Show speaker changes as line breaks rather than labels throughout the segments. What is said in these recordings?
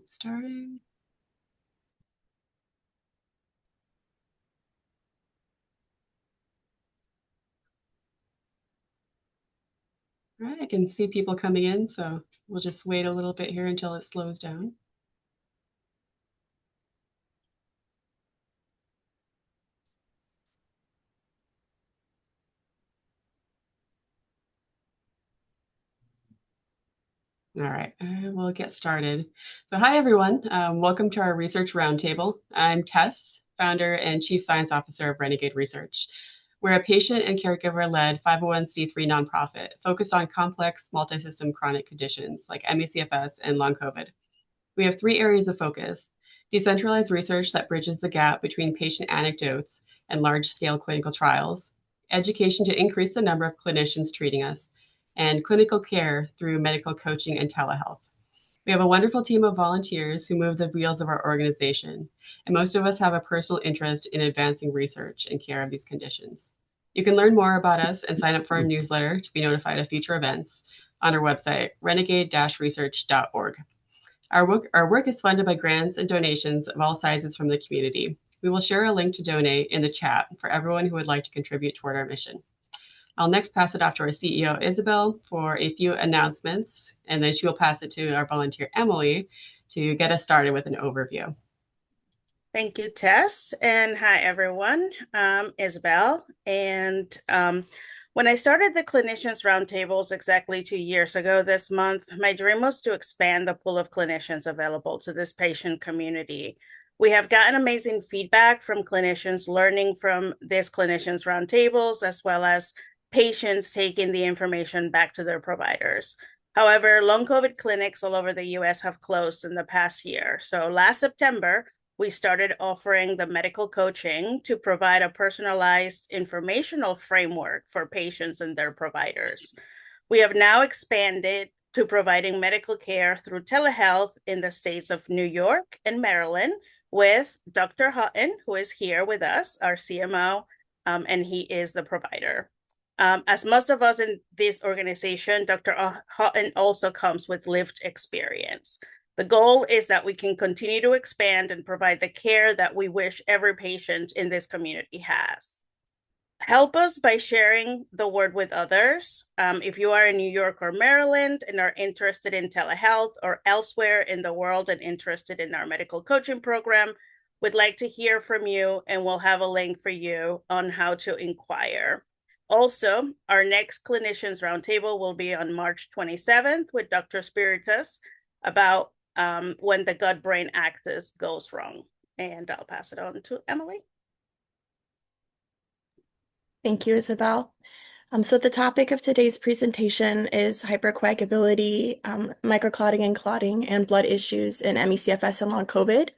Starting. All right, I can see people coming in, so we'll just wait a little bit here until it slows down. All right, we'll get started. So hi, everyone. Welcome to our research roundtable. I'm Tess, founder and chief science officer of Renegade Research. We're a patient and caregiver-led 501c3 nonprofit focused on complex multi-system chronic conditions like MECFS and long COVID. We have 3 areas of focus: decentralized research that bridges the gap between patient anecdotes and large-scale clinical trials, education to increase the number of clinicians treating us, and clinical care through medical coaching and telehealth. We have a wonderful team of volunteers who move the wheels of our organization, and most of us have a personal interest in advancing research and care of these conditions. You can learn more about us and sign up for our newsletter to be notified of future events on our website, renegade-research.org. Our work is funded by grants and donations of all sizes from the community. We will share a link to donate in the chat for everyone who would like to contribute toward our mission. I'll next pass it off to our CEO, Isabel, for a few announcements, and then she will pass it to our volunteer, Emily, to get us started with an overview.
Thank you, Tess, and hi, everyone. Isabel, and when I started the Clinicians Roundtables exactly 2 years ago this month, my dream was to expand the pool of clinicians available to this patient community. We have gotten amazing feedback from clinicians learning from these Clinicians Roundtables, as well as patients taking the information back to their providers. However, long COVID clinics all over the US have closed in the past year. So last September, we started offering the medical coaching to provide a personalized informational framework for patients and their providers. We have now expanded to providing medical care through telehealth in the states of New York and Maryland with Dr. Houghton, who is here with us, our CMO, and he is the provider. As most of us in this organization, Dr. Houghton also comes with lived experience. The goal is that we can continue to expand and provide the care that we wish every patient in this community has. Help us by sharing the word with others. If you are in New York or Maryland and are interested in telehealth or elsewhere in the world and interested in our medical coaching program, we'd like to hear from you, and we'll have a link for you on how to inquire. Also, our next Clinicians Roundtable will be on March 27th with Dr. Spiritus about when the gut-brain axis goes wrong. And I'll pass it on to Emily.
Thank you, Isabel. So the topic of today's presentation is hypercoagulability, microclotting and clotting, and blood issues in MECFS and long COVID.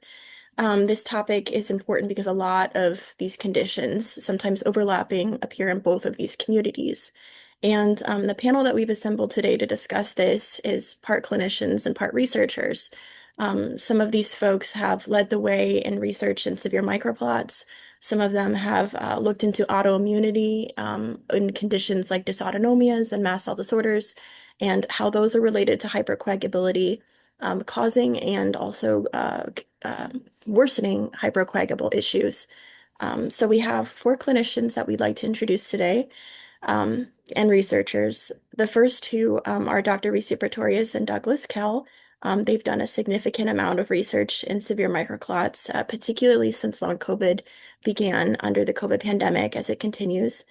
This topic is important because a lot of these conditions, sometimes overlapping, appear in both of these communities. And the panel that we've assembled today to discuss this is part clinicians and part researchers. Some of these folks have led the way in research in severe microclots. Some of them have looked into autoimmunity in conditions like dysautonomias and mast cell disorders, and how those are related to hypercoagulability, causing and also worsening hypercoagulable issues. So we have 4 clinicians that we'd like to introduce today. And researchers. The first 2 are Dr. Resia Pretorius and Douglas Kell. They've done a significant amount of research in severe microclots, particularly since long COVID began under the COVID pandemic as it continues.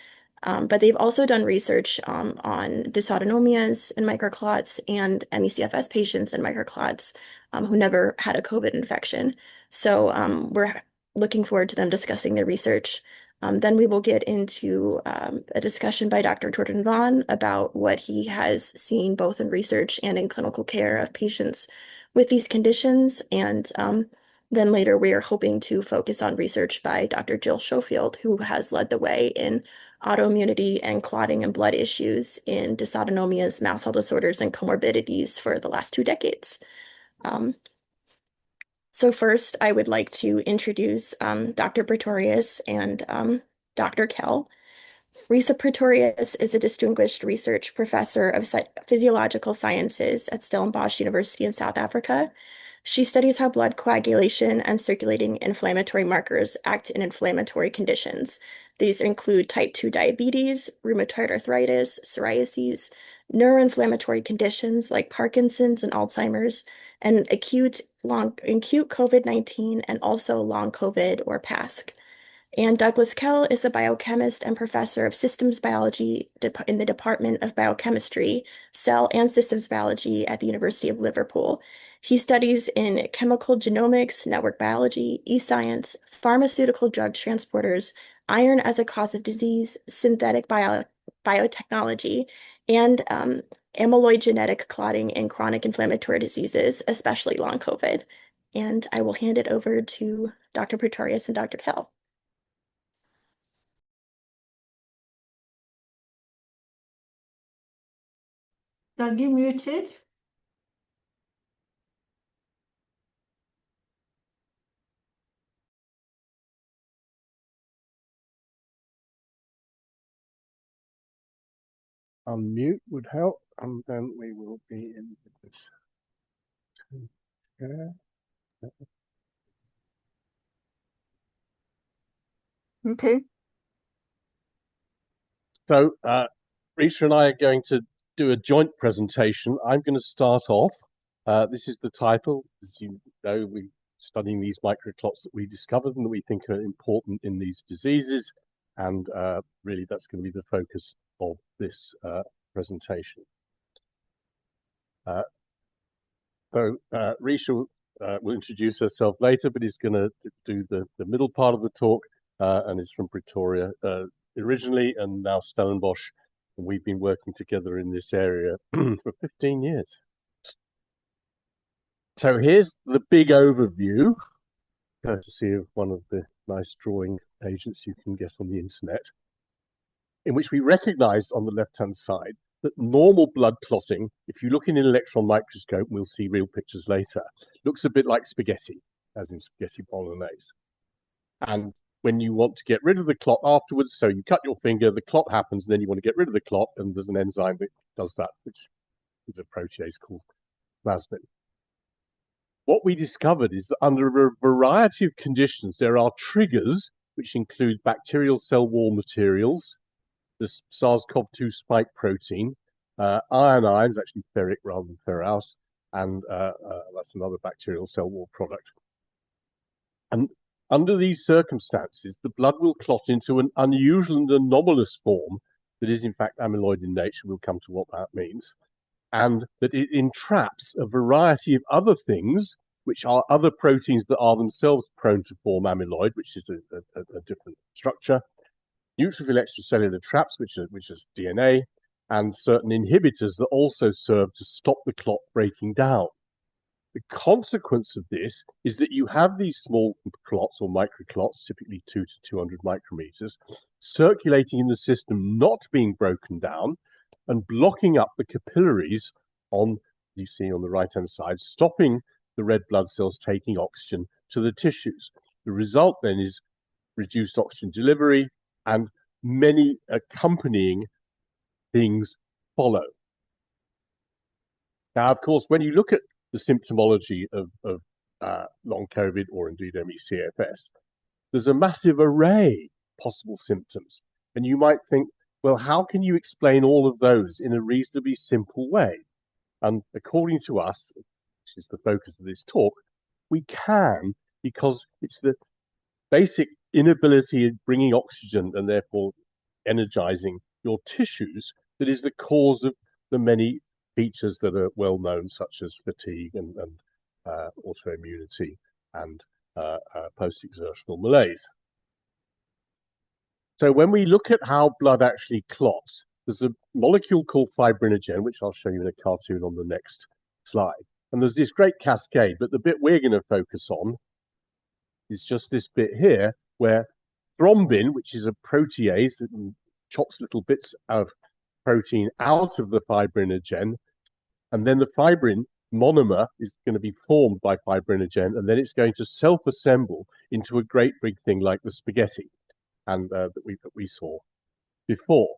But they've also done research on dysautonomias and microclots and MECFS patients and microclots who never had a COVID infection. So we're looking forward to them discussing their research. Then we will get into a discussion by Dr. Jordan Vaughn about what he has seen both in research and in clinical care of patients with these conditions. And then later we are hoping to focus on research by Dr. Jill Schofield, who has led the way in autoimmunity and clotting and blood issues in dysautonomias, mast cell disorders, and comorbidities for the last 2 decades. So first, I would like to introduce Dr. Pretorius and Dr. Kell. Resia Pretorius is a distinguished research professor of physiological sciences at Stellenbosch University in South Africa. She studies how blood coagulation and circulating inflammatory markers act in inflammatory conditions. These include type 2 diabetes, rheumatoid arthritis, psoriases, neuro-inflammatory conditions like Parkinson's and Alzheimer's, and acute COVID-19 and also long COVID or PASC. And Douglas Kell is a biochemist and professor of systems biology in the Department of Biochemistry, Cell and Systems Biology at the University of Liverpool. He studies in chemical genomics, network biology, e-science, pharmaceutical drug transporters, iron as a cause of disease, synthetic biotechnology, and amyloid genetic clotting in chronic inflammatory diseases, especially long COVID. And I will hand it over to Dr. Pretorius and Dr. Kell.
Doug, you muted.
Unmute would help, and then we will be in this.
Okay.
So, Resia and I are going to do a joint presentation. I'm going to start off. This is the title. As you know, we're studying these microclots that we discovered and that we think are important in these diseases. And really, that's going to be the focus of this presentation. Resia will introduce herself later, but is going to do the middle part of the talk and is from Pretoria originally and now Stellenbosch. And we've been working together in this area for 15 years. So here's the big overview, courtesy of one of the nice drawing agents you can get on the internet, in which we recognized on the left-hand side that normal blood clotting, if you look in an electron microscope, we'll see real pictures later, looks a bit like spaghetti, as in spaghetti bolognese. And when you want to get rid of the clot afterwards, so you cut your finger, the clot happens, and then you want to get rid of the clot, and there's an enzyme that does that, which is a protease called plasmin. What we discovered is that under a variety of conditions, there are triggers, which include bacterial cell wall materials, the SARS-CoV-2 spike protein, iron ions, actually ferric rather than ferrous, and that's another bacterial cell wall product. And under these circumstances, the blood will clot into an unusual and anomalous form that is in fact amyloid in nature. We'll come to what that means. And that it entraps a variety of other things, which are other proteins that are themselves prone to form amyloid, which is a different structure, neutrophil extracellular traps, which is DNA, and certain inhibitors that also serve to stop the clot breaking down. The consequence of this is that you have these small clots or microclots, typically 2 to 200 micrometers, circulating in the system, not being broken down, and blocking up the capillaries on, you see on the right-hand side, stopping the red blood cells taking oxygen to the tissues. The result then is reduced oxygen delivery, and many accompanying things follow. Now, of course, when you look at the symptomology of long COVID or indeed MECFS, there's a massive array of possible symptoms. And you might think, well, how can you explain all of those in a reasonably simple way? And according to us, which is the focus of this talk, we can, because it's the basic inability of bringing oxygen and therefore energizing your tissues that is the cause of the many features that are well known, such as fatigue and autoimmunity and post-exertional malaise. So when we look at how blood actually clots, there's a molecule called fibrinogen, which I'll show you in a cartoon on the next slide. And there's this great cascade, but the bit we're going to focus on is just this bit here, where thrombin, which is a protease that chops little bits of protein out of the fibrinogen, and then the fibrin monomer is going to be formed by fibrinogen, and then it's going to self-assemble into a great big thing like the spaghetti, and that we saw before.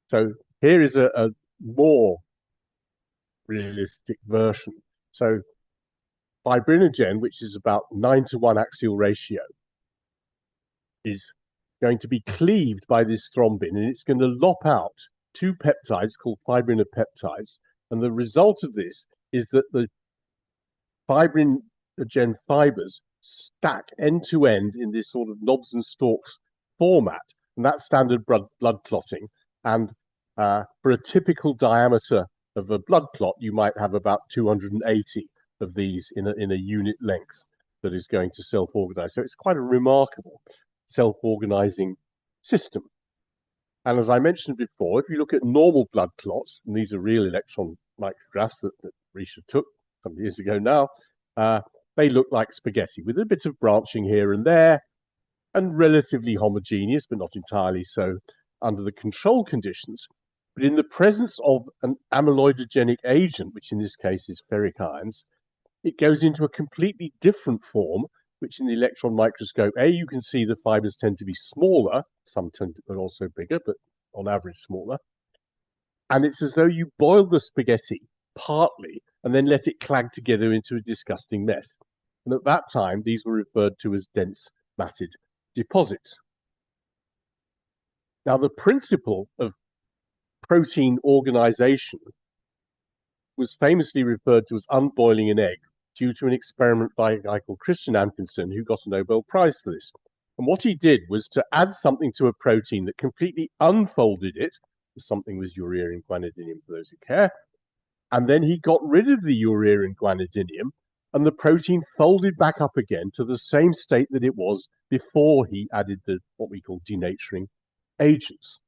So here is a more realistic version. So fibrinogen, which is about 9:1 axial ratio, is going to be cleaved by this thrombin, and it's going to lop out two peptides called fibrinopeptides. And the result of this is that the fibrinogen fibers stack end to end in this sort of knobs and stalks format, and that's standard blood clotting. And for a typical diameter of a blood clot, you might have about 280 of these in a unit length that is going to self-organize. So it's quite a remarkable self-organizing system. And as I mentioned before, if you look at normal blood clots, and these are real electron micrographs that Resia took some years ago now, they look like spaghetti with a bit of branching here and there, and relatively homogeneous, but not entirely so under the control conditions. But in the presence of an amyloidogenic agent, which in this case is ferric ions, it goes into a completely different form, which in the electron microscope, you can see the fibers tend to be smaller, some tend to be also bigger, but on average smaller. And it's as though you boil the spaghetti partly and then let it clag together into a disgusting mess. And at that time, these were referred to as dense matted deposits. Now, the principle of protein organization was famously referred to as unboiling an egg due to an experiment by a guy called Christian Anfinsen, who got a Nobel Prize for this. And what he did was to add something to a protein that completely unfolded it. Something was urea and guanidinium, for those who care. And then he got rid of the urea and guanidinium, and the protein folded back up again to the same state that it was before he added the what we call denaturing agents.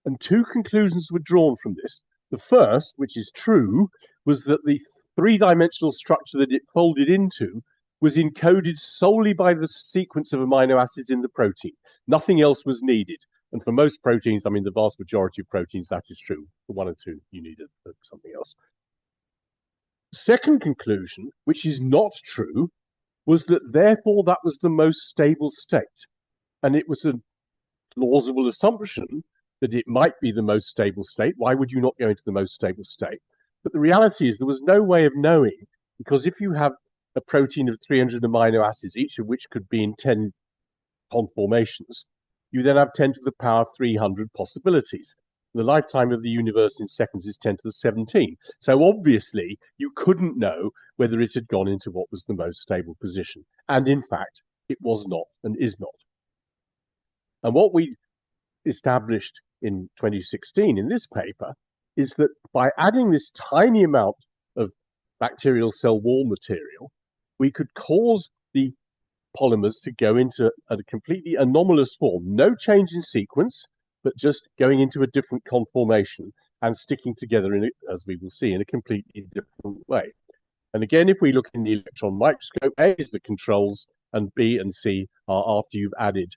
And two conclusions were drawn from this. The first, which is true, was that the three-dimensional structure that it folded into was encoded solely by the sequence of amino acids in the protein. Nothing else was needed. And for most proteins, I mean, the vast majority of proteins, that is true. For one or two, you needed something else. Second conclusion, which is not true, was that therefore that was the most stable state. And it was a plausible assumption that it might be the most stable state. Why would you not go into the most stable state? But the reality is there was no way of knowing, because if you have a protein of 300 amino acids, each of which could be in 10 conformations, you then have 10 to the power 300 possibilities. The lifetime of the universe in seconds is 10 to the 17. So obviously, you couldn't know whether it had gone into what was the most stable position. And in fact, it was not and is not. And what we established in 2016 in this paper is that by adding this tiny amount of bacterial cell wall material, we could cause the polymers to go into a completely anomalous form. No change in sequence, but just going into a different conformation and sticking together, in, as we will see, in a completely different way. And again, if we look in the electron microscope, A is the controls, and B and C are after you've added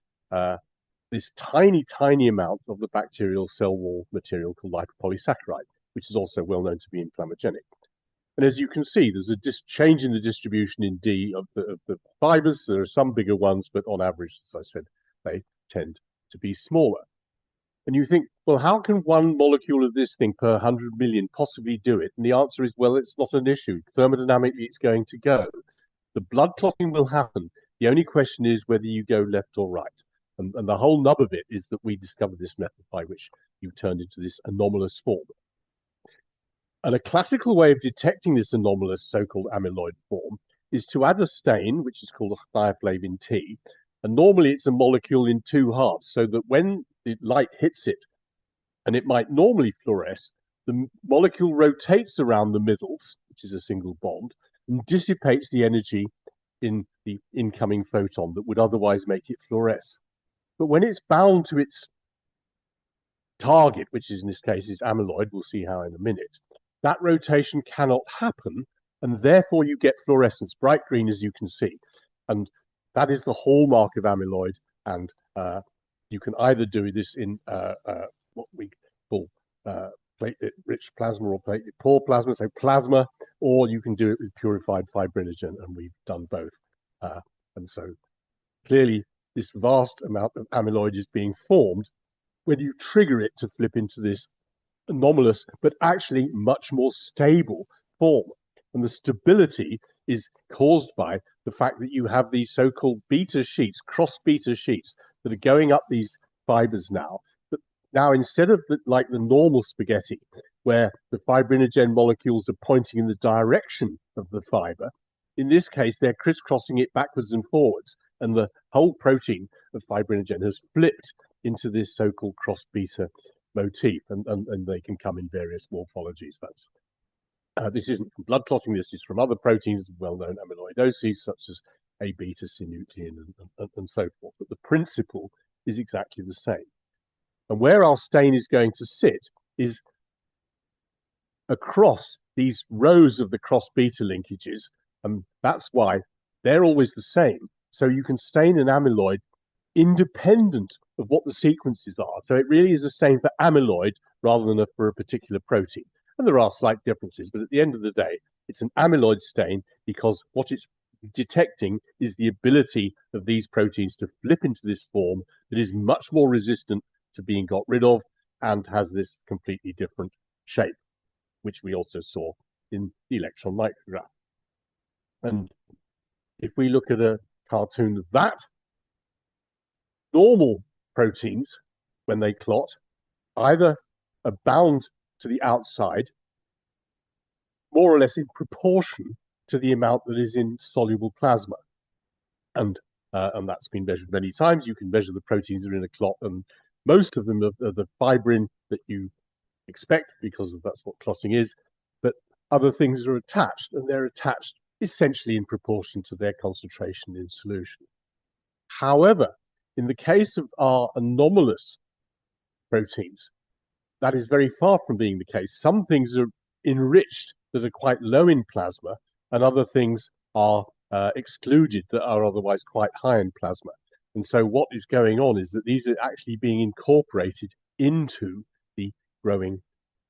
this tiny, tiny amount of the bacterial cell wall material called lipopolysaccharide, which is also well known to be inflammogenic. And as you can see, there's a change in the distribution in D of the fibers. There are some bigger ones, but on average, as I said, they tend to be smaller. And you think, well, how can one molecule of this thing per 100 million possibly do it? And the answer is, well, it's not an issue. Thermodynamically, it's going to go. The blood clotting will happen. The only question is whether you go left or right. And the whole nub of it is that we discovered this method by which you turned into this anomalous form. And a classical way of detecting this anomalous so-called amyloid form is to add a stain, which is called a thioflavin T. And normally it's a molecule in two halves, so that when the light hits it, and it might normally fluoresce, the molecule rotates around the middles, which is a single bond, and dissipates the energy in the incoming photon that would otherwise make it fluoresce. But when it's bound to its target, which is in this case is amyloid, we'll see how in a minute, that rotation cannot happen, and therefore you get fluorescence, bright green as you can see. And that is the hallmark of amyloid, and you can either do this in what we call platelet-rich plasma or platelet-poor plasma, so plasma, or you can do it with purified fibrinogen, and we've done both. And so clearly this vast amount of amyloid is being formed when you trigger it to flip into this anomalous, but actually much more stable form. And the stability is caused by the fact that you have these so-called beta sheets, cross beta sheets, that are going up these fibers now. But now, instead of like the normal spaghetti, where the fibrinogen molecules are pointing in the direction of the fiber, in this case, they're crisscrossing it backwards and forwards. And the whole protein of fibrinogen has flipped into this so-called cross beta motif, and they can come in various morphologies. This isn't from blood clotting, this is from other proteins, well-known amyloidoses, such as A-beta synuclein and so forth. But the principle is exactly the same. And where our stain is going to sit is across these rows of the cross-beta linkages, and that's why they're always the same. So you can stain an amyloid independent of what the sequences are. So it really is a stain for amyloid rather than for a particular protein. And there are slight differences, but at the end of the day, it's an amyloid stain because what it's detecting is the ability of these proteins to flip into this form that is much more resistant to being got rid of and has this completely different shape, which we also saw in the electron micrograph. And if we look at a cartoon of that, normal proteins, when they clot, either are bound to the outside, more or less in proportion to the amount that is in soluble plasma. And that's been measured many times. You can measure the proteins that are in a clot, and most of them are the fibrin that you expect, because that's what clotting is. But other things are attached, and they're attached essentially in proportion to their concentration in solution. However, in the case of our anomalous proteins, that is very far from being the case. Some things are enriched that are quite low in plasma, and other things are excluded that are otherwise quite high in plasma. And so what is going on is that these are actually being incorporated into the growing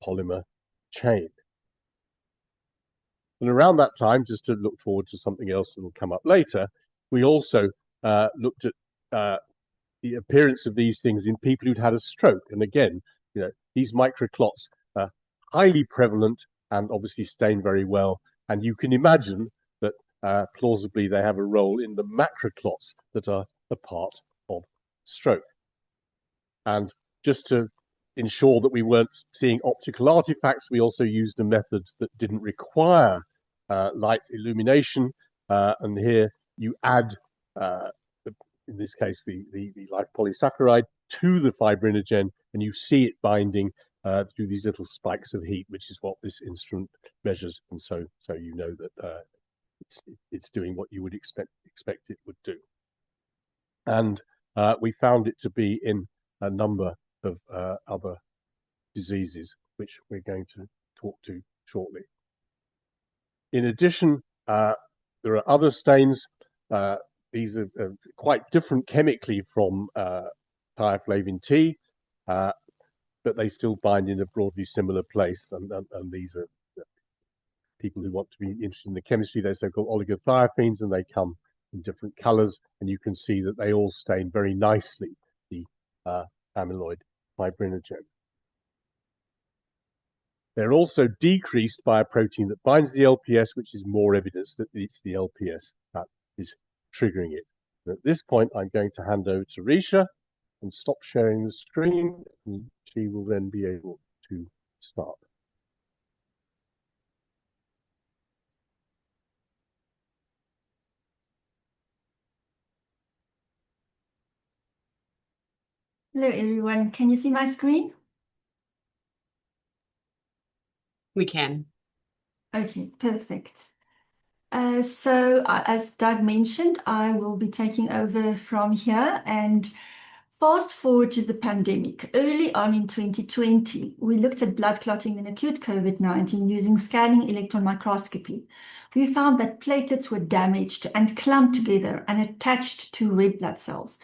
polymer chain. And around that time, just to look forward to something else that will come up later, we also looked at the appearance of these things in people who'd had a stroke. And again, these microclots are highly prevalent and obviously stain very well. And you can imagine that plausibly they have a role in the macroclots that are a part of stroke. And just to ensure that we weren't seeing optical artifacts, we also used a method that didn't require light illumination. And here you add, in this case, the lipopolysaccharide to the fibrinogen, and you see it binding through these little spikes of heat, which is what this instrument measures. And so you know that it's doing what you would expect it would do. And we found it to be in a number of other diseases, which we're going to talk to shortly. In addition, there are other stains. These are quite different chemically from thioflavin T, but they still bind in a broadly similar place. And these are people who want to be interested in the chemistry. They're so-called oligothiophines, and they come in different colors. And you can see that they all stain very nicely the amyloid fibrinogen. They're also decreased by a protein that binds the LPS, which is more evidence that it's the LPS that is triggering it. And at this point, I'm going to hand over to Resia and stop sharing the screen, and she will then be able to start.
Hello, everyone. Can you see my screen?
We can.
Okay, perfect. As Doug mentioned, I will be taking over from here and fast forward to the pandemic. Early on in 2020, we looked at blood clotting in acute COVID-19 using scanning electron microscopy. We found that platelets were damaged and clumped together and attached to red blood cells.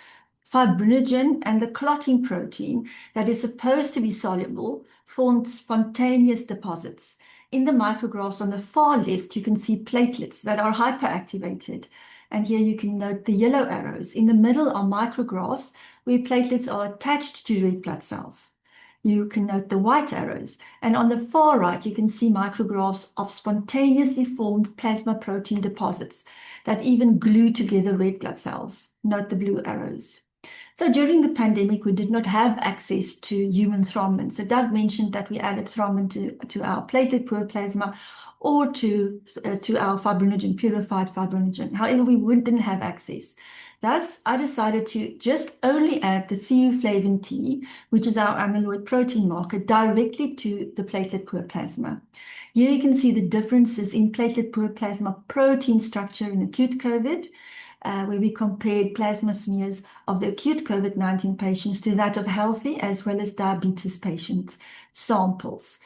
Fibrinogen and the clotting protein that is supposed to be soluble formed spontaneous deposits. In the micrographs on the far left, you can see platelets that are hyperactivated. And here you can note the yellow arrows. In the middle are micrographs where platelets are attached to red blood cells. you can note the white arrows. And on the far right, you can see micrographs of spontaneously formed plasma protein deposits that even glue together red blood cells. Note the blue arrows. So during the pandemic, we did not have access to human thrombin. So Doug mentioned that we added thrombin to our platelet-poor plasma or to our fibrinogen, purified fibrinogen. However, we didn't have access. Thus, I decided to just only add the theophlavin T, which is our amyloid protein marker, directly to the platelet-poor plasma. Here you can see the differences in platelet-poor plasma protein structure in acute COVID, where we compared plasma smears of the acute COVID-19 patients to that of healthy as well as diabetes patient samples.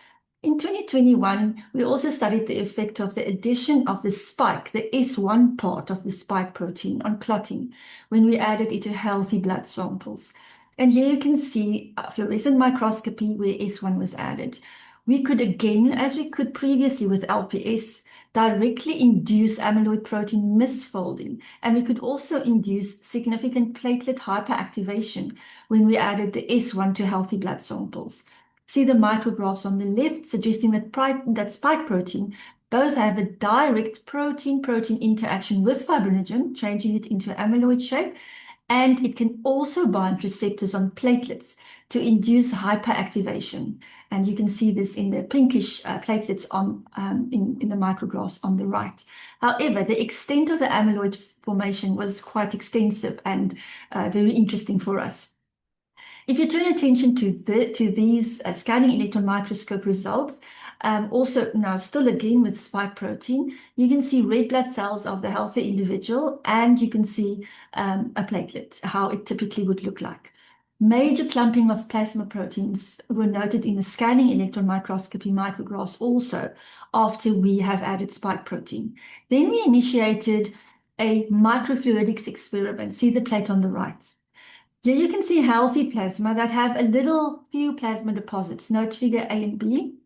In 2021, we also studied the effect of the addition of the spike, the S1 part of the spike protein on clotting, when we added it to healthy blood samples. And here you can see fluorescent microscopy where S1 was added. We could again, as we could previously with LPS, directly induce amyloid protein misfolding, and we could also induce significant platelet hyperactivation when we added the S1 to healthy blood samples. See the micrographs on the left suggesting that spike protein both have a direct protein-protein interaction with fibrinogen, changing it into amyloid shape, and it can also bind receptors on platelets to induce hyperactivation. And you can see this in the pinkish platelets in the micrographs on the right. However, the extent of the amyloid formation was quite extensive and very interesting for us. If you turn attention to these scanning electron microscope results, also now still again with spike protein, you can see red blood cells of the healthy individual, and you can see a platelet, how it typically would look like. Major clumping of plasma proteins were noted in the scanning electron microscopy micrographs also after we have added spike protein. Then we initiated a microfluidics experiment. See the plate on the right. Here you can see healthy plasma that have a few plasma deposits. Note figure A and B.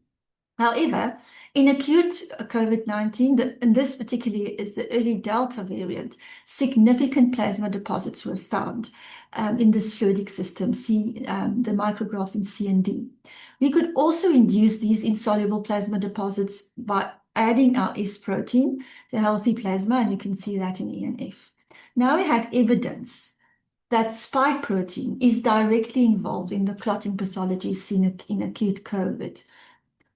However, in acute COVID-19, and this particularly is the early Delta variant, significant plasma deposits were found in this fluidic system. See the micrographs in C and D. We could also induce these insoluble plasma deposits by adding our S protein to healthy plasma, and you can see that in E and F. Now we had evidence that spike protein is directly involved in the clotting pathology seen in acute COVID.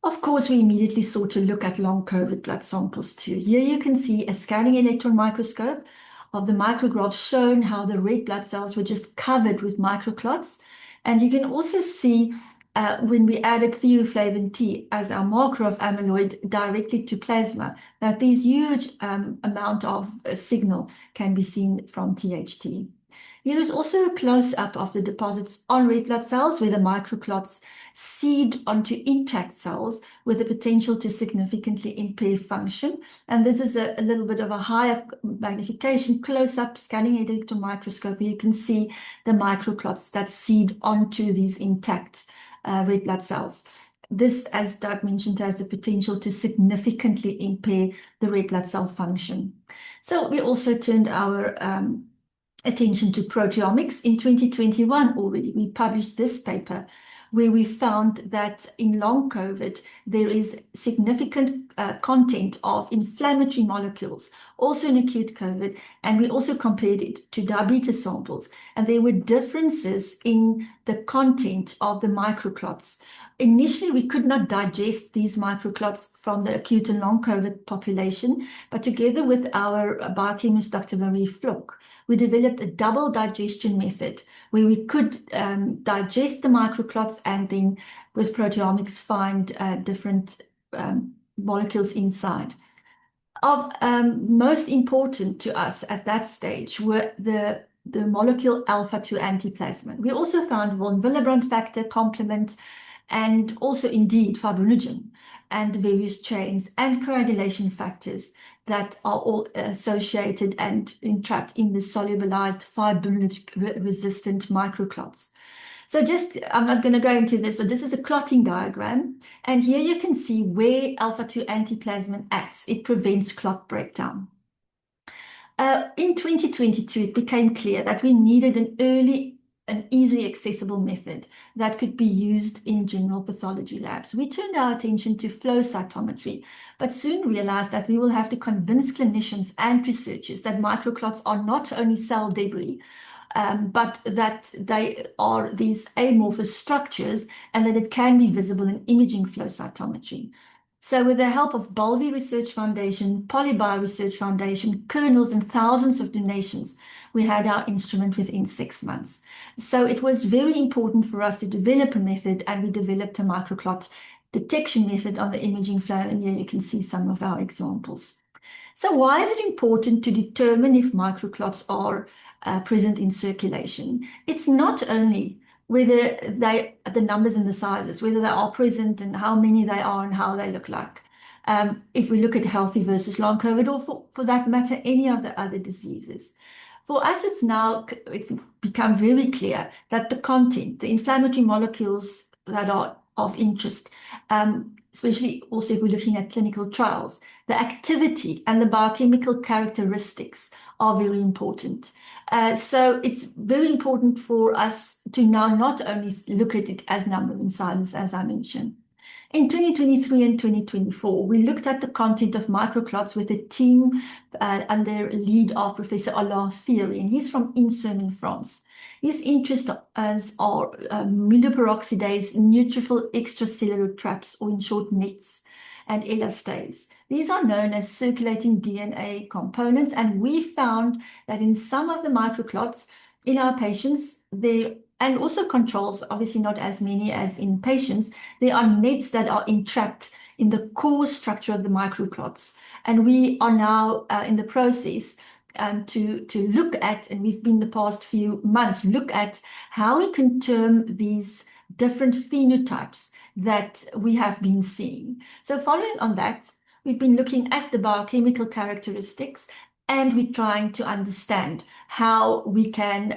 Of course, we immediately sought to look at long COVID blood samples too. Here you can see a scanning electron microscope of the micrographs showing how the red blood cells were just covered with microclots. And you can also see when we added theophlavin T as our marker of amyloid directly to plasma, that these huge amount of signal can be seen from THT. Here is also a close-up of the deposits on red blood cells where the microclots seed onto intact cells with the potential to significantly impair function. And this is a little bit of a higher magnification close-up scanning electron microscope. You can see the microclots that seed onto these intact red blood cells. This, as Doug mentioned, has the potential to significantly impair the red blood cell function. So we also turned our attention to proteomics. In 2021 already, we published this paper where we found that in long COVID, there is significant content of inflammatory molecules, also in acute COVID, and we also compared it to diabetes samples, and there were differences in the content of the microclots. Initially, we could not digest these microclots from the acute and long COVID population, but together with our biochemist, Dr. Marie Vlok, we developed a double digestion method where we could digest the microclots and then with proteomics find different molecules inside. Of most important to us at that stage were the molecule alpha-2 antiplasmin. We also found von Willebrand factor, complement, and also indeed fibrinogen and various chains and coagulation factors that are all associated and entrapped in the solubilized fibrin-resistant microclots. So I'm not going to go into this. So this is a clotting diagram. And here you can see where alpha-2 antiplasmin acts. It prevents clot breakdown. In 2022, it became clear that we needed an early an easily accessible method that could be used in general pathology labs. We turned our attention to flow cytometry, but soon realized that we will have to convince clinicians and researchers that microclots are not only cell debris, but that they are these amorphous structures and that it can be visible in imaging flow cytometry. So with the help of Bowlby Research Foundation, Polybio Research Foundation, kernels and thousands of donations, we had our instrument within 6 months. So it was very important for us to develop a method, and we developed a microclot detection method on the imaging flow, and here you can see some of our examples. So why is it important to determine if microclots are present in circulation? It's not only whether the numbers and the sizes, whether they are present and how many they are and how they look like. If we look at healthy versus long COVID, or for that matter, any of the other diseases. For us, it's become very clear that the content, the inflammatory molecules that are of interest, especially also if we're looking at clinical trials, the activity and the biochemical characteristics are very important. So it's very important for us to now not only look at it as number and size, as I mentioned. In 2023 and 2024, we looked at the content of microclots with a team under lead of Professor Alain Thierry, and he's from INSERM in France. His interests are myeloperoxidase, neutrophil extracellular traps, or in short, NETs, and elastase. These are known as circulating DNA components, and we found that in some of the microclots in our patients, and also controls, obviously not as many as in patients, there are nets that are entrapped in the core structure of the microclots. And we are now in the process to look at, and we've been the past few months, look at how we can term these different phenotypes that we have been seeing. So following on that, we've been looking at the biochemical characteristics, and we're trying to understand how we can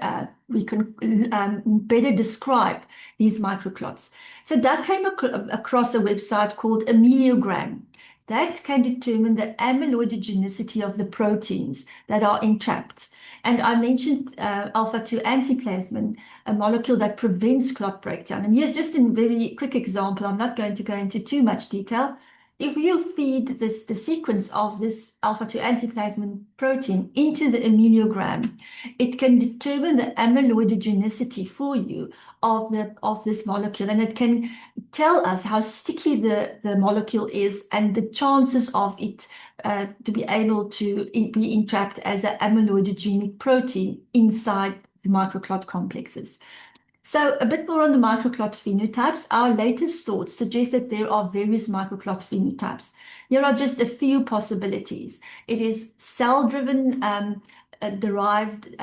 better describe these microclots. So Doug came across a website called Ameliogram that can determine the amyloidogenicity of the proteins that are entrapped. And I mentioned alpha-2 antiplasmin, a molecule that prevents clot breakdown. And here's just a very quick example. I'm not going to go into too much detail. If you feed the sequence of this alpha-2 antiplasmin protein into the ameliogram, it can determine the amyloidogenicity for you of this molecule, and it can tell us how sticky the molecule is and the chances of it to be able to be entrapped as an amyloidogenic protein inside the microclot complexes. So a bit more on the microclot phenotypes. Our latest thoughts suggest that there are various microclot phenotypes. Here are just a few possibilities. It is cell-driven derived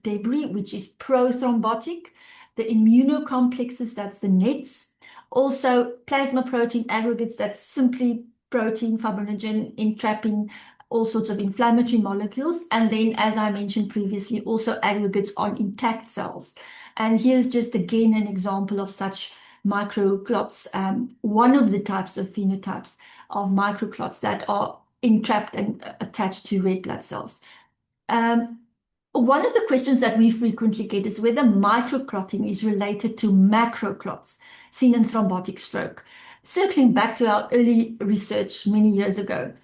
debris, which is prothrombotic. The immunocomplexes, that's the nets. Also plasma protein aggregates, that's simply protein fibrinogen entrapping all sorts of inflammatory molecules. And then, as I mentioned previously, also aggregates on intact cells. And here's just again an example of such microclots, one of the types of phenotypes of microclots that are entrapped and attached to red blood cells. One of the questions that we frequently get is whether microclotting is related to macroclots seen in thrombotic stroke. Circling back to our early research many years ago,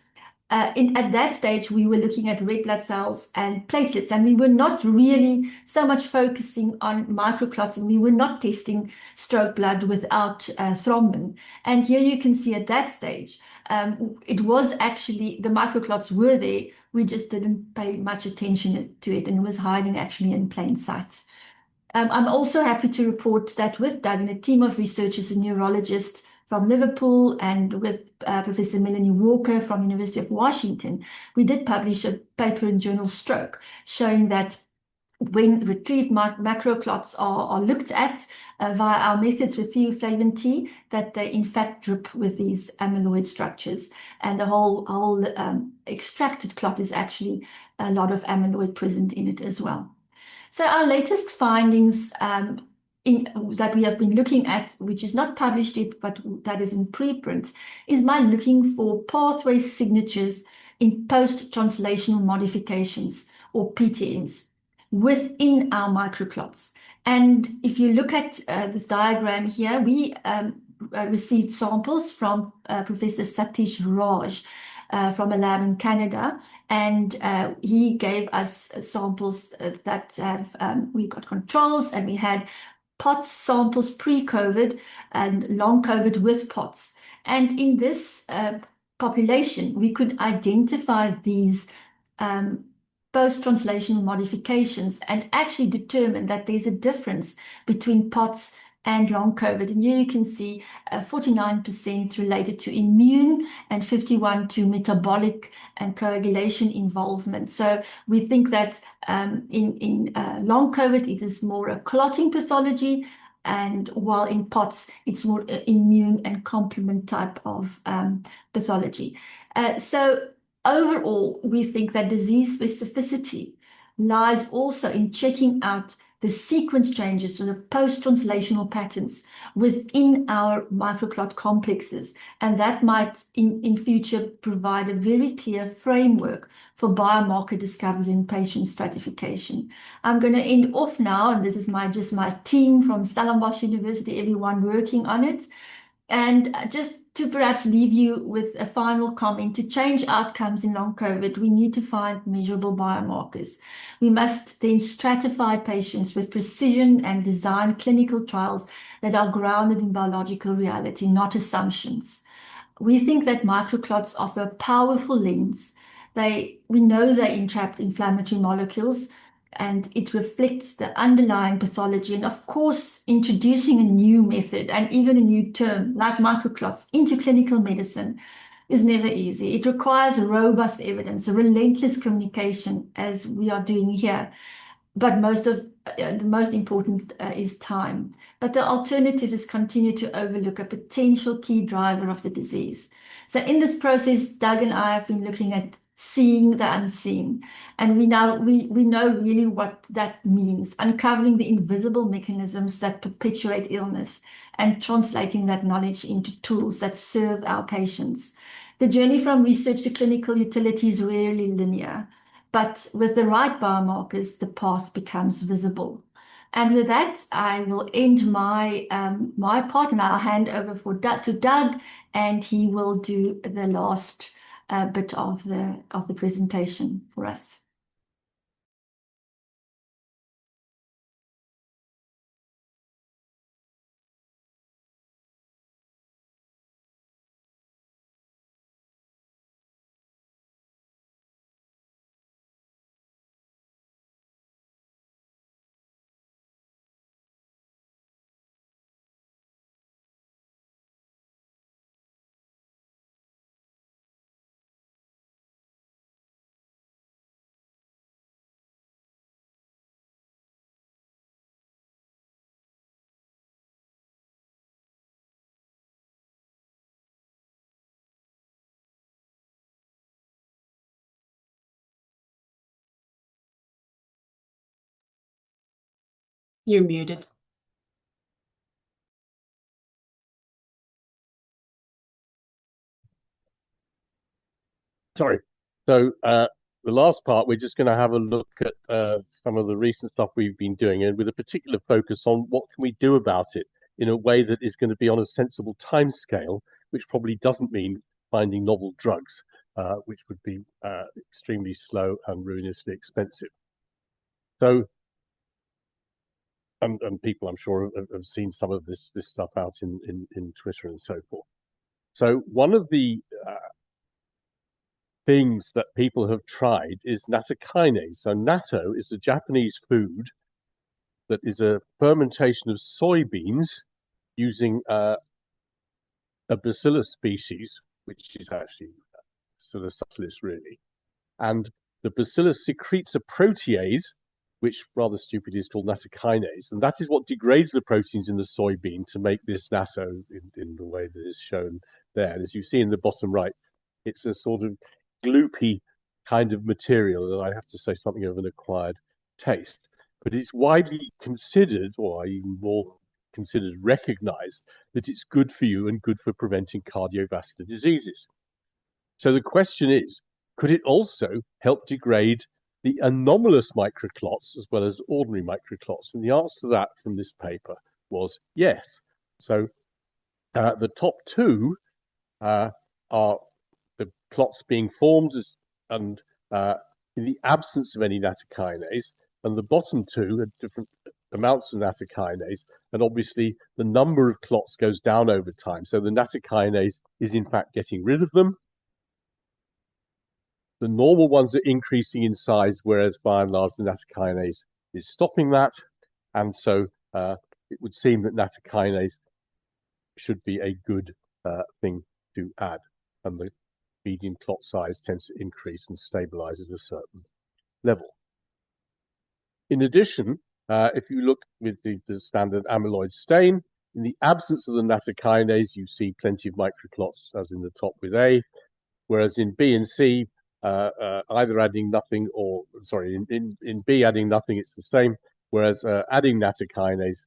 at that stage, we were looking at red blood cells and platelets, and we were not really so much focusing on microclots, and we were not testing stroke blood without thrombin. And here you can see at that stage, it was actually, the microclots were there, we just didn't pay much attention to it, and it was hiding actually in plain sight. I'm also happy to report that with Doug and a team of researchers and neurologists from Liverpool and with Professor Melanie Walker from University of Washington, we did publish a paper in journal Stroke showing that when retrieved macroclots are looked at via our methods with theoflavin T, that they in fact drip with these amyloid structures, and the whole extracted clot is actually a lot of amyloid present in it as well. So our latest findings that we have been looking at, which is not published yet, but that is in preprint, is by looking for pathway signatures in post-translational modifications, or PTMs, within our microclots. And if you look at this diagram here, we received samples from Professor Satish Raj from a lab in Canada, and he gave us samples that have, we got controls, and we had POTS samples pre-COVID and long COVID with POTS. And in this population, we could identify these post-translational modifications and actually determine that there's a difference between POTS and long COVID. And here you can see 49% related to immune and 51% to metabolic and coagulation involvement. So we think that in long COVID, it is more a clotting pathology, and while in POTS, it's more immune and complement type of pathology. So overall, we think that disease specificity lies also in checking out the sequence changes, so the post-translational patterns within our microclot complexes. And that might in future provide a very clear framework for biomarker discovery and patient stratification. I'm going to end off now, and this is just my team from Stellenbosch University, everyone working on it. And just to perhaps leave you with a final comment, to change outcomes in long COVID, we need to find measurable biomarkers. We must then stratify patients with precision and design clinical trials that are grounded in biological reality, not assumptions. We think that microclots offer a powerful lens. We know they entrap inflammatory molecules, and it reflects the underlying pathology. And of course, introducing a new method and even a new term like microclots into clinical medicine is never easy. It requires robust evidence, a relentless communication, as we are doing here. But the most important is time. But the alternative is continue to overlook a potential key driver of the disease. So in this process, Doug and I have been looking at seeing the unseen. And we know really what that means, uncovering the invisible mechanisms that perpetuate illness and translating that knowledge into tools that serve our patients. The journey from research to clinical utility is rarely linear, but with the right biomarkers, the path becomes visible. And with that, I will end my part, and I'll hand over to Doug, and he will do the last bit of the presentation for us.
You're muted.
Sorry. So the last part, we're just going to have a look at some of the recent stuff we've been doing, and with a particular focus on what can we do about it in a way that is going to be on a sensible time scale, which probably doesn't mean finding novel drugs, which would be extremely slow and ruinously expensive. So, and people I'm sure have seen some of this stuff out in Twitter and so forth. So one of the things that people have tried is nattokinase. So natto is a Japanese food that is a fermentation of soybeans using a bacillus species, which is actually Bacillus subtilis really. And the bacillus secretes a protease, which rather stupidly is called nattokinase. And that is what degrades the proteins in the soybean to make this natto in the way that is shown there. And as you see in the bottom right, it's a sort of gloopy kind of material that I have to say something of an acquired taste. But it's widely considered, or even more considered recognized, that it's good for you and good for preventing cardiovascular diseases. So the question is, could it also help degrade the anomalous microclots as well as ordinary microclots? And the answer to that from this paper was yes. So the top two are the clots being formed and in the absence of any nattokinase, and the bottom two are different amounts of nattokinase, and obviously the number of clots goes down over time. So the nattokinase is in fact getting rid of them. The normal ones are increasing in size, whereas by and large the nattokinase is stopping that. And so it would seem that nattokinase should be a good thing to add. And the median clot size tends to increase and stabilize at a certain level. In addition, if you look with the standard amyloid stain, in the absence of the nattokinase, you see plenty of microclots, as in the top with A, whereas in B and C, either adding nothing or, sorry, in B adding nothing, it's the same, whereas adding nattokinase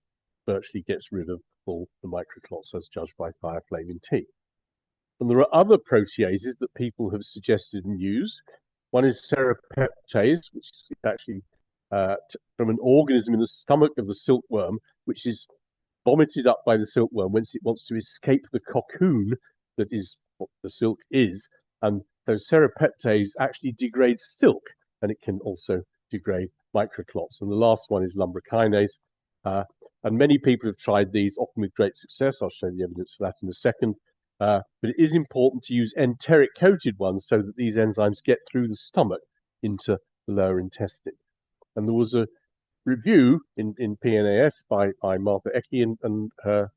virtually gets rid of all the microclots as judged by thioflavin T. And there are other proteases that people have suggested and used. One is serrapeptase, which is actually from an organism in the stomach of the silkworm, which is vomited up by the silkworm once it wants to escape the cocoon that is what the silk is. And so serrapeptase actually degrades silk, and it can also degrade microclots. And the last one is lumbrokinase. And many people have tried these, often with great success. I'll show the evidence for that in a second. But it is important to use enteric-coated ones so that these enzymes get through the stomach into the lower intestine. And there was a review in PNAS by Martha Ecke and her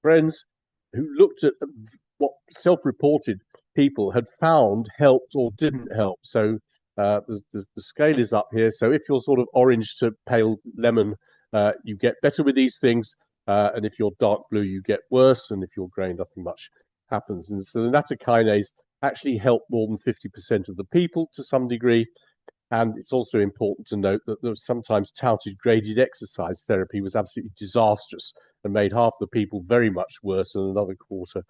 friends who looked at what self-reported people had found helped or didn't help. So the scale is up here. So if you're sort of orange to pale lemon, you get better with these things. And if you're dark blue, you get worse. And if you're grey, nothing much happens. And so the nattokinase actually helped more than 50% of the people to some degree. And it's also important to note that there was sometimes touted graded exercise therapy was absolutely disastrous and made half the people very much worse and another quarter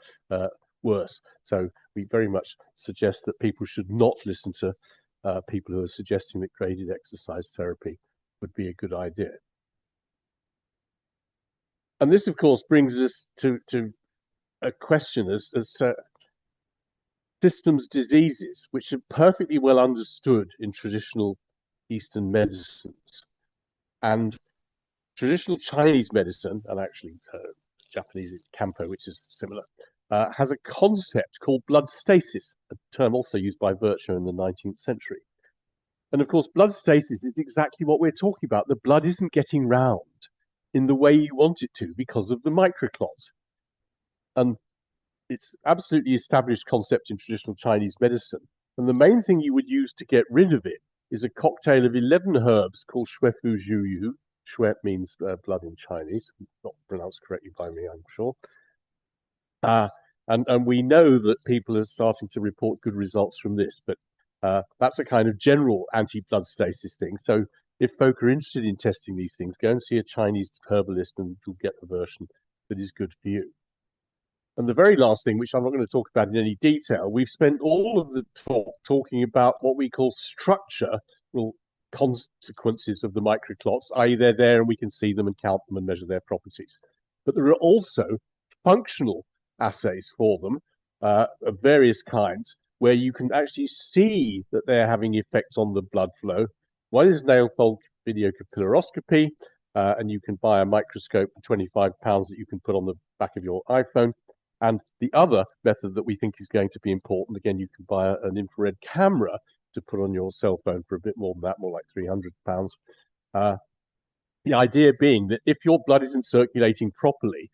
worse. So we very much suggest that people should not listen to people who are suggesting that graded exercise therapy would be a good idea. And this, of course, brings us to a question as systems diseases, which are perfectly well understood in traditional Eastern medicines. And traditional Chinese medicine, and actually Japanese Kampo, which is similar, has a concept called blood stasis, a term also used by Virchow in the 19th century. And of course, blood stasis is exactly what we're talking about. The blood isn't getting round in the way you want it to because of the microclots. And it's absolutely established concept in traditional Chinese medicine. And the main thing you would use to get rid of it is a cocktail of 11 herbs called Xue Fu Zhu Yu. Xue means blood in Chinese, not pronounced correctly by me, I'm sure. And we know that people are starting to report good results from this, but that's a kind of general anti-blood stasis thing. So if folk are interested in testing these things, go and see a Chinese herbalist and you'll get the version that is good for you. And the very last thing, which I'm not going to talk about in any detail, we've spent all of the talk talking about what we call structural consequences of the microclots, i.e. they're there and we can see them and count them and measure their properties. But there are also functional assays for them of various kinds, where you can actually see that they're having effects on the blood flow. One is nail fold video capillaroscopy, and you can buy a microscope for £25 that you can put on the back of your iPhone. And the other method that we think is going to be important, again, you can buy an infrared camera to put on your cell phone for a bit more than that, more like £300. The idea being that if your blood isn't circulating properly,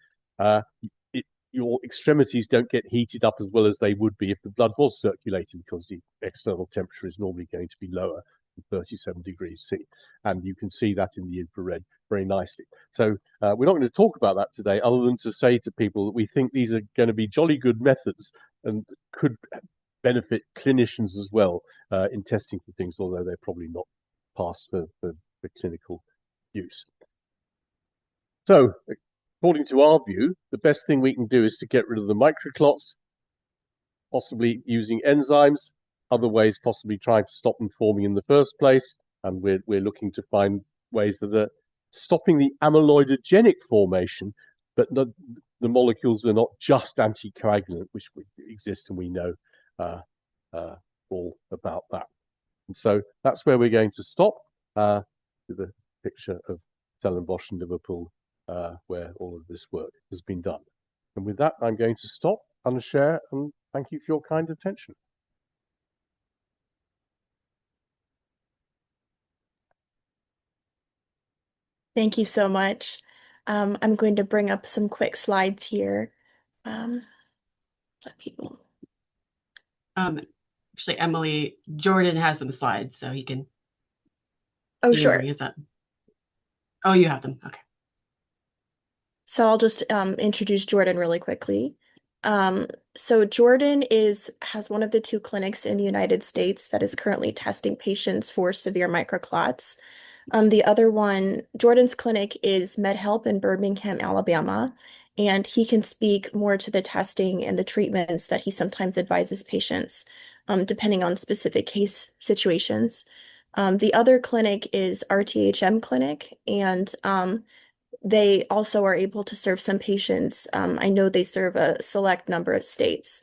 your extremities don't get heated up as well as they would be if the blood was circulating, because the external temperature is normally going to be lower than 37 degrees C. And you can see that in the infrared very nicely. So we're not going to talk about that today, other than to say to people that we think these are going to be jolly good methods and could benefit clinicians as well in testing for things, although they're probably not passed for clinical use. So, according to our view, the best thing we can do is to get rid of the microclots, possibly using enzymes, other ways possibly trying to stop them forming in the first place. And we're looking to find ways that are stopping the amyloidogenic formation, but the molecules are not just anticoagulant, which exist, and we know all about that. And so that's where we're going to stop with a picture of Stellenbosch in Liverpool, where all of this work has been done. And with that, I'm going to stop and share, and thank you for your kind attention.
Thank you so much. I'm going to bring up some quick slides here. Let people.
Actually, Emily, Jordan has some slides, so he can.
Oh, sure.
Bring his up. Oh, you have them. Okay.
So I'll just introduce Jordan really quickly. So Jordan has one of the 2 clinics in the United States that is currently testing patients for severe microclots. The other one, Jordan's clinic, is MedHelp in Birmingham, Alabama, and he can speak more to the testing and the treatments that he sometimes advises patients, depending on specific case situations. The other clinic is RTHM Clinic, and they also are able to serve some patients. I know they serve a select number of states.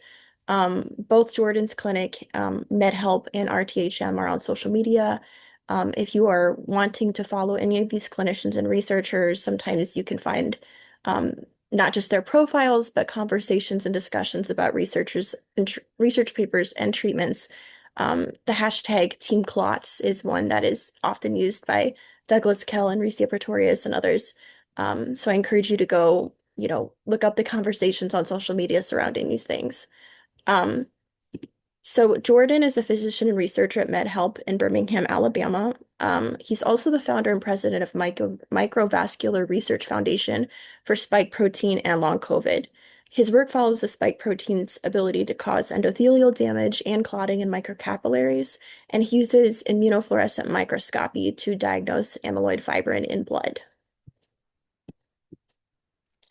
Both Jordan's clinic, MedHelp, and RTHM are on social media. If you are wanting to follow any of these clinicians and researchers, sometimes you can find not just their profiles, but conversations and discussions about researchers and research papers and treatments. The hashtag Team Clots is one that is often used by Douglas Kell and Resia Pretorius and others. So I encourage you to go, look up the conversations on social media surrounding these things. So Jordan is a physician and researcher at MedHelp in Birmingham, Alabama. He's also the founder and president of Microvascular Research Foundation for spike protein and long COVID. His work follows the spike protein's ability to cause endothelial damage and clotting in microcapillaries, and he uses immunofluorescent microscopy to diagnose amyloid fibrin in blood.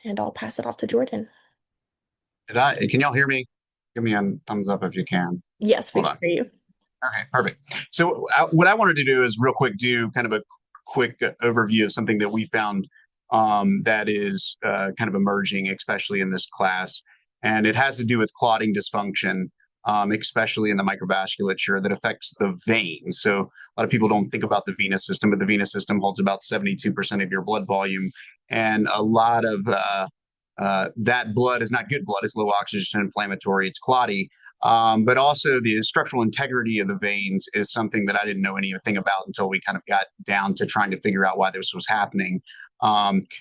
And I'll pass it off to Jordan.
Can y'all hear me? Give me a thumbs up if you can.
Yes, we can hear you.
Okay, perfect. So what I wanted to do is real quick do kind of a quick overview of something that we found that is kind of emerging, especially in this class. And it has to do with clotting dysfunction, especially in the microvasculature that affects the veins. So a lot of people don't think about the venous system, but the venous system holds about 72% of your blood volume. And a lot of that blood is not good blood. It's low oxygen, inflammatory, it's clotty. But also the structural integrity of the veins is something that I didn't know anything about until we kind of got down to trying to figure out why this was happening.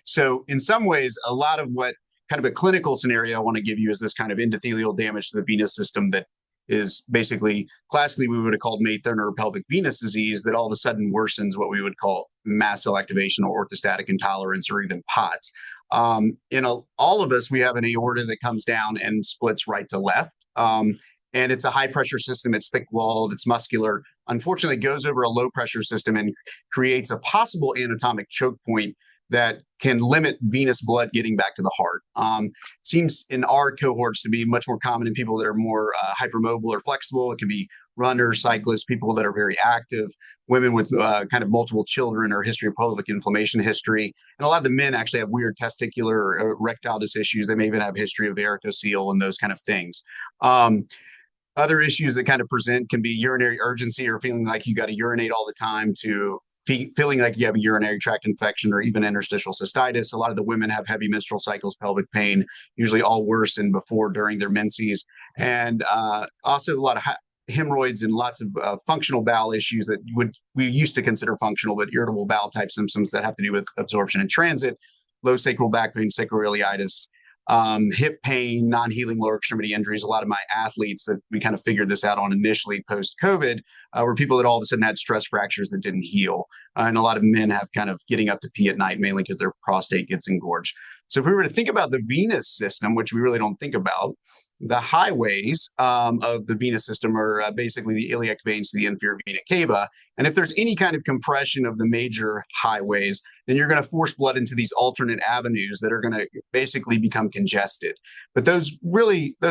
So in some ways, a lot of what kind of a clinical scenario I want to give you is this kind of endothelial damage to the venous system that is basically classically we would have called May-Thurner pelvic venous disease that all of a sudden worsens what we would call mast cell activation or orthostatic intolerance or even POTS. All of us, we have an aorta that comes down and splits right to left. And it's a high pressure system. It's thick walled, it's muscular. Unfortunately, it goes over a low pressure system and creates a possible anatomic choke point that can limit venous blood getting back to the heart. Seems in our cohorts to be much more common in people that are more hypermobile or flexible. It can be runners, cyclists, people that are very active, women with kind of multiple children or history of pelvic inflammation history. And a lot of the men actually have weird testicular or erectile issues. They may even have history of varicocele and those kind of things. Other issues that kind of present can be urinary urgency or feeling like you got to urinate all the time to feeling like you have a urinary tract infection or even interstitial cystitis. A lot of the women have heavy menstrual cycles, pelvic pain, usually all worsen before, during their menses. And also a lot of hemorrhoids and lots of functional bowel issues that we used to consider functional, but irritable bowel type symptoms that have to do with absorption in transit, low sacral back pain, sacroiliitis, hip pain, non-healing lower extremity injuries. A lot of my athletes that we kind of figured this out on initially post-COVID were people that all of a sudden had stress fractures that didn't heal. And a lot of men have kind of getting up to pee at night, mainly because their prostate gets engorged. So if we were to think about the venous system, which we really don't think about, the highways of the venous system are basically the iliac veins to the inferior vena cava. And if there's any kind of compression of the major highways, then you're going to force blood into these alternate avenues that are going to basically become congested. But those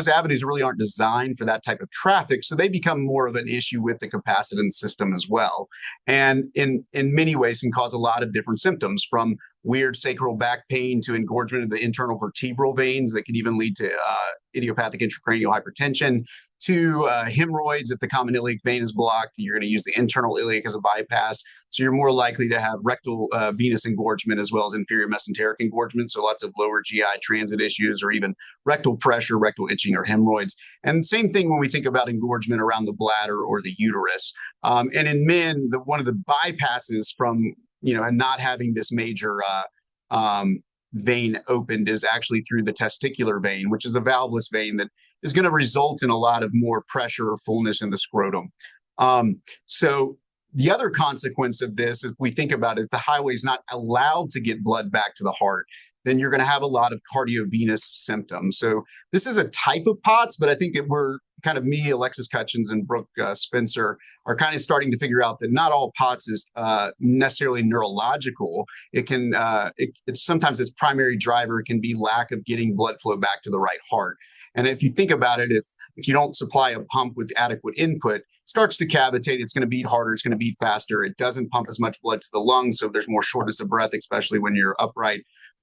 avenues really aren't designed for that type of traffic, so they become more of an issue with the capacitance system as well. And in many ways can cause a lot of different symptoms, from weird sacral back pain to engorgement of the internal vertebral veins that can even lead to idiopathic intracranial hypertension, to hemorrhoids. If the common iliac vein is blocked, you're going to use the internal iliac as a bypass. So you're more likely to have rectal venous engorgement as well as inferior mesenteric engorgement. So lots of lower GI transit issues, or even rectal pressure, rectal itching, or hemorrhoids. And same thing when we think about engorgement around the bladder or the uterus. And in men, one of the bypasses from, and not having this major vein opened is actually through the testicular vein, which is a valveless vein that is going to result in a lot of more pressure or fullness in the scrotum. So the other consequence of this, if we think about it, if the highway is not allowed to get blood back to the heart, then you're going to have a lot of cardiovenous symptoms. So this is a type of POTS, but I think that we're kind of, me, Alexis Cutchins, and Brooke Spencer are kind of starting to figure out that not all POTS is necessarily neurological. It can, it's sometimes its primary driver can be lack of getting blood flow back to the right heart. And if you think about it, if you don't supply a pump with adequate input, it starts to cavitate, it's going to beat harder, it's going to beat faster. It doesn't pump as much blood to the lungs, so there's more shortness of breath, especially when you're upright.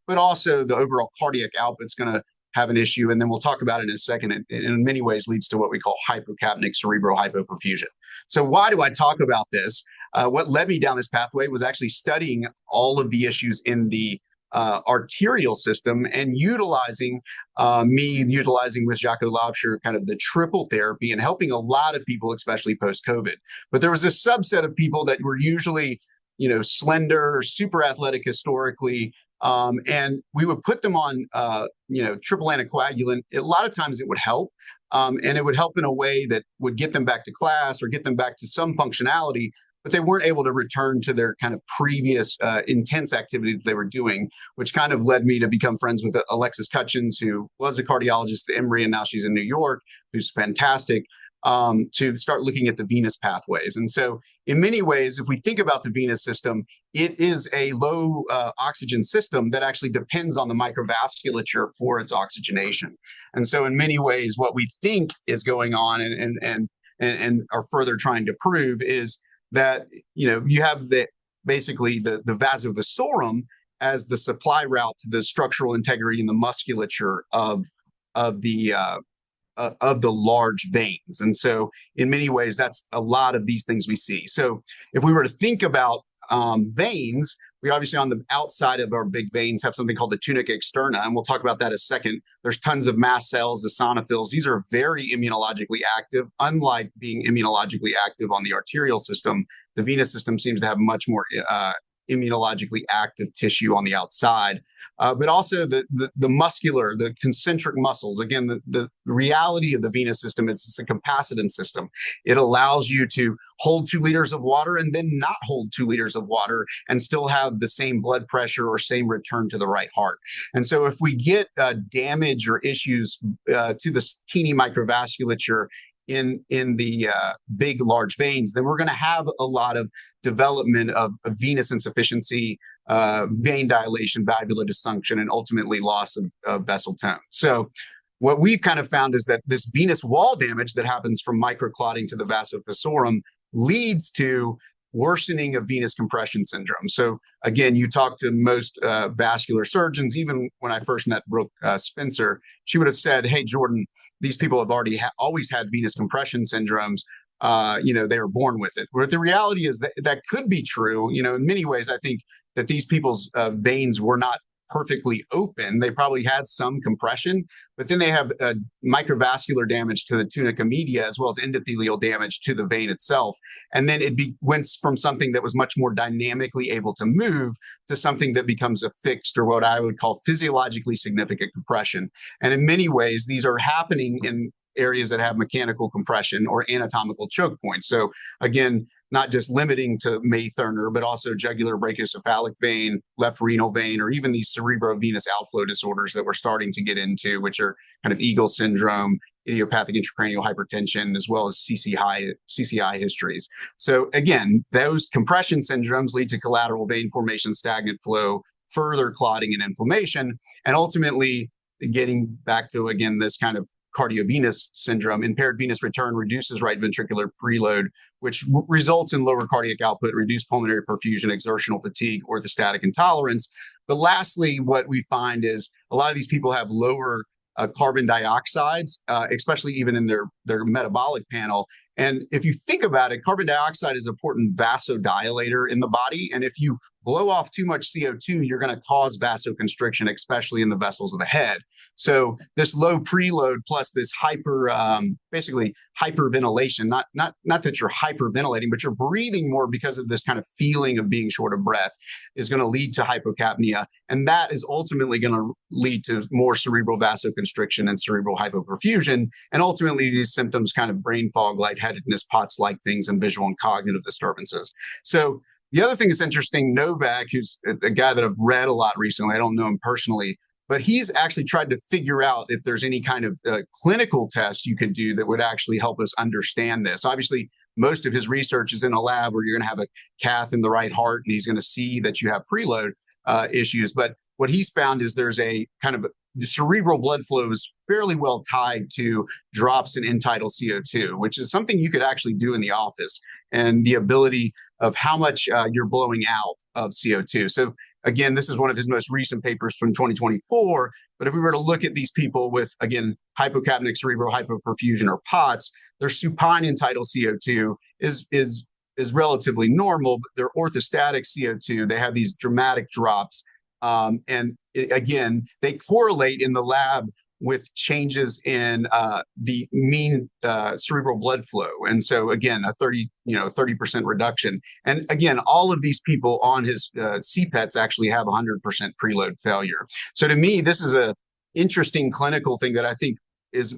But also the overall cardiac output's going to have an issue. And then we'll talk about it in a second. It in many ways leads to what we call hypocapnic cerebral hypoperfusion. So why do I talk about this? What led me down this pathway was actually studying all of the issues in the arterial system, and utilizing with Jacques Laubscher kind of the triple therapy, and helping a lot of people, especially post-COVID. But there was a subset of people that were usually, slender or super athletic historically, and we would put them on, triple anticoagulant. A lot of times it would help, and it would help in a way that would get them back to class or get them back to some functionality, but they weren't able to return to their kind of previous intense activities they were doing, which kind of led me to become friends with Alexis Cutchins, who was a cardiologist at Emory, and now she's in New York, who's fantastic, to start looking at the venous pathways. And so in many ways, if we think about the venous system, it is a low oxygen system that actually depends on the microvasculature for its oxygenation. And so in many ways, what we think is going on and are further trying to prove is that, you have basically the vasovassorum as the supply route to the structural integrity and the musculature of the large veins. And so in many ways, that's a lot of these things we see. So if we were to think about veins, we obviously on the outside of our big veins have something called the tunica externa, and we'll talk about that in a second. There's tons of mast cells, eosinophils. These are very immunologically active. Unlike being immunologically active on the arterial system, the venous system seems to have much more immunologically active tissue on the outside, but also the muscular, the concentric muscles. Again, the reality of the venous system is it's a capacitance system. It allows you to hold 2 liters of water and then not hold 2 liters of water and still have the same blood pressure or same return to the right heart. And so if we get damage or issues to the teeny microvasculature in the big, large veins, then we're going to have a lot of development of venous insufficiency, vein dilation, valvular dysfunction, and ultimately loss of vessel tone. So what we've kind of found is that this venous wall damage that happens from microclotting to the vasovassorum leads to worsening of venous compression syndrome. So again, you talk to most vascular surgeons. Even when I first met Brooke Spencer, she would have said, "Hey, Jordan, these people have always had venous compression syndromes. They were born with it." But the reality is that could be true. In many ways, I think that these people's veins were not perfectly open. They probably had some compression, but then they have microvascular damage to the tunica media as well as endothelial damage to the vein itself. And then it went from something that was much more dynamically able to move to something that becomes a fixed, or what I would call physiologically significant compression. And in many ways, these are happening areas that have mechanical compression or anatomical choke points. So again, not just limiting to May Thurner, but also jugular brachiocephalic vein, left renal vein, or even these cerebrovenous outflow disorders that we're starting to get into, which are kind of Eagle syndrome, idiopathic intracranial hypertension, as well as CCI histories. So again, those compression syndromes lead to collateral vein formation, stagnant flow, further clotting and inflammation, and ultimately getting back to, again, this kind of cardiovenous syndrome. Impaired venous return reduces right ventricular preload, which results in lower cardiac output, reduced pulmonary perfusion, exertional fatigue, orthostatic intolerance. But lastly, what we find is a lot of these people have lower carbon dioxides, especially even in their metabolic panel. And if you think about it, carbon dioxide is an important vasodilator in the body. And if you blow off too much CO2, you're going to cause vasoconstriction, especially in the vessels of the head. So this low preload plus this basically hyperventilation, not that you're hyperventilating, but you're breathing more because of this kind of feeling of being short of breath, is going to lead to hypocapnia. And that is ultimately going to lead to more cerebral vasoconstriction and cerebral hypoperfusion. And ultimately, these symptoms kind of brain fog, lightheadedness, POTS-like things, and visual and cognitive disturbances. So the other thing that's interesting, Novak, who's a guy that I've read a lot recently, I don't know him personally, but he's actually tried to figure out if there's any kind of clinical test you could do that would actually help us understand this. Obviously, most of his research is in a lab where you're going to have a cath in the right heart, and he's going to see that you have preload issues. But what he's found is there's a kind of the cerebral blood flow is fairly well tied to drops in end-tidal CO2, which is something you could actually do in the office, and the ability of how much you're blowing out of CO2. So again, this is one of his most recent papers from 2024. But if we were to look at these people with, again, hypocapnic cerebral hypoperfusion or POTS, their supine end-tidal CO2 is relatively normal, but their orthostatic CO2, they have these dramatic drops. Again, they correlate in the lab with changes in the mean cerebral blood flow. And so again, a 30% reduction. And again, all of these people on his CPETs actually have 100% preload failure. So to me, this is a interesting clinical thing that I think is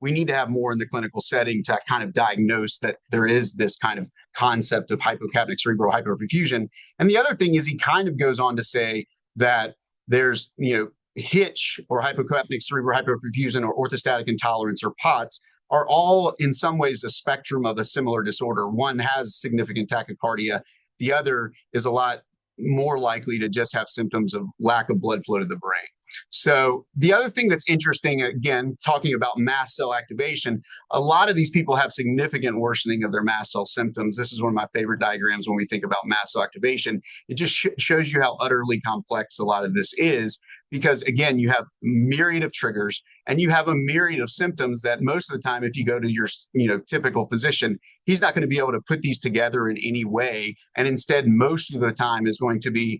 we need to have more in the clinical setting to kind of diagnose that there is this kind of concept of hypocapnic cerebral hyperperfusion. And the other thing is he kind of goes on to say that there's, hitch or hypocapnic cerebral hyperperfusion or orthostatic intolerance or POTS are all in some ways a spectrum of a similar disorder. One has significant tachycardia. The other is a lot more likely to just have symptoms of lack of blood flow to the brain. So the other thing that's interesting, again, talking about mast cell activation, a lot of these people have significant worsening of their mast cell symptoms. This is one of my favorite diagrams when we think about mast cell activation. It just shows you how utterly complex a lot of this is, because again, you have a myriad of triggers and you have a myriad of symptoms that most of the time, if you go to your typical physician, he's not going to be able to put these together in any way. And instead, most of the time is going to be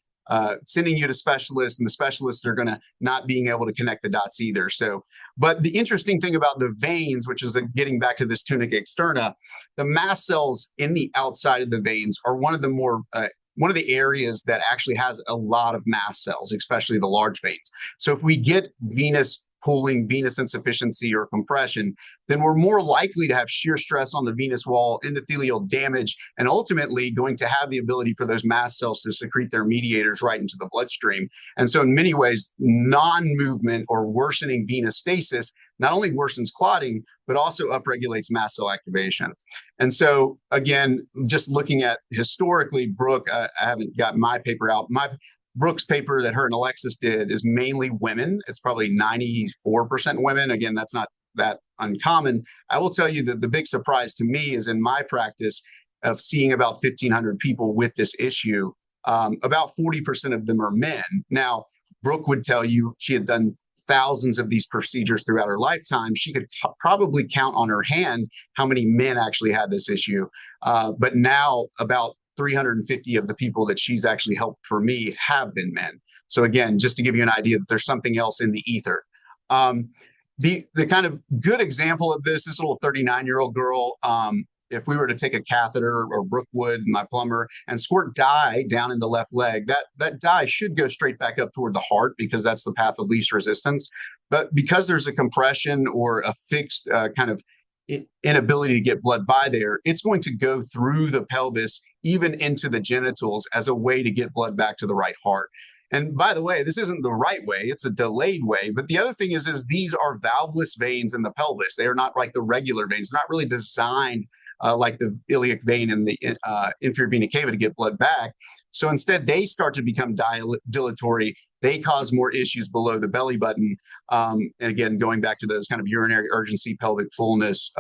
sending you to specialists, and the specialists are going to not being able to connect the dots either. So, but the interesting thing about the veins, which is getting back to this tunica externa, the mast cells in the outside of the veins are one of the areas that actually has a lot of mast cells, especially the large veins. So if we get venous pooling, venous insufficiency or compression, then we're more likely to have shear stress on the venous wall, endothelial damage, and ultimately going to have the ability for those mast cells to secrete their mediators right into the bloodstream. And so in many ways, non-movement or worsening venous stasis not only worsens clotting, but also upregulates mast cell activation. And so again, just looking at historically, Brooke, I haven't got my paper out. Brooke's paper that her and Alexis did is mainly women. It's probably 94% women. Again, that's not that uncommon. I will tell you that the big surprise to me is in my practice of seeing about 1,500 people with this issue, about 40% of them are men. Now, Brooke would tell you she had done thousands of these procedures throughout her lifetime. She could probably count on her hand how many men actually had this issue. But now about 350 of the people that she's actually helped for me have been men. So again, just to give you an idea that there's something else in the ether. The kind of good example of this little 39-year-old girl, if we were to take a catheter or Brookwood, my plumber, and squirt dye down in the left leg, that dye should go straight back up toward the heart because that's the path of least resistance. But because there's a compression or a fixed kind of inability to get blood by there, it's going to go through the pelvis, even into the genitals, as a way to get blood back to the right heart. And by the way, this isn't the right way, it's a delayed way. But the other thing is these are valveless veins in the pelvis. They are not like the regular veins, not really designed like the iliac vein in the inferior vena cava to get blood back. So instead, they start to become dilatory. They cause more issues below the belly button. And again, going back to those kind of urinary urgency, pelvic fullness,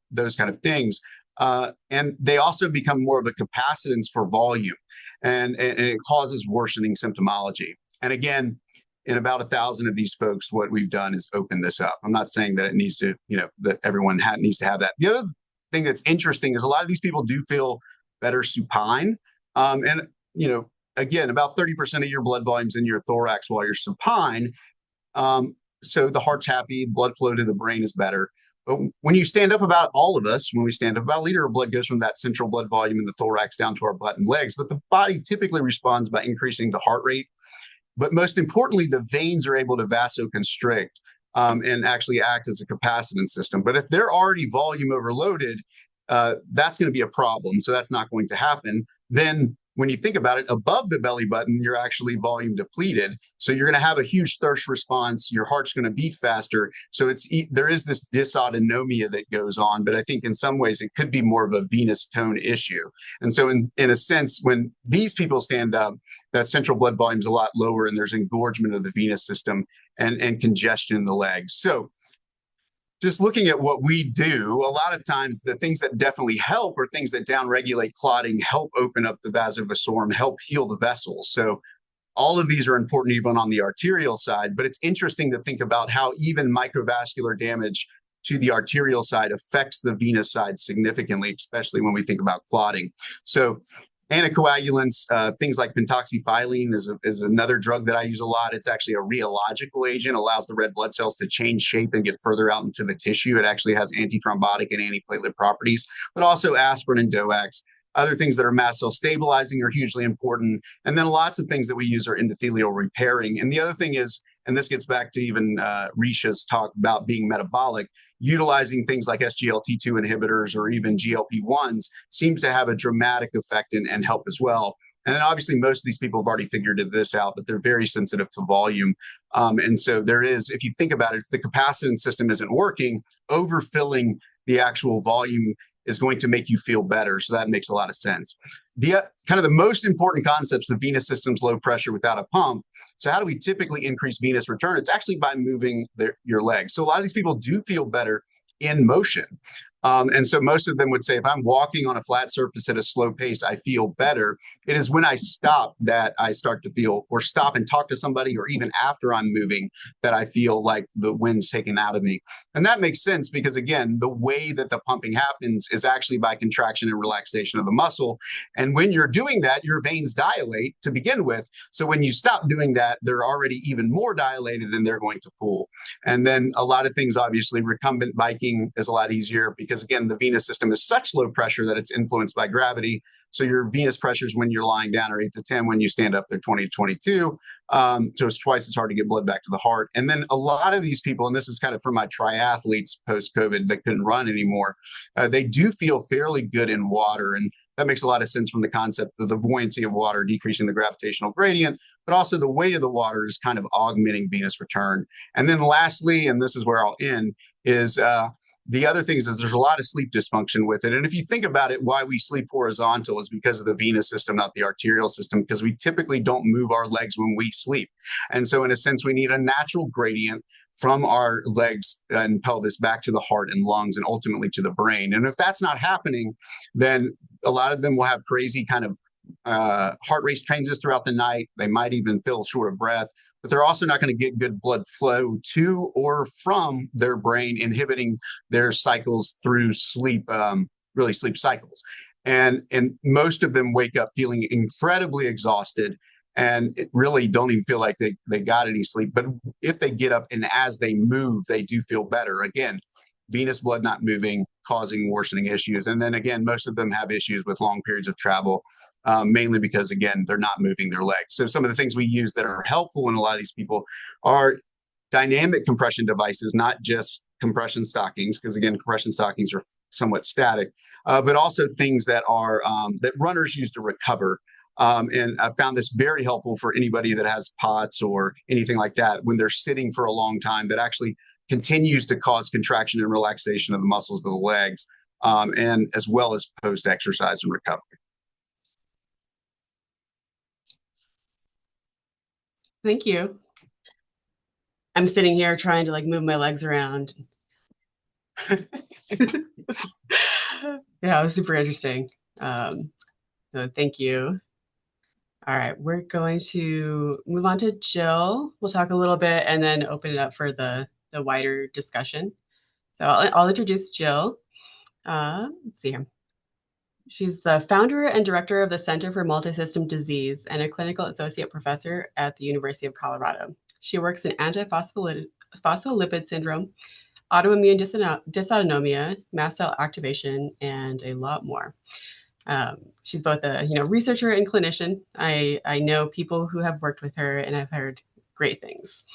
those kind of things. And they also become more of a capacitance for volume, and it causes worsening symptomology. And again, in about 1,000 of these folks, what we've done is open this up. I'm not saying that it needs to, that everyone needs to have that. The other thing that's interesting is a lot of these people do feel better supine. And, again, about 30% of your blood volume's in your thorax while you're supine. So the heart's happy, blood flow to the brain is better. But when you stand up, about all of us, when we stand up, about a liter of blood goes from that central blood volume in the thorax down to our butt and legs. But the body typically responds by increasing the heart rate. But most importantly, the veins are able to vasoconstrict and actually act as a capacitance system. But if they're already volume overloaded, that's going to be a problem. So that's not going to happen. Then when you think about it, above the belly button, you're actually volume depleted. So you're going to have a huge thirst response. Your heart's going to beat faster. So there is this dysautonomia that goes on. But I think in some ways it could be more of a venous tone issue. And so in a sense, when these people stand up, that central blood volume is a lot lower and there's engorgement of the venous system and congestion in the legs. So just looking at what we do, a lot of times the things that definitely help are things that downregulate clotting, help open up the vasa vasorum, help heal the vessels. So all of these are important even on the arterial side, but it's interesting to think about how even microvascular damage to the arterial side affects the venous side significantly, especially when we think about clotting. So anticoagulants, things like pentoxifylline is another drug that I use a lot. It's actually a rheological agent, allows the red blood cells to change shape and get further out into the tissue. It actually has antithrombotic and antiplatelet properties, but also aspirin and DOACs. Other things that are mast cell stabilizing are hugely important. And then lots of things that we use are endothelial repairing. And the other thing is, and this gets back to even Resia's talk about being metabolic, utilizing things like SGLT2 inhibitors or even GLP-1s seems to have a dramatic effect and help as well. And then obviously most of these people have already figured this out, but they're very sensitive to volume. And so there is, if you think about it, if the capacitance system isn't working, overfilling the actual volume is going to make you feel better. So that makes a lot of sense. The kind of the most important concepts, the venous system's low pressure without a pump. So how do we typically increase venous return? It's actually by moving your legs. So a lot of these people do feel better in motion. And so most of them would say, if I'm walking on a flat surface at a slow pace, I feel better. It is when I stop that I start to feel, or stop and talk to somebody, or even after I'm moving, that I feel like the wind's taken out of me. And that makes sense because, again, the way that the pumping happens is actually by contraction and relaxation of the muscle. And when you're doing that, your veins dilate to begin with. So when you stop doing that, they're already even more dilated and they're going to pull. And then a lot of things, obviously, recumbent biking is a lot easier because, again, the venous system is such low pressure that it's influenced by gravity. So your venous pressures when you're lying down are 8 to 10. When you stand up, they're 20 to 22. So it's twice as hard to get blood back to the heart. And then a lot of these people, and this is kind of for my triathletes post-COVID that couldn't run anymore, they do feel fairly good in water. And that makes a lot of sense from the concept of the buoyancy of water decreasing the gravitational gradient, but also the weight of the water is kind of augmenting venous return. And then lastly, and this is where I'll end, is the other thing is there's a lot of sleep dysfunction with it. And if you think about it, why we sleep horizontal is because of the venous system, not the arterial system, because we typically don't move our legs when we sleep. And so in a sense, we need a natural gradient from our legs and pelvis back to the heart and lungs and ultimately to the brain. And if that's not happening, then a lot of them will have crazy kind of heart rate changes throughout the night. They might even feel short of breath, but they're also not going to get good blood flow to or from their brain, inhibiting their cycles through sleep, really sleep cycles. And most of them wake up feeling incredibly exhausted and really don't even feel like they got any sleep. But if they get up and as they move, they do feel better. Again, venous blood not moving causing worsening issues. And then again, most of them have issues with long periods of travel, mainly because, again, they're not moving their legs. So some of the things we use that are helpful in a lot of these people are dynamic compression devices, not just compression stockings, because again, compression stockings are somewhat static, but also things that are that runners use to recover. And I found this very helpful for anybody that has POTS or anything like that when they're sitting for a long time, that actually continues to cause contraction and relaxation of the muscles of the legs, and as well as post-exercise and recovery.
Thank you. I'm sitting here trying to like move my legs around. Yeah, it was super interesting. So thank you. All right, we're going to move on to Jill. We'll talk a little bit and then open it up for the wider discussion. So I'll introduce Jill. Let's see here. She's the founder and director of the Center for Multisystem Disease and a clinical associate professor at the University of Colorado. She works in antiphospholipid syndrome, autoimmune dysautonomia, mast cell activation, and a lot more. She's both a researcher and clinician. I know people who have worked with her, and I've heard great things.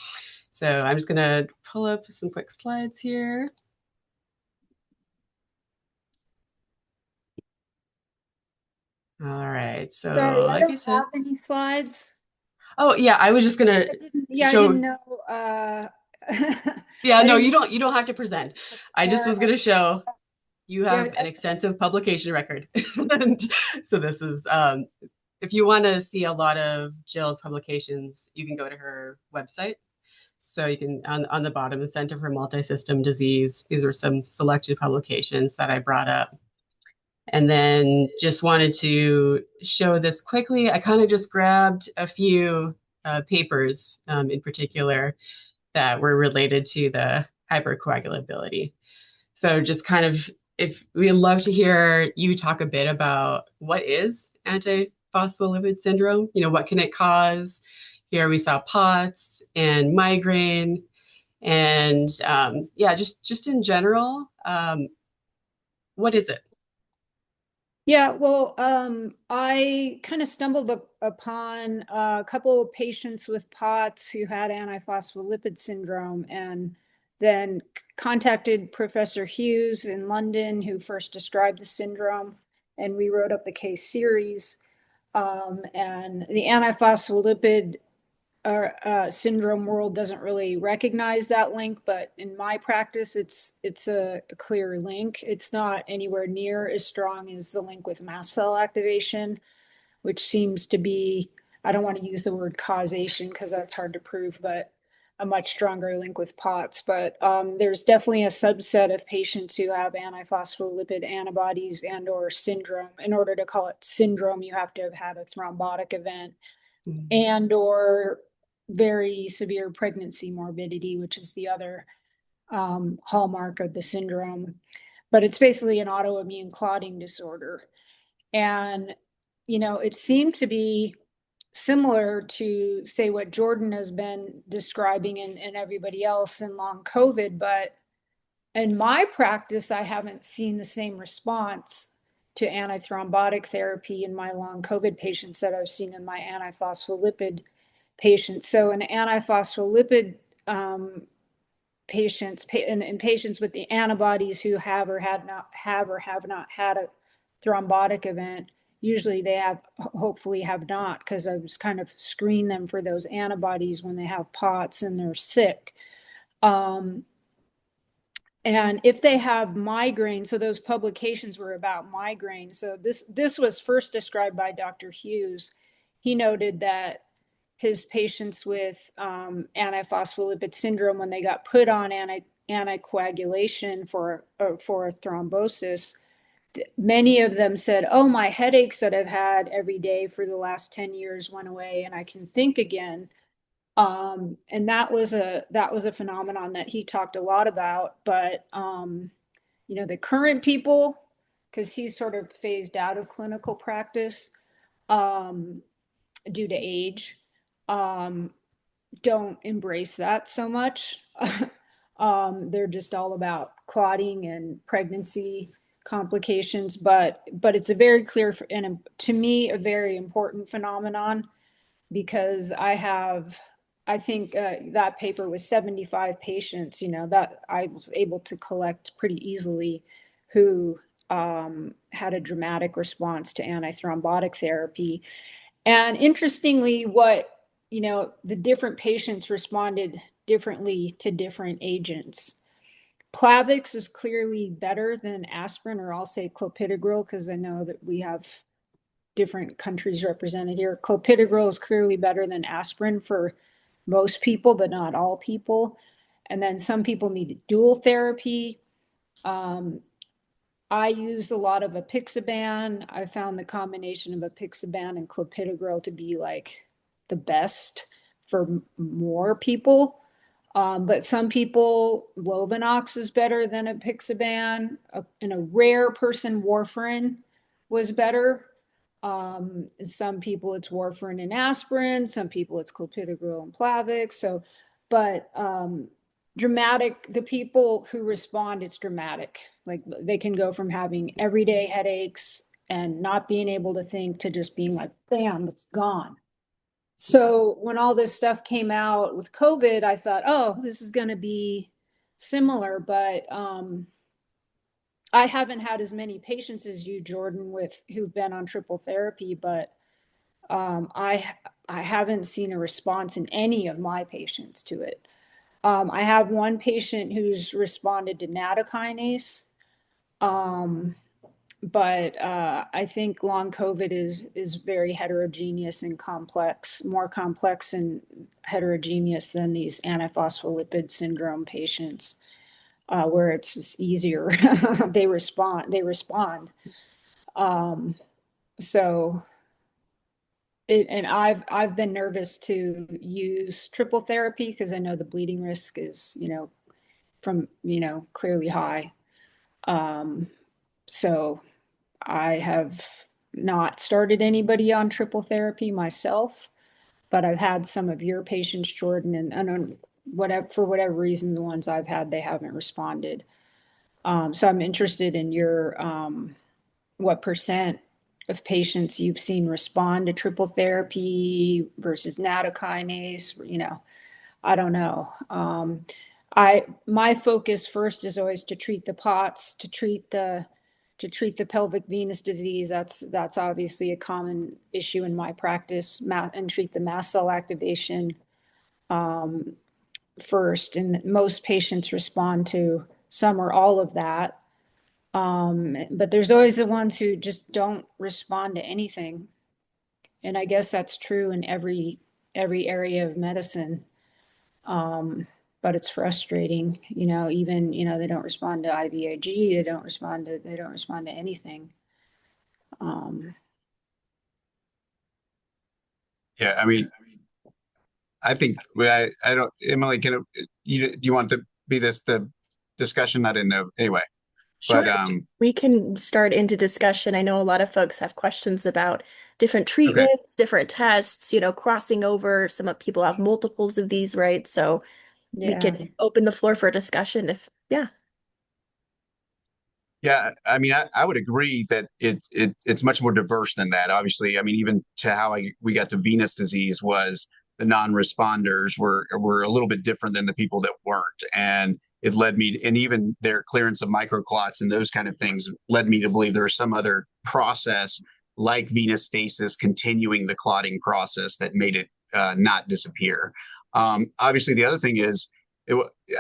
So I'm just going to pull up some quick slides here. All right. So
sorry,
like
I don't
I said,
have any slides.
oh yeah, I was just gonna
I
show.
didn't know.
Yeah,
I
no,
didn't
you don't have to present. I just was gonna show you have an extensive publication record. And so this is if you want to see a lot of Jill's publications, you can go to her website. So you can on the bottom, the Center for Multisystem Disease. These were some selected publications that I brought up. And then just wanted to show this quickly. I kind of just grabbed a few papers in particular that were related to the hypercoagulability. So just kind of, if we'd love to hear you talk a bit about what is antiphospholipid syndrome, what can it cause? Here we saw POTS and migraine, and yeah, just in general, what is it?
Yeah, well, I kind of stumbled upon a couple of patients with POTS who had antiphospholipid syndrome, and then contacted Professor Hughes in London, who first described the syndrome, and we wrote up the case series. And the antiphospholipid syndrome world doesn't really recognize that link, but in my practice, it's a clear link. It's not anywhere near as strong as the link with mast cell activation, which seems to be, I don't want to use the word causation because that's hard to prove, but a much stronger link with POTS. But there's definitely a subset of patients who have antiphospholipid antibodies and or syndrome. In order to call it syndrome, you have to have had a thrombotic event and or very severe pregnancy morbidity, which is the other hallmark of the syndrome. But it's basically an autoimmune clotting disorder. And, it seemed to be similar to, say, what Jordan has been describing and everybody else in long COVID. But in my practice, I haven't seen the same response to antithrombotic therapy in my long COVID patients that I've seen in my antiphospholipid patients. So in antiphospholipid patients, in patients with the antibodies who have or have not had a thrombotic event, usually they hopefully have not, because I was kind of screen them for those antibodies when they have POTS and they're sick. And if they have migraine, so those publications were about migraine. So this was first described by Dr. Hughes. He noted that his patients with antiphospholipid syndrome, when they got put on anticoagulation for a thrombosis, many of them said, "Oh, my headaches that I've had every day for the last 10 years went away, and I can think again." And that was a phenomenon that he talked a lot about. But the current people, because he's sort of phased out of clinical practice due to age, don't embrace that so much. They're just all about clotting and pregnancy complications, but it's a very clear and to me a very important phenomenon, because I think that paper was 75 patients, that I was able to collect pretty easily, who had a dramatic response to antithrombotic therapy. And interestingly, the different patients responded differently to different agents. Plavix is clearly better than aspirin, or I'll say clopidogrel, because I know that we have different countries represented here. Clopidogrel is clearly better than aspirin for most people, but not all people. And then some people need dual therapy. I use a lot of apixaban. I found the combination of apixaban and clopidogrel to be like the best for more people. But some people, Lovenox is better than apixaban. In a rare person, warfarin was better. Some people it's warfarin and aspirin. Some people it's clopidogrel and Plavix. But dramatic, the people who respond, it's dramatic. Like they can go from having everyday headaches and not being able to think to just being like, bam, it's gone. So when all this stuff came out with COVID, I thought, oh, this is going to be similar, but I haven't had as many patients as you, Jordan, who've been on triple therapy, but I haven't seen a response in any of my patients to it. I have one patient who's responded to nattokinase, but I think long COVID is very heterogeneous and complex, more complex and heterogeneous than these antiphospholipid syndrome patients, where it's just easier. They respond. And I've been nervous to use triple therapy because I know the bleeding risk is, clearly high. So I have not started anybody on triple therapy myself, but I've had some of your patients, Jordan, and for whatever reason, the ones I've had, they haven't responded. So I'm interested in your what percent of patients you've seen respond to triple therapy versus nattokinase. I don't know. My focus first is always to treat the POTS, to treat the pelvic venous disease. That's obviously a common issue in my practice, and treat the mast cell activation first. And most patients respond to some or all of that. But there's always the ones who just don't respond to anything. And I guess that's true in every area of medicine. But it's frustrating, even, they don't respond to IVIG, they don't respond to anything.
Yeah, I mean, I think I don't, Emily, do you want to be the discussion? I didn't know. Anyway,
Sure.
but
We can start into discussion. I know a lot of folks have questions about different treatments, different tests, crossing over. Some people have multiples of these, right? So we can open the floor for discussion yeah.
Yeah, I mean, I would agree that it's much more diverse than that. Obviously, I mean, even to how we got to venous disease was the non-responders were a little bit different than the people that weren't, and it led me, and even their clearance of microclots and those kind of things led me to believe there's some other process like venous stasis continuing the clotting process that made it not disappear. Obviously, the other thing is,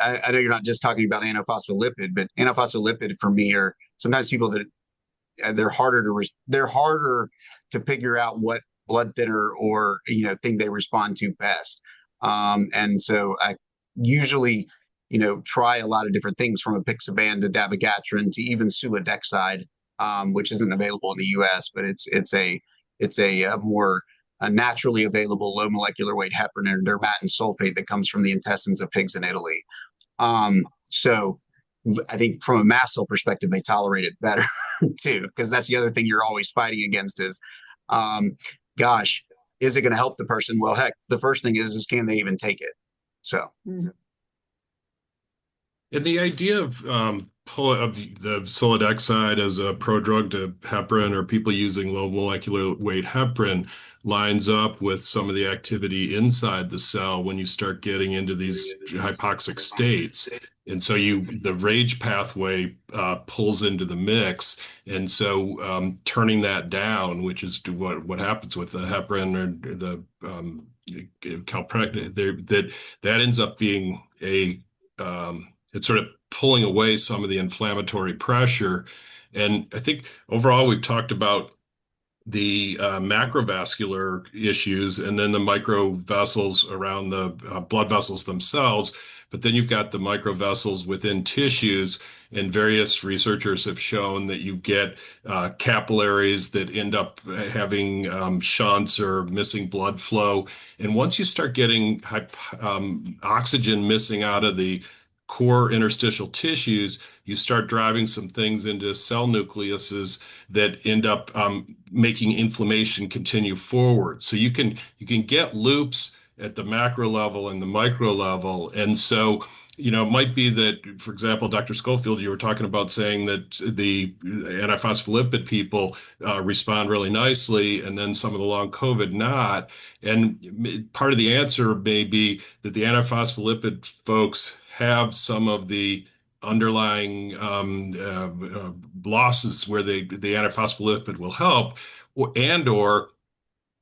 I know you're not just talking about antiphospholipid, but antiphospholipid for me are sometimes people that they're harder to figure out what blood thinner or thing they respond to best. And so I usually try a lot of different things, from apixaban to dabigatran to even sulodexide, which isn't available in the U.S., but it's a more naturally available low molecular weight heparin and dermatan sulfate that comes from the intestines of pigs in Italy. So I think from a mast cell perspective, they tolerate it better too, because that's the other thing you're always fighting against is, gosh, is it going to help the person? Well, heck, the first thing is can they even take it? So.
And the idea of of the solidexide as a prodrug to heparin, or people using low molecular weight heparin, lines up with some of the activity inside the cell when you start getting into these hypoxic states. And so the RAGE pathway pulls into the mix. And so turning that down, which is what happens with the heparin or the calprotectin, that ends up being it's sort of pulling away some of the inflammatory pressure. And I think overall we've talked about the macrovascular issues and then the microvessels around the blood vessels themselves. But then you've got the microvessels within tissues, and various researchers have shown that you get capillaries that end up having shunts or missing blood flow. And once you start getting oxygen missing out of the core interstitial tissues, you start driving some things into cell nucleuses that end up making inflammation continue forward. So you can get loops at the macro level and the micro level. And so, it might be that, for example, Dr. Schofield, you were talking about saying that the antiphospholipid people respond really nicely, and then some of the long COVID not. And part of the answer may be that the antiphospholipid folks have some of the underlying losses where the antiphospholipid will help, or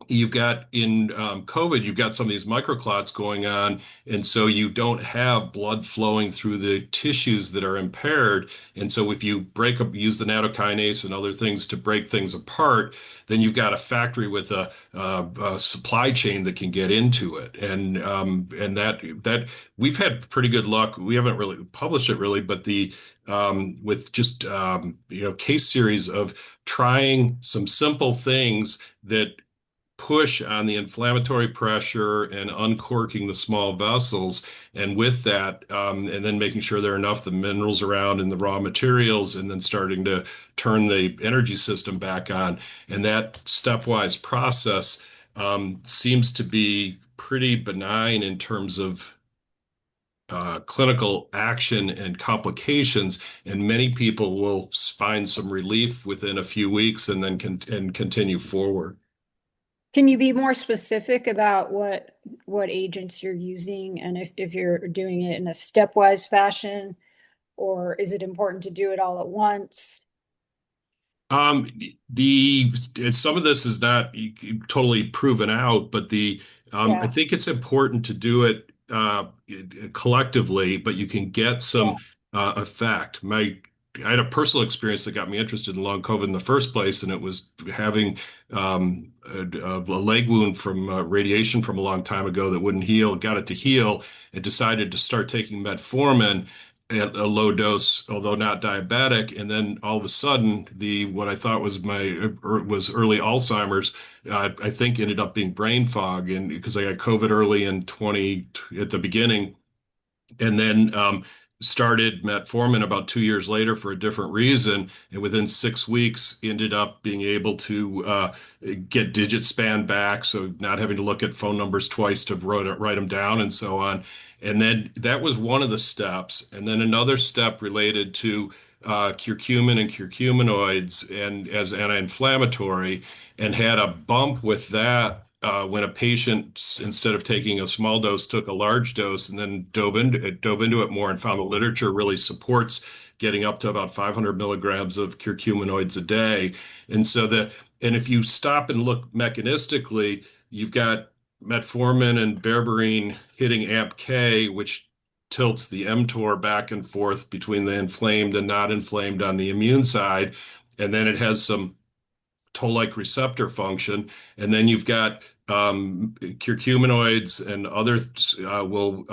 you've got in COVID, you've got some of these microclots going on, and so you don't have blood flowing through the tissues that are impaired. And so if you use the nattokinase and other things to break things apart, then you've got a factory with a supply chain that can get into it. And that we've had pretty good luck. We haven't really published it really, but with just case series of trying some simple things that push on the inflammatory pressure and uncorking the small vessels. And with that, and then making sure there are enough the minerals around and the raw materials, and then starting to turn the energy system back on. And that stepwise process seems to be pretty benign in terms of clinical action and complications, and many people will find some relief within a few weeks and then continue forward.
Can you be more specific about what agents you're using, and if you're doing it in a stepwise fashion, or is it important to do it all at once?
Some of this is not totally proven out, but I think it's important to do it collectively, but you can get some effect. I had a personal experience that got me interested in long COVID in the first place, and it was having a leg wound from radiation from a long time ago that wouldn't heal, got it to heal, and decided to start taking metformin at a low dose, although not diabetic. And then all of a sudden, what I thought was early Alzheimer's, I think ended up being brain fog, and because I got COVID early at the beginning, and then started metformin about 2 years later for a different reason, and within 6 weeks ended up being able to get digit span back, so not having to look at phone numbers twice to write them down and so on. And then that was one of the steps. And then another step related to curcumin and curcuminoids and as anti-inflammatory, and had a bump with that when a patient, instead of taking a small dose, took a large dose, and then dove into it more, and found the literature really supports getting up to about 500 milligrams of curcuminoids a day. And if you stop and look mechanistically, you've got metformin and berberine hitting AMP-K, which tilts the mTOR back and forth between the inflamed and not inflamed on the immune side. And then it has some toll-like receptor function. And then you've got curcuminoids and others will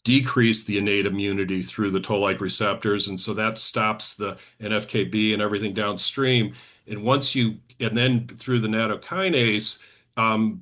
decrease the innate immunity through the toll-like receptors. And so that stops the NFKB and everything downstream. And then through the nattokinase,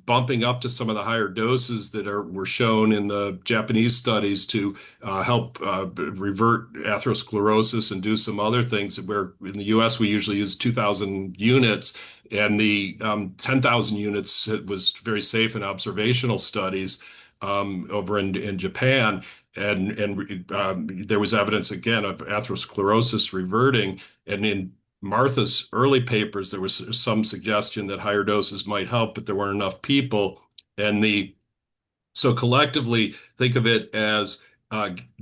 bumping up to some of the higher doses that were shown in the Japanese studies to help revert atherosclerosis and do some other things, where in the US we usually use 2,000 units, and the 10,000 units was very safe in observational studies over in Japan. there was evidence again of atherosclerosis reverting. And in Martha's early papers, there was some suggestion that higher doses might help, but there weren't enough people. So collectively, think of it as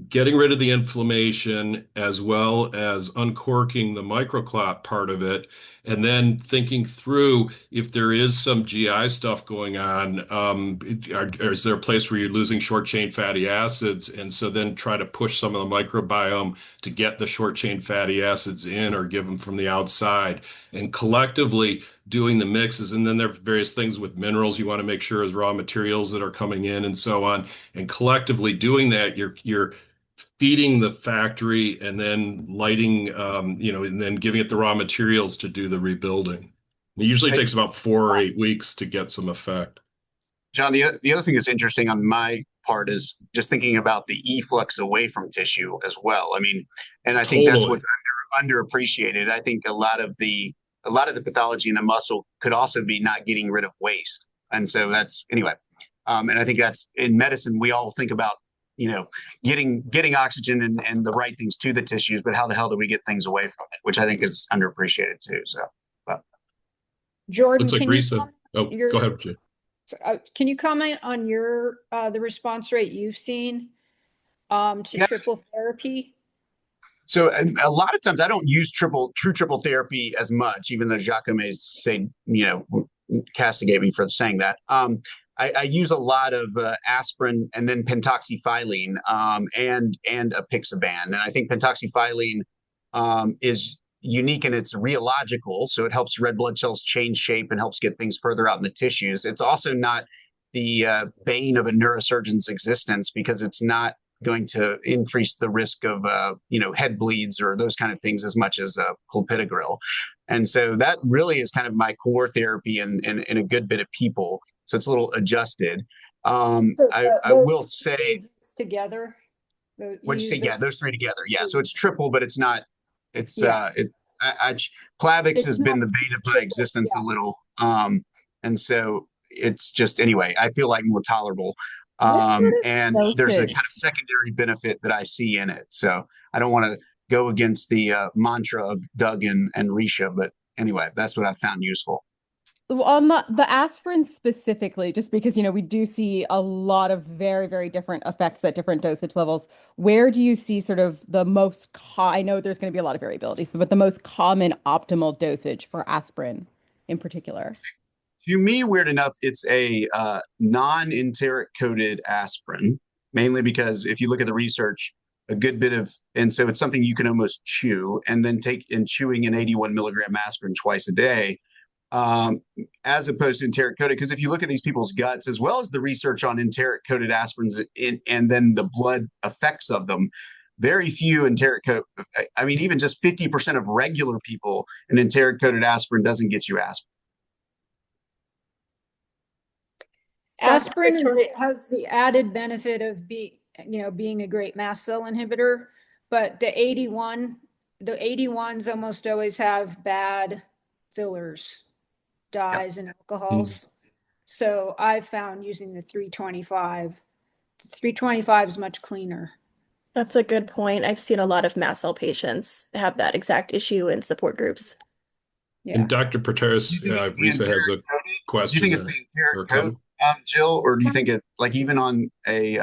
getting rid of the inflammation as well as uncorking the microclot part of it, and then thinking through if there is some GI stuff going on, is there a place where you're losing short chain fatty acids? And so then try to push some of the microbiome to get the short chain fatty acids in or give them from the outside. And collectively doing the mixes, and then there are various things with minerals you want to make sure as raw materials that are coming in and so on. And collectively doing that, you're feeding the factory and then lighting, and then giving it the raw materials to do the rebuilding. It usually takes about 4 or 8 weeks to get some effect.
John, the other thing that's interesting on my part is just thinking about the efflux away from tissue as well. I mean, and I think that's what's underappreciated. I think a lot of the pathology in the muscle could also be not getting rid of waste. And so that's, anyway. And I think that's in medicine, we all think about, getting oxygen and the right things to the tissues, but how the hell do we get things away from it, which I think is underappreciated too. So,
Jordan,
can Resia. Go ahead, Jay.
Can you comment on the response rate you've seen to triple therapy?
So a lot of times I don't use true triple therapy as much, even though Jacques may say, castigate me for saying that. I use a lot of aspirin and then pentoxifylline and apixaban. And I think pentoxifylline is unique and it's rheological. So it helps red blood cells change shape and helps get things further out in the tissues. It's also not the bane of a neurosurgeon's existence because it's not going to increase the risk of head bleeds or those kind of things as much as clopidogrel. And so that really is kind of my core therapy in a good bit of people. So it's a little adjusted. I will say
together.
What'd you say? Yeah, those three together. Yeah, so it's triple, but it's not. It's Plavix has been the bane of my existence a little, and so it's just anyway. I feel like more tolerable. And there's a kind of secondary benefit that I see in it. So I don't want to go against the mantra of Doug and Resia, but anyway, that's what I've found useful.
On the aspirin specifically, just because, we do see a lot of very, very different effects at different dosage levels. Where do you see sort of the most, I know there's going to be a lot of variabilities, but the most common optimal dosage for aspirin in particular?
To me, weird enough, it's a non-enteric coated aspirin, mainly because if you look at the research, a good bit of, and so it's something you can almost chew and then take in chewing an 81 milligram aspirin twice a day, as opposed to enteric coated. Because if you look at these people's guts, as well as the research on enteric coated aspirins and then the blood effects of them, very few enteric coated, I mean, even just 50% of regular people, an enteric coated aspirin doesn't get you aspirin.
Aspirin has the added benefit of being a great mast cell inhibitor, but the 81s almost always have bad fillers, dyes, and alcohols. So I've found using the 325 is much cleaner.
That's a good point. I've seen a lot of mast cell patients have that exact issue in support groups.
Yeah. And Dr. Pretorius, Resia has a question.
Do you think it's the enteric coat, Jill, or do you think it even on a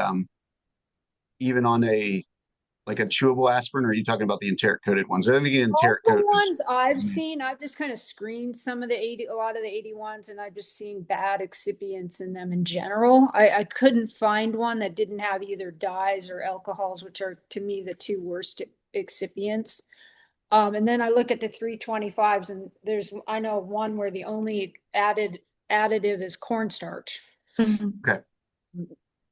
like a chewable aspirin, or are you talking about the enteric coated ones? I don't think the enteric coated
ones I've seen, I've just kind of screened a lot of the 81s, and I've just seen bad excipients in them in general. I couldn't find one that didn't have either dyes or alcohols, which are to me the two worst excipients. And then I look at the 325s, and I know one where the only additive is cornstarch.
Okay.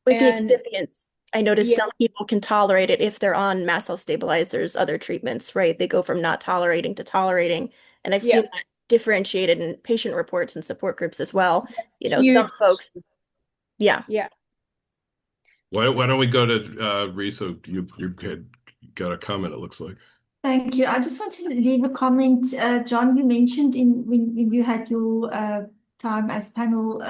With the excipients, I noticed some people can tolerate it if they're on mast cell stabilizers, other treatments, right? They go from not tolerating to tolerating. And I've seen that differentiated in patient reports and support groups as well. Some folks. Yeah.
Why don't we go to Resia? You got a comment, it looks like.
Thank you. I just want to leave a comment. John, you mentioned when you had your time as panel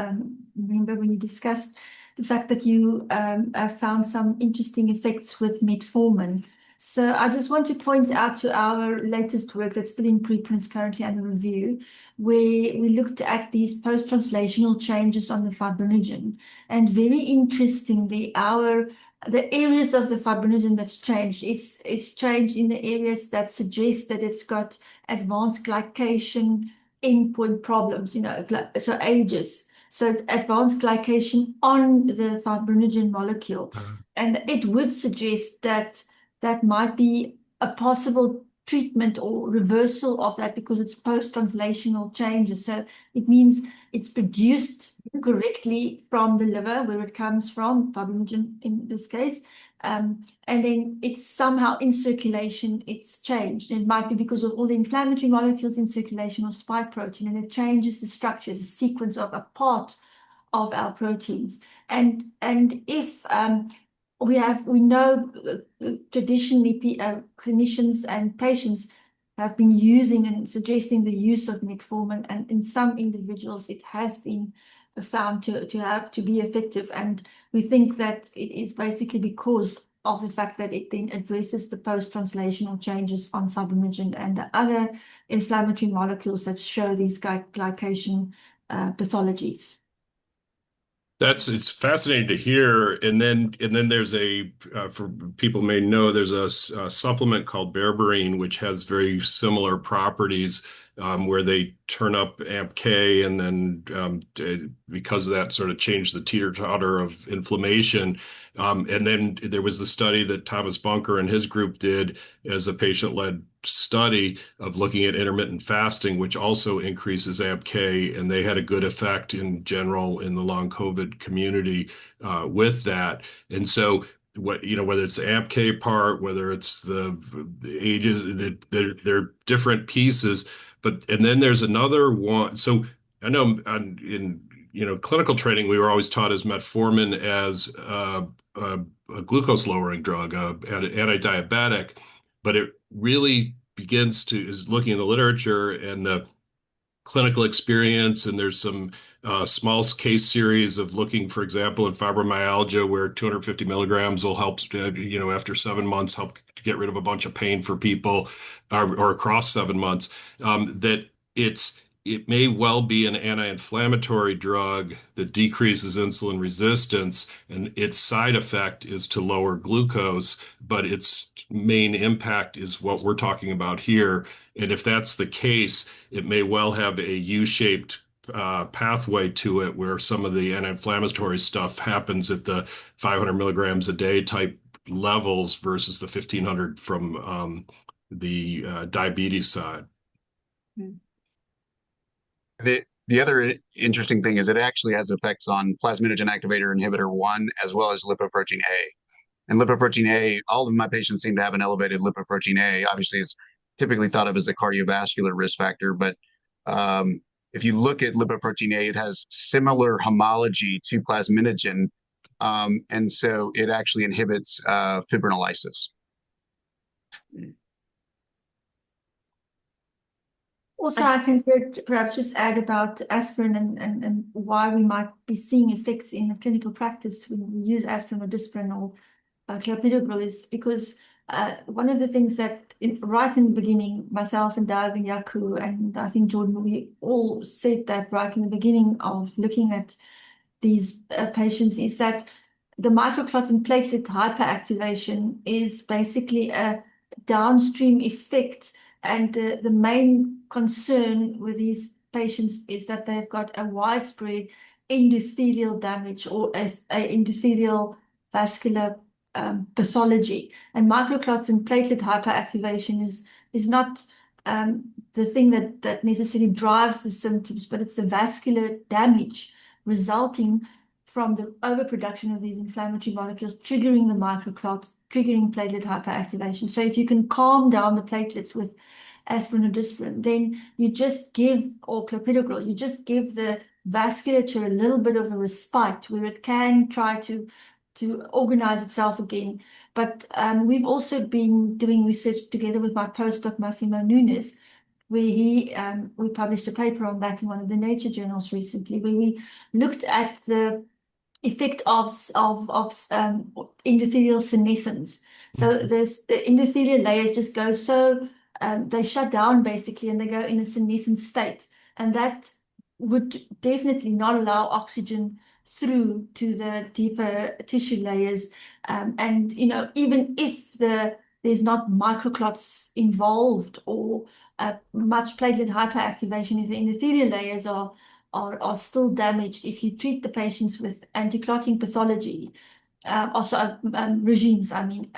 member when you discussed the fact that you have found some interesting effects with metformin. So I just want to point out to our latest work that's still in preprints, currently under review, where we looked at these post-translational changes on the fibrinogen. And very interestingly, the areas of the fibrinogen that's changed is changed in the areas that suggest that it's got advanced glycation endpoint problems, so ages. So advanced glycation on the fibrinogen molecule. And it would suggest that that might be a possible treatment or reversal of that because it's post-translational changes. So it means it's produced correctly from the liver, where it comes from, fibrinogen in this case, and then it's somehow in circulation, it's changed. And it might be because of all the inflammatory molecules in circulation or spike protein, and it changes the structure, the sequence of a part of our proteins. And if we know traditionally clinicians and patients have been using and suggesting the use of metformin, and in some individuals it has been found to be effective. And we think that it is basically because of the fact that it then addresses the post-translational changes on fibrinogen and the other inflammatory molecules that show these glycation pathologies.
It's fascinating to hear. And then there's for people may know, there's a supplement called berberine, which has very similar properties, where they turn up AMP-K, and then because of that sort of changed the teeter-totter of inflammation. And then there was the study that Thomas Bunker and his group did as a patient-led study of looking at intermittent fasting, which also increases AMP-K, and they had a good effect in general in the long COVID community with that. And so whether it's the AMP-K part, whether it's the ages, they're different pieces. And then there's another one. So I know in clinical training, we were always taught as metformin as a glucose lowering drug, anti-diabetic, but it really is looking in the literature and the clinical experience. And there's some small case series of looking, for example, in fibromyalgia, where 250 milligrams will help, after 7 months, help to get rid of a bunch of pain for people, or across 7 months, that it may well be an anti-inflammatory drug that decreases insulin resistance, and its side effect is to lower glucose, but its main impact is what we're talking about here. And if that's the case, it may well have a U-shaped pathway to it, where some of the anti-inflammatory stuff happens at the 500 milligrams a day type levels versus the 1500 from the diabetes side.
The other interesting thing is it actually has effects on plasminogen activator inhibitor 1 as well as lipoprotein A. And lipoprotein A, all of my patients seem to have an elevated lipoprotein A. Obviously, it's typically thought of as a cardiovascular risk factor, but if you look at lipoprotein A, it has similar homology to plasminogen, and so it actually inhibits fibrinolysis.
Also, I think perhaps just add about aspirin and why we might be seeing effects in the clinical practice when we use aspirin or Dispirin or clopidogrel, is because one of the things that right in the beginning, myself and Doug and Yaku and I think Jordan, we all said that right in the beginning of looking at these patients, is that the microclots and platelet hyperactivation is basically a downstream effect. And the main concern with these patients is that they've got a widespread endothelial damage or a endothelial vascular pathology. And microclots and platelet hyperactivation is not the thing that necessarily drives the symptoms, but it's the vascular damage resulting from the overproduction of these inflammatory molecules, triggering the microclots, triggering platelet hyperactivation. So if you can calm down the platelets with aspirin or Dispirin, then you just give, or clopidogrel, you just give the vasculature a little bit of a respite where it can try to organize itself again. But we've also been doing research together with my postdoc, Massimo Nunes, where we published a paper on that in one of the Nature journals recently, where we looked at the effect of endothelial senescence. So there's the endothelial layers just go so they shut down basically, and they go in a senescent state, and that would definitely not allow oxygen through to the deeper tissue layers. And even if there's not microclots involved or much platelet hyperactivation, if the endothelial layers are still damaged, if you treat the patients with anti-clotting pathology, also regimes, I mean,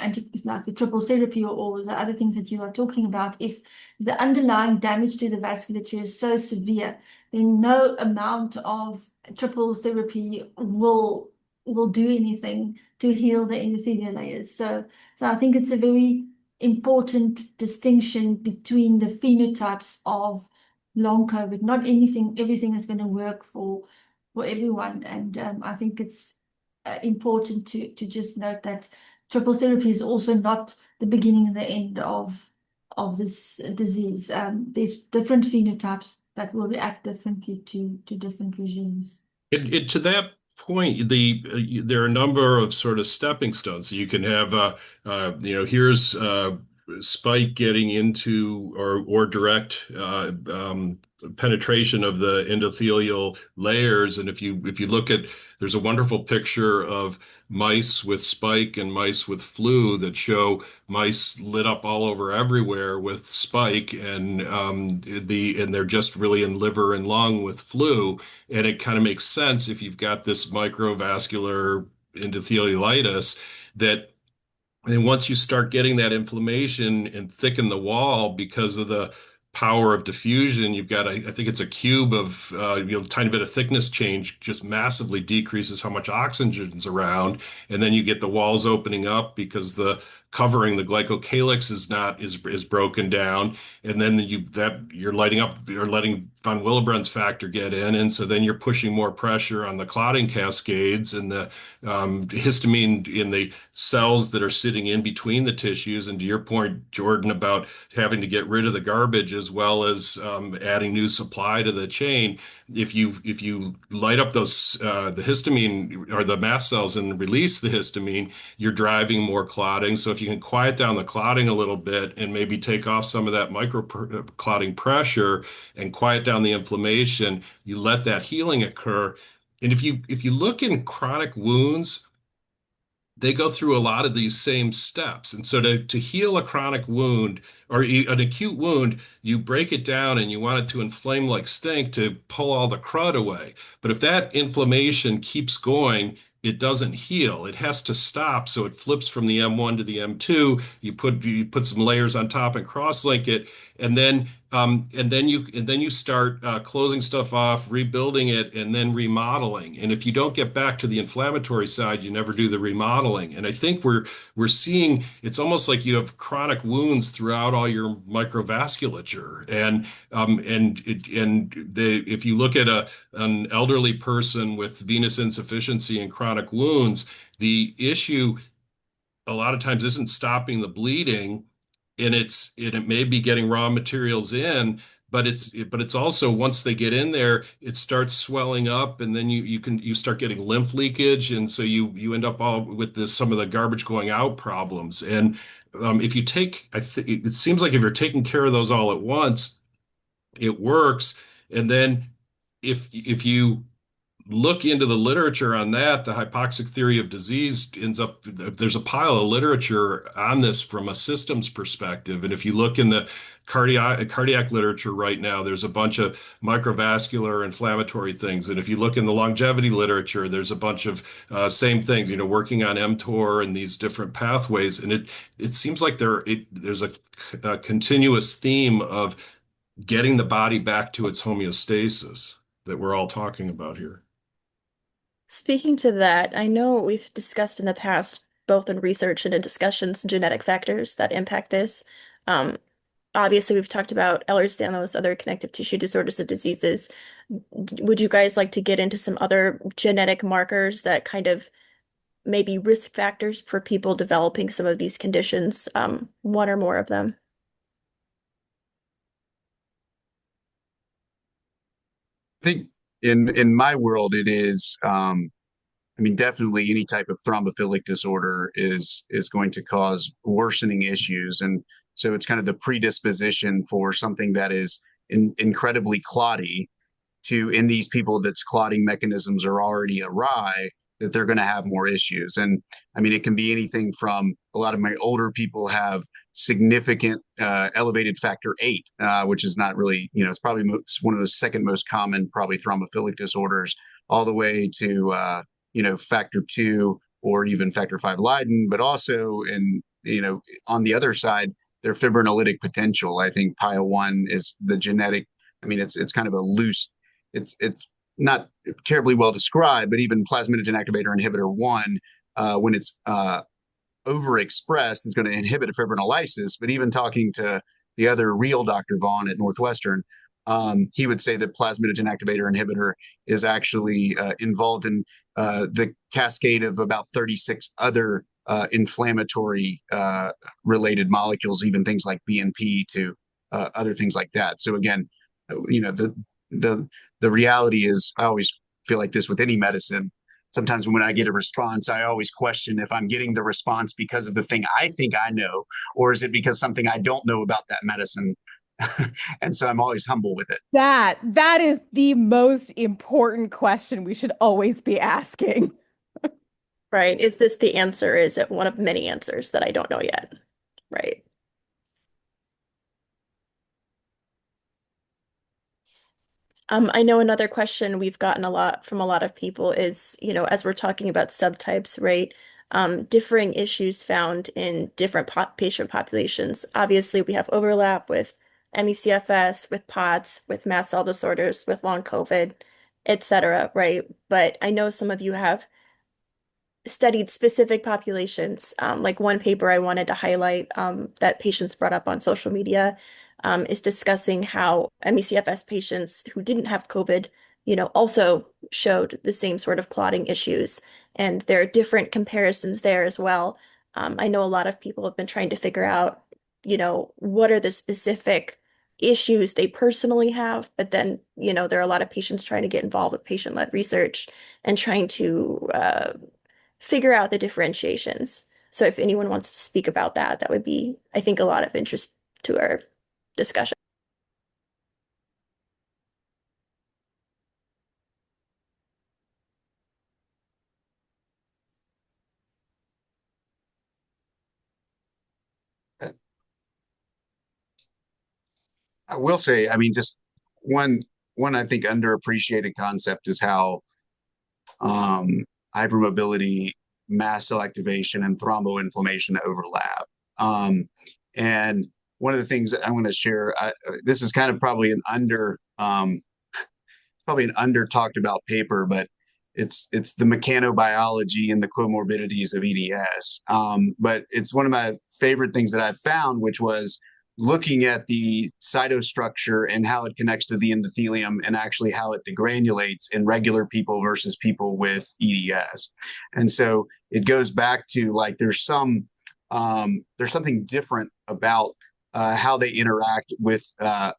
like the triple therapy or the other things that you are talking about, if the underlying damage to the vasculature is so severe, then no amount of triple therapy will do anything to heal the endothelial layers. So I think it's a very important distinction between the phenotypes of long COVID. Not everything is going to work for everyone, and I think it's important to just note that triple therapy is also not the beginning and the end of this disease. There's different phenotypes that will react differently to different regimes.
To that point, there are a number of sort of stepping stones. So you can have, here's spike getting into or direct penetration of the endothelial layers. And if you look at, there's a wonderful picture of mice with spike and mice with flu that show mice lit up all over everywhere with spike, and they're just really in liver and lung with flu. And it kind of makes sense if you've got this microvascular endotheliitis that. And once you start getting that inflammation and thicken the wall because of the power of diffusion, you've got, I think it's a cube of, tiny bit of thickness change just massively decreases how much oxygen's around. And then you get the walls opening up because the covering, the glycocalyx is broken down. And then you're letting von Willebrand's factor get in. And so then you're pushing more pressure on the clotting cascades and the histamine in the cells that are sitting in between the tissues. And to your point, Jordan, about having to get rid of the garbage as well as adding new supply to the chain, if you light up those the histamine or the mast cells and release the histamine, you're driving more clotting. So if you can quiet down the clotting a little bit and maybe take off some of that microclotting pressure and quiet down the inflammation, you let that healing occur. And if you look in chronic wounds, they go through a lot of these same steps. And so to heal a chronic wound or an acute wound, you break it down and you want it to inflame like stink to pull all the crud away. But if that inflammation keeps going, it doesn't heal. It has to stop. So it flips from the M1 to the M2. You put some layers on top and cross-link it, and then you start closing stuff off, rebuilding it, and then remodeling. And if you don't get back to the inflammatory side, you never do the remodeling. And I think we're seeing it's almost like you have chronic wounds throughout all your microvasculature. If you look at an elderly person with venous insufficiency and chronic wounds, the issue a lot of times isn't stopping the bleeding, and it may be getting raw materials in, but it's also once they get in there, it starts swelling up, and then you start getting lymph leakage, and so you end up all with some of the garbage going out problems. And if you take, it seems like if you're taking care of those all at once, it works. And then if you look into the literature on that, the hypoxic theory of disease there's a pile of literature on this from a systems perspective. And if you look in the cardiac literature right now, there's a bunch of microvascular inflammatory things. And if you look in the longevity literature, there's a bunch of same things, working on mTOR and these different pathways. And it seems like there's a continuous theme of getting the body back to its homeostasis that we're all talking about here.
Speaking to that, I know we've discussed in the past, both in research and in discussions, genetic factors that impact this. Obviously, we've talked about Ehlers-Danlos, other connective tissue disorders and diseases. Would you guys like to get into some other genetic markers that kind of maybe risk factors for people developing some of these conditions, one or more of them?
I think in my world, it is I mean, definitely any type of thrombophilic disorder is going to cause worsening issues. And so it's kind of the predisposition for something that is incredibly clotty to, in these people that's clotting mechanisms are already awry, that they're going to have more issues. And I mean, it can be anything from, a lot of my older people have significant elevated factor VIII, which is not really, it's probably one of the second most common probably thrombophilic disorders, all the way to factor II or even factor V Leiden, but also on the other side, their fibrinolytic potential. I think PIO1 is the genetic. I mean, it's kind of a loose. It's not terribly well described, but even plasminogen activator inhibitor 1, when it's overexpressed, is going to inhibit fibrinolysis. But even talking to the other real Dr. Vaughn at Northwestern, he would say that plasminogen activator inhibitor is actually involved in the cascade of about 36 other inflammatory related molecules, even things like BNP to other things like that. So again, the reality is, I always feel like this with any medicine. Sometimes when I get a response, I always question if I'm getting the response because of the thing I think I know, or is it because something I don't know about that medicine? And so I'm always humble with it.
That is the most important question we should always be asking.
Right. Is this the answer? Is it one of many answers that I don't know yet? Right. I know another question we've gotten a lot from a lot of people is, as we're talking about subtypes, right? Differing issues found in different patient populations. Obviously, we have overlap with MECFS, with POTS, with mast cell disorders, with long COVID, etc., right? But I know some of you have studied specific populations. Like one paper I wanted to highlight that patients brought up on social media is discussing how MECFS patients who didn't have COVID, also showed the same sort of clotting issues. And there are different comparisons there as well. I know a lot of people have been trying to figure out, what are the specific issues they personally have, but then, there are a lot of patients trying to get involved with patient-led research and trying to figure out the differentiations. So if anyone wants to speak about that, that would be, I think, a lot of interest to our discussion.
I will say, I mean, just one I think underappreciated concept is how hypermobility, mast cell activation, and thromboinflammation overlap. And one of the things that I'm going to share, this is kind of probably an under talked about paper, but it's the mechanobiology and the comorbidities of EDS. But it's one of my favorite things that I've found, which was looking at the cytostructure and how it connects to the endothelium and actually how it degranulates in regular people versus people with EDS. And so it goes back to like there's something different about how they interact with the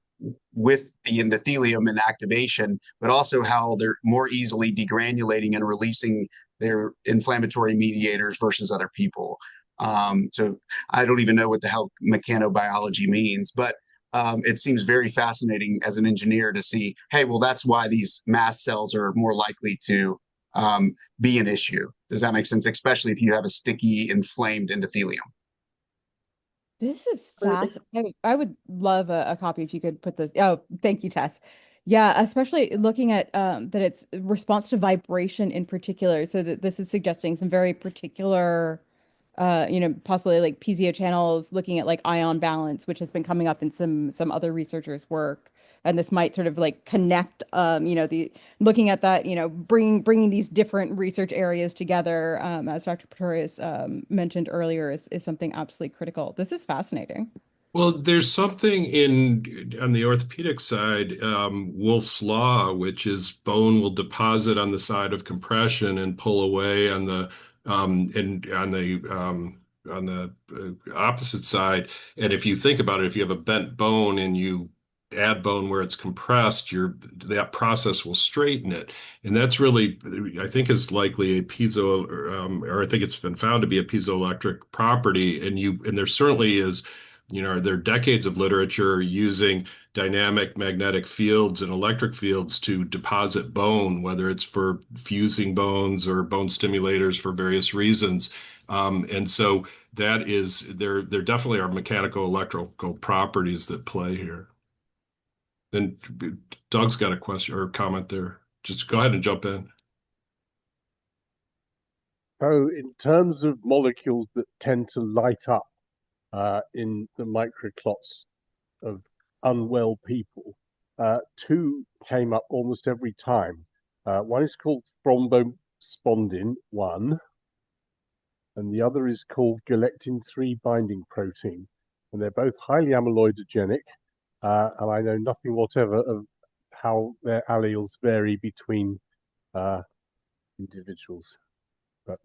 endothelium and activation, but also how they're more easily degranulating and releasing their inflammatory mediators versus other people. So I don't even know what the hell mechanobiology means, but it seems very fascinating as an engineer to see, hey, well, that's why these mast cells are more likely to be an issue. Does that make sense? Especially if you have a sticky, inflamed endothelium.
This is fascinating. I would love a copy if you could put this. Oh, thank you, Tess. Yeah, especially looking at that it's response to vibration in particular. So that this is suggesting some very particular possibly like piezo channels, looking at like ion balance, which has been coming up in some other researchers' work. And this might sort of like connect, the looking at that, bringing these different research areas together, as Dr. Pretorius mentioned earlier, is something absolutely critical. This is fascinating.
Well, there's something on the orthopedic side, Wolff's Law, which is bone will deposit on the side of compression and pull away on the opposite side. And if you think about it, if you have a bent bone and you add bone where it's compressed, that process will straighten it. And that's really, I think, is likely a piezo, or I think it's been found to be a piezoelectric property. And there certainly is, there are decades of literature using dynamic magnetic fields and electric fields to deposit bone, whether it's for fusing bones or bone stimulators for various reasons. And so there definitely are mechanical electrical properties that play here. And Doug's got a question or a comment there. Just go ahead and jump in.
So in terms of molecules that tend to light up in the microclots of unwell people, two came up almost every time. One is called thrombospondin 1, and the other is called galectin-3 binding protein. And they're both highly amyloidogenic, and I know nothing whatever of how their alleles vary between individuals. But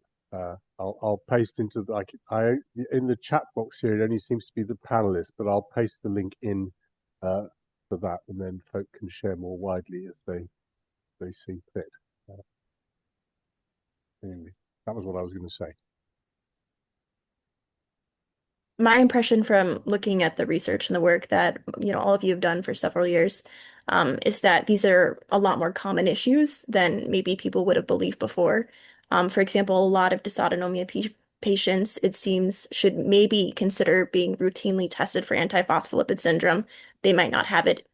I'll paste into in the chat box here. It only seems to be the panelists, but I'll paste the link in for that, and then folk can share more widely as they see fit. Anyway, that was what I was going to say.
My impression from looking at the research and the work that all of you have done for several years is that these are a lot more common issues than maybe people would have believed before. For example, a lot of dysautonomia patients, it seems, should maybe consider being routinely tested for antiphospholipid syndrome. They might not have it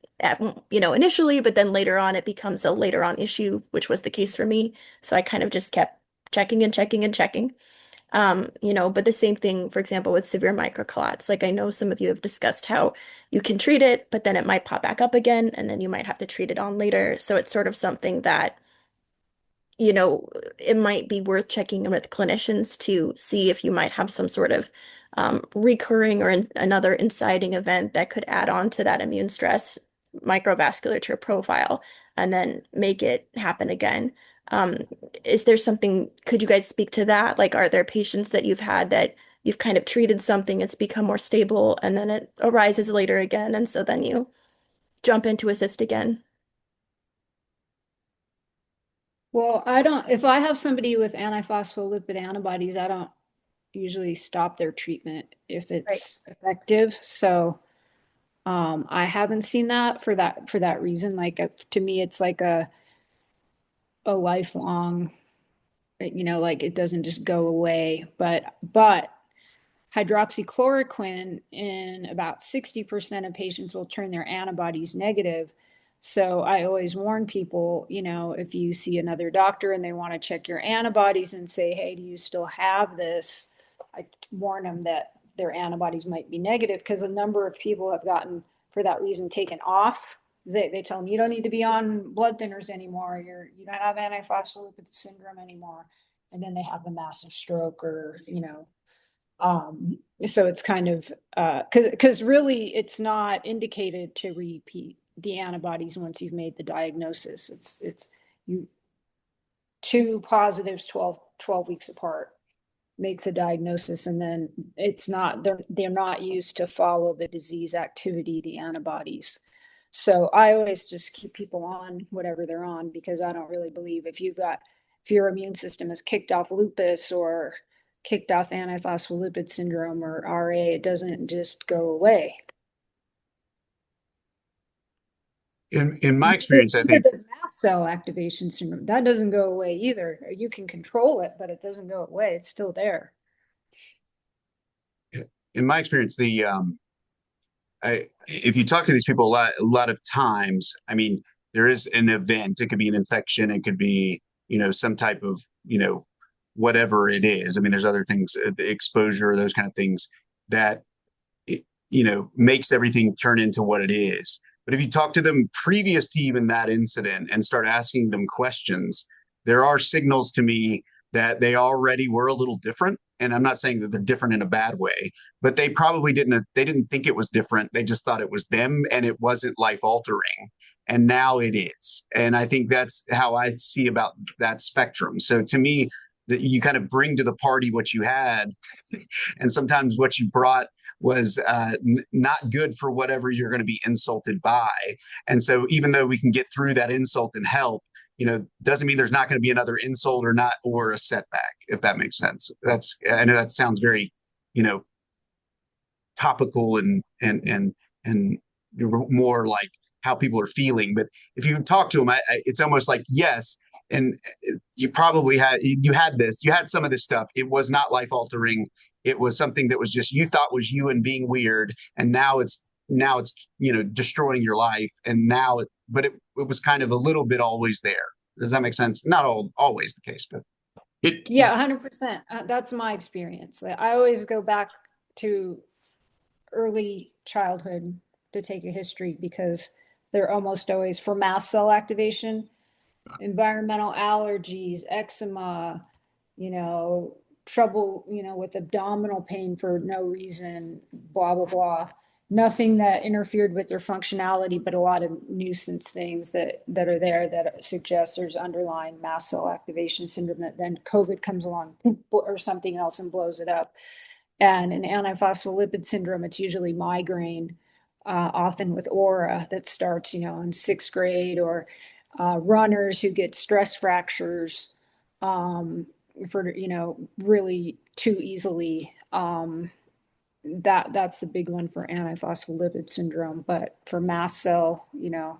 initially, but then later on it becomes a later on issue, which was the case for me. So I kind of just kept checking and checking and checking. But the same thing, for example, with severe microclots. Like I know some of you have discussed how you can treat it, but then it might pop back up again, and then you might have to treat it on later. So it's sort of something that, it might be worth checking in with clinicians to see if you might have some sort of recurring or another inciting event that could add on to that immune stress microvasculature profile and then make it happen again. Is there something, could you guys speak to that? Like, are there patients that you've had that you've kind of treated something, it's become more stable, and then it arises later again, and so then you jump in to assist again?
Well, if I have somebody with antiphospholipid antibodies, I don't usually stop their treatment if it's effective. So I haven't seen that for that reason. Like to me, it's like a lifelong, like it doesn't just go away. But hydroxychloroquine in about 60% of patients will turn their antibodies negative. So I always warn people, if you see another doctor and they want to check your antibodies and say, hey, do you still have this? I warn them that their antibodies might be negative, because a number of people have gotten, for that reason, taken off. They tell them you don't need to be on blood thinners anymore. You don't have antiphospholipid syndrome anymore. And then they have a massive stroke or, so it's kind of, because really it's not indicated to repeat the antibodies once you've made the diagnosis. It's you, two positives 12 weeks apart makes a diagnosis, and then it's not, they're not used to follow the disease activity, the antibodies. So I always just keep people on whatever they're on, because I don't really believe if your immune system has kicked off lupus or kicked off antiphospholipid syndrome or RA, it doesn't just go away.
In my experience, I think
mast cell activation syndrome, that doesn't go away either. You can control it, but it doesn't go away. It's still there.
In my experience, if you talk to these people a lot of times, I mean, there is an event. It could be an infection. It could be, some type of, whatever it is. I mean, there's other things, the exposure, those kind of things that, makes everything turn into what it is. But if you talk to them previous to even that incident and start asking them questions, there are signals to me that they already were a little different. And I'm not saying that they're different in a bad way, but they probably didn't think it was different. They just thought it was them and it wasn't life altering. And now it is. And I think that's how I see about that spectrum. So to me, that you kind of bring to the party what you had, and sometimes what you brought was not good for whatever you're going to be insulted by. And so even though we can get through that insult and help, doesn't mean there's not going to be another insult or a setback, if that makes sense. I know that sounds very, topical and more like how people are feeling. But if you talk to them, it's almost like, yes. And you had some of this stuff. It was not life altering. It was something that was just, you thought was you and being weird. And now it's, destroying your life. And but it was kind of a little bit always there. Does that make sense? Not always the case, but.
Yeah, 100%. That's my experience. I always go back to early childhood to take a history, because they're almost always for mast cell activation, environmental allergies, eczema, trouble, with abdominal pain for no reason, blah, blah, blah. Nothing that interfered with their functionality, but a lot of nuisance things that are there that suggest there's underlying mast cell activation syndrome, that then COVID comes along or something else and blows it up. And in antiphospholipid syndrome, it's usually migraine, often with aura, that starts, in 6th grade, or runners who get stress fractures for, really too easily. That's the big one for antiphospholipid syndrome. But for mast cell,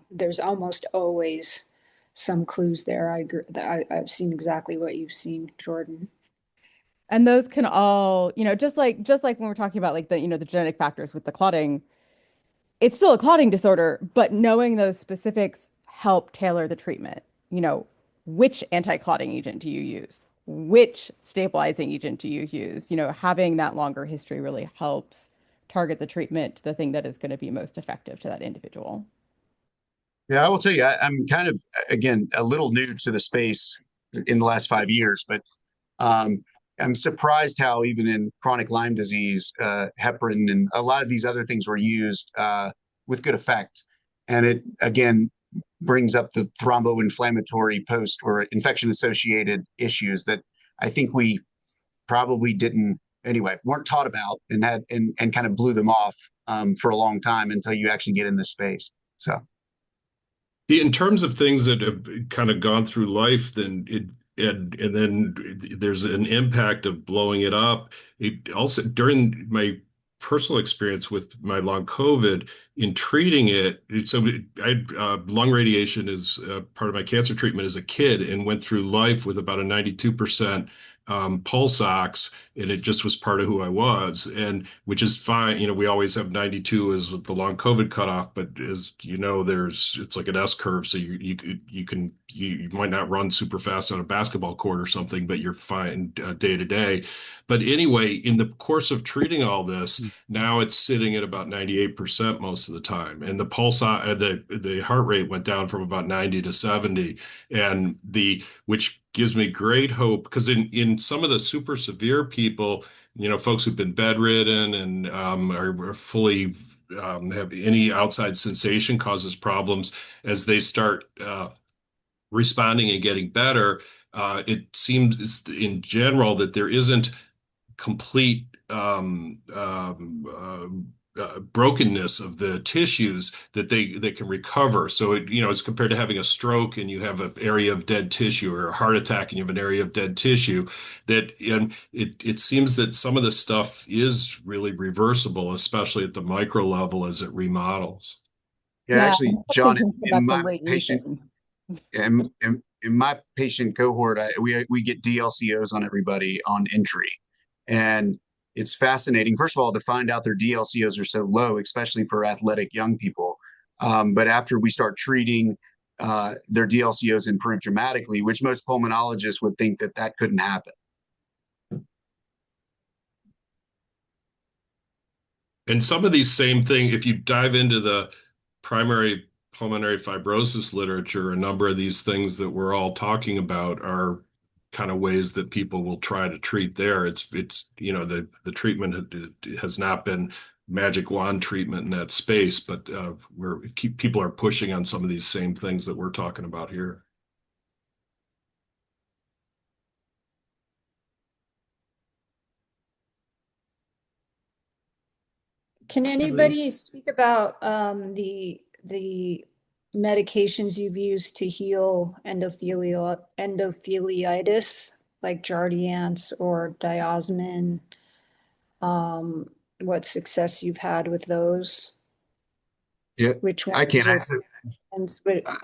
there's almost always some clues there. I agree that I've seen exactly what you've seen, Jordan.
And those can all, just like when we're talking about like the genetic factors with the clotting, it's still a clotting disorder, but knowing those specifics help tailor the treatment. Which anti-clotting agent do you use? Which stabilizing agent do you use? Having that longer history really helps target the treatment to the thing that is going to be most effective to that individual.
Yeah, I will tell you, I'm kind of, again, a little new to the space in the last 5 years, but I'm surprised how even in chronic Lyme disease, heparin and a lot of these other things were used with good effect. And it, again, brings up the thromboinflammatory post or infection-associated issues that I think we probably weren't taught about, and kind of blew them off for a long time until you actually get in this space. So.
In terms of things that have kind of gone through life, then and then there's an impact of blowing it up. It also, during my personal experience with my long COVID, in treating it, so lung radiation is part of my cancer treatment as a kid, and went through life with about a 92% pulse ox, and it just was part of who I was, and which is fine. We always have 92 as the long COVID cutoff, but as it's like an S curve, so you might not run super fast on a basketball court or something, but you're fine day to day. But anyway, in the course of treating all this, now it's sitting at about 98% most of the time, and the pulse, the heart rate went down from about 90 to 70, and which gives me great hope, because in some of the super severe people, folks who've been bedridden and are fully have any outside sensation causes problems, as they start responding and getting better, it seems in general that there isn't complete brokenness of the tissues that they can recover. So it's compared to having a stroke and you have an area of dead tissue, or a heart attack and you have an area of dead tissue, and it seems that some of this stuff is really reversible, especially at the micro level as it remodels.
Yeah, actually, John, in my patient cohort, we get DLCOs on everybody on entry, and it's fascinating, first of all, to find out their DLCOs are so low, especially for athletic young people. But after we start treating, their DLCOs improve dramatically, which most pulmonologists would think that couldn't happen.
And some of these same things, if you dive into the primary pulmonary fibrosis literature, a number of these things that we're all talking about are kind of ways that people will try to treat there. It's the treatment has not been magic wand treatment in that space, but people are pushing on some of these same things that we're talking about here.
Can anybody speak about the medications you've used to heal endotheliitis, like Jardiance or diosmin? What success you've had with those?
Yeah,
Which
I
ones
can.
are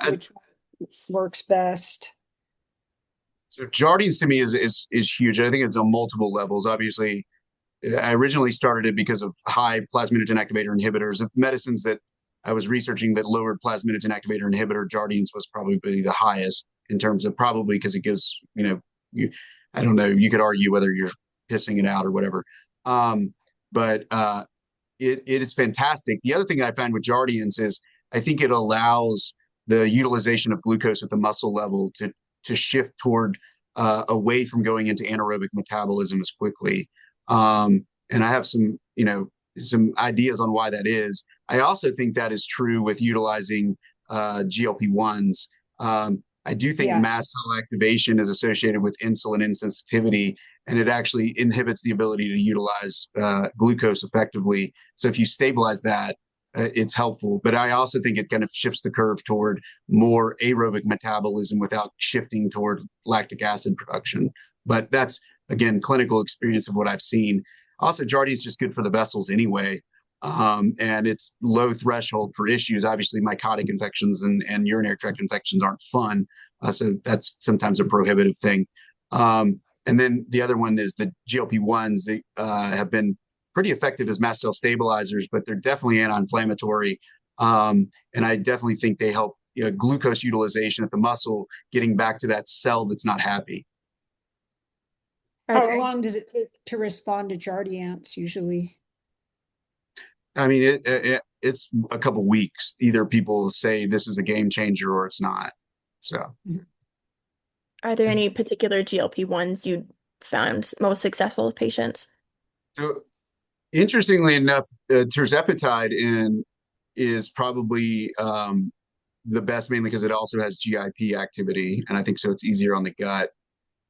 which works best?
So Jardiance to me is huge. I think it's on multiple levels. Obviously, I originally started it because of high plasminogen activator inhibitors. The medicines that I was researching that lowered plasminogen activator inhibitor, Jardiance was probably the highest in terms of, probably because it gives, I don't know, you could argue whether you're pissing it out or whatever. But it is fantastic. The other thing I find with Jardiance is I think it allows the utilization of glucose at the muscle level to shift toward away from going into anaerobic metabolism as quickly. And I have some ideas on why that is. I also think that is true with utilizing GLP-1s. I do think mast cell activation is associated with insulin insensitivity, and it actually inhibits the ability to utilize glucose effectively. So if you stabilize that, it's helpful. But I also think it kind of shifts the curve toward more aerobic metabolism without shifting toward lactic acid production. But that's, again, clinical experience of what I've seen. Also, Jardiance is just good for the vessels anyway. And it's low threshold for issues. Obviously, mycotic infections and urinary tract infections aren't fun. So that's sometimes a prohibitive thing. And then the other one is the GLP-1s. They have been pretty effective as mast cell stabilizers, but they're definitely anti-inflammatory. And I definitely think they help glucose utilization at the muscle, getting back to that cell that's not happy.
How long does it take to respond to Jardiance usually?
I mean, it's a couple weeks. Either people say this is a game changer or it's not. So,
Are there any particular GLP-1s you found most successful with patients?
So interestingly enough, tirzepatide is probably the best, mainly because it also has GIP activity, and I think so it's easier on the gut.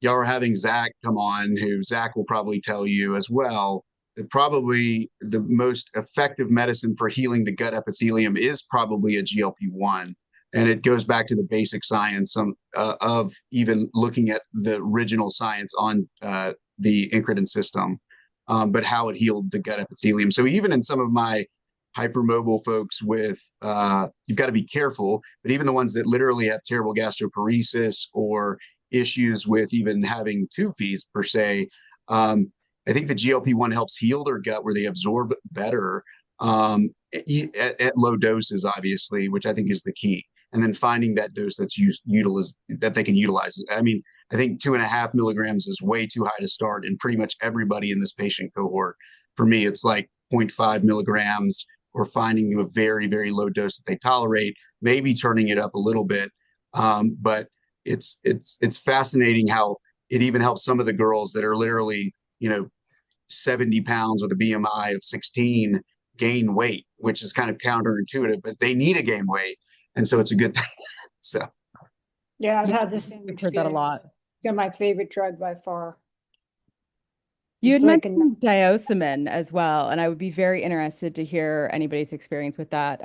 Y'all are having Zach come on, who Zach will probably tell you as well that probably the most effective medicine for healing the gut epithelium is probably a GLP-1. And it goes back to the basic science of even looking at the original science on the incretin system, but how it healed the gut epithelium. So even in some of my hypermobile folks with, you've got to be careful, but even the ones that literally have terrible gastroparesis or issues with even having tube fees per se, I think the GLP-1 helps heal their gut where they absorb better at low doses, obviously, which I think is the key. And then finding that dose that's that they can utilize. I mean, I think 2.5 milligrams is way too high to start in pretty much everybody in this patient cohort. For me, it's like 0.5 milligrams or finding a very, very low dose that they tolerate, maybe turning it up a little bit. But it's fascinating how it even helps some of the girls that are literally, 70 pounds with a BMI of 16 gain weight, which is kind of counterintuitive, but they need to gain weight. And so it's a good thing. So,
yeah, I've had the same
I've
experience.
heard that a lot.
It's my favorite drug by far.
You had
It's like
mentioned diosmin as well, and I would be very interested to hear anybody's experience with that.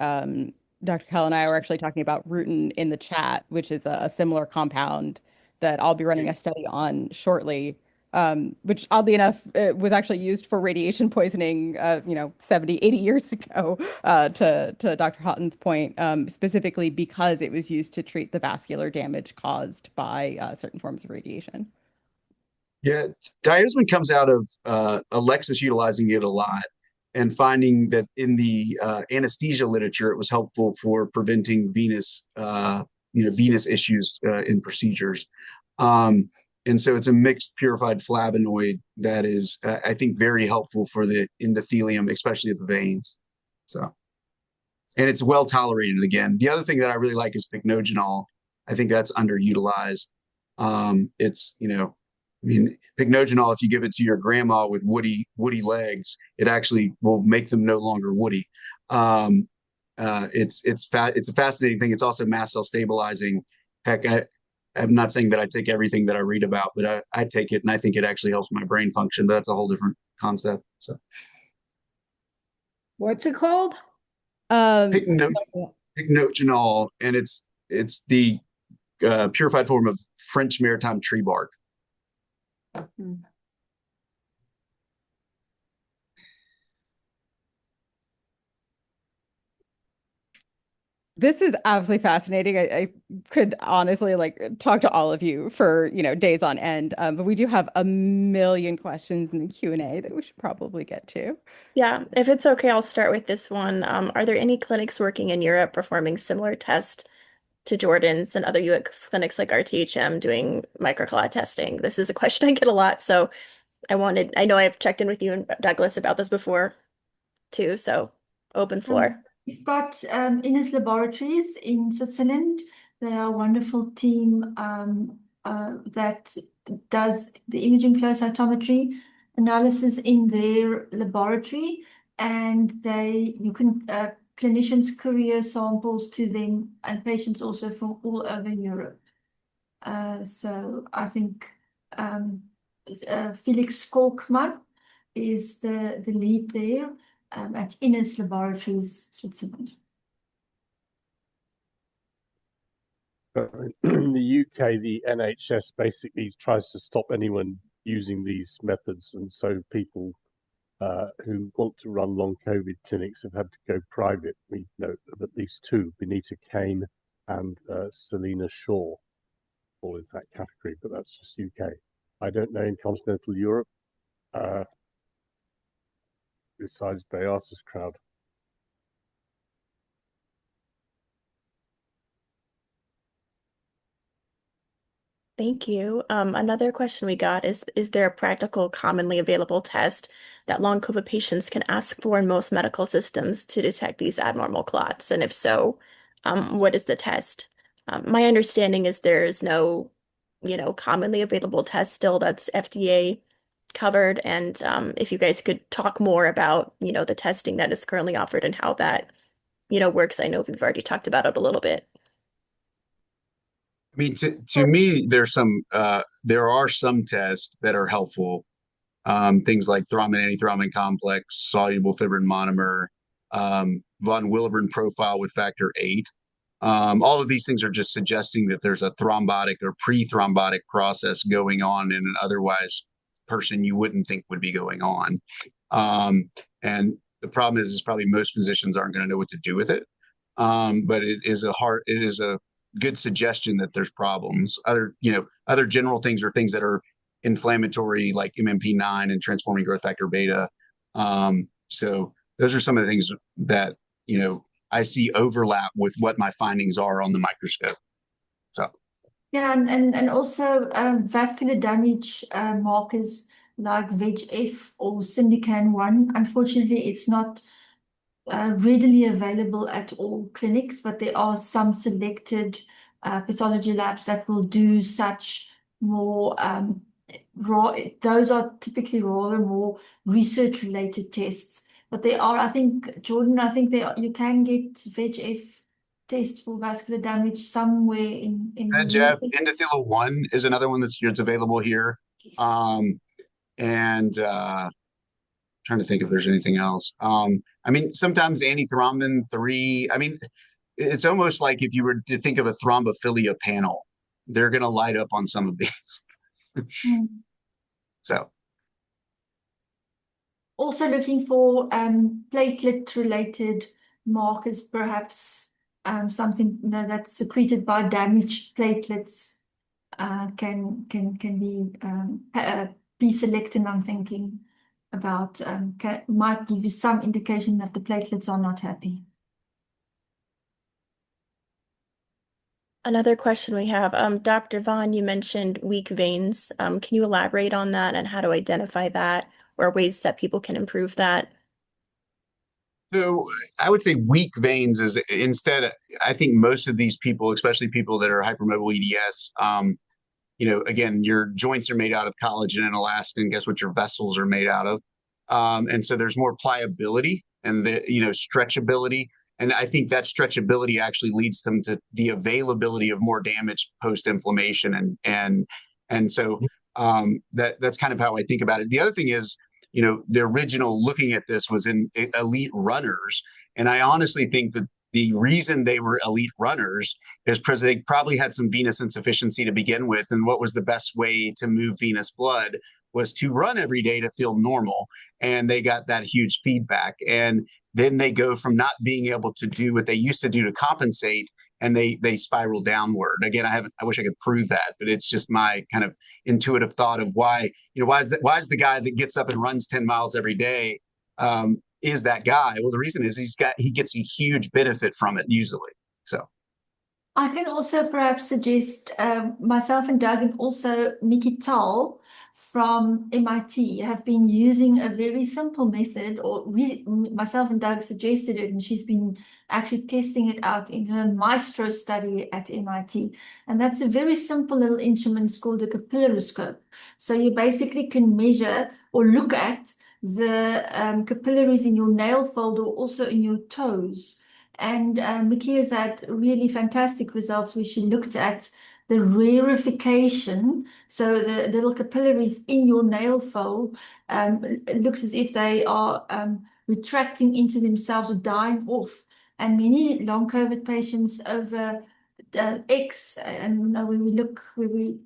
Dr. Kell and I were actually talking about rutin in the chat, which is a similar compound that I'll be running a study on shortly, which oddly enough was actually used for radiation poisoning, 70, 80 years ago, to Dr. Houghton's point, specifically because it was used to treat the vascular damage caused by certain forms of radiation.
yeah, diosmin comes out of Alexis utilizing it a lot and finding that in the anesthesia literature, it was helpful for preventing venous issues in procedures. And so it's a mixed purified flavonoid that is, I think, very helpful for the endothelium, especially at the veins. So, and it's well tolerated again. The other thing that I really like is pycnogenol. I think that's underutilized. Pycnogenol, if you give it to your grandma with woody legs, it actually will make them no longer woody. It's a fascinating thing. It's also mast cell stabilizing. Heck, I'm not saying that I take everything that I read about, but I take it and I think it actually helps my brain function. But that's a whole different concept. So.
What's it called?
Pycnogenol, and it's the purified form of French maritime tree bark.
This is absolutely fascinating. I could honestly talk to all of you for, days on end. But we do have a million questions in the Q&A that we should probably get to.
Yeah, if it's okay, I'll start with this one. Are there any clinics working in Europe performing similar tests to Jordan's and other UX clinics like RTHM doing microclot testing? This is a question I get a lot, so I know I've checked in with you and Douglas about this before too, so open floor.
We've got Innes Laboratories in Switzerland. They are a wonderful team that does the imaging flow cytometry analysis in their laboratory, and clinicians courier samples to them and patients also from all over Europe. So I think Felix Kolkman is the lead there at Innes Laboratories, Switzerland.
In the UK, the NHS basically tries to stop anyone using these methods, and so people who want to run long COVID clinics have had to go private. We know of at least two, Benita Kane and Selina Shaw, all in that category, but that's just UK. I don't know in continental Europe, besides Beata's crowd.
Thank you. Another question we got is there a practical, commonly available test that long COVID patients can ask for in most medical systems to detect these abnormal clots? And if so, what is the test? My understanding is there is no, commonly available test still that's FDA covered. And if you guys could talk more about, the testing that is currently offered and how that, works. I know we've already talked about it a little bit.
I mean, to me, there are some tests that are helpful. Things like thrombin antithrombin complex, soluble fibrin monomer, von Willebrand profile with factor VIII. All of these things are just suggesting that there's a thrombotic or pre-thrombotic process going on in an otherwise person you wouldn't think would be going on. And the problem is probably most physicians aren't going to know what to do with it. But it is a good suggestion that there's problems. Other general things are things that are inflammatory, like MMP9 and transforming growth factor beta. So those are some of the things that I see overlap with what my findings are on the microscope. So
yeah, and also vascular damage markers like VEGF or Syndican-1. Unfortunately, it's not readily available at all clinics, but there are some selected pathology labs that will do such more those are typically rather more research-related tests. But there are, I think, Jordan, you can get VEGF test for vascular damage somewhere in
VEGF, endothelial 1 is another one that's available here. Yes. And trying to think if there's anything else. I mean, sometimes antithrombin 3. I mean, it's almost like if you were to think of a thrombophilia panel, they're going to light up on some of these. So,
also looking for platelet-related markers, perhaps something that's secreted by damaged platelets can be p-selectin. I'm thinking about might give you some indication that the platelets are not happy.
Another question we have, Dr. Vaughn, you mentioned weak veins. Can you elaborate on that and how to identify that or ways that people can improve that?
So I would say weak veins is instead, I think most of these people, especially people that are hypermobile EDS, again, your joints are made out of collagen and elastin. Guess what your vessels are made out of? And so there's more pliability and stretchability. And I think that stretchability actually leads them to the availability of more damage post-inflammation. And so that's kind of how I think about it. The other thing is the original looking at this was in elite runners. And I honestly think that the reason they were elite runners is because they probably had some venous insufficiency to begin with. And what was the best way to move venous blood was to run every day to feel normal. And they got that huge feedback. And then they go from not being able to do what they used to do to compensate, and they spiral downward. Again, I wish I could prove that, but it's just my kind of intuitive thought of why is the guy that gets up and runs 10 miles every day is that guy? Well, the reason is he gets a huge benefit from it usually. So
I can also perhaps suggest myself and Doug, and also Kell from MIT have been using a very simple method, or myself and Doug suggested it, and she's been actually testing it out in her Maestro study at MIT. And that's a very simple little instrument called a capillaroscope. So you basically can measure or look at the capillaries in your nail fold or also in your toes. And Mickey had really fantastic results where she looked at the rarefication. So the little capillaries in your nail fold, it looks as if they are retracting into themselves or dying off. And many long COVID patients over X, and when we look where we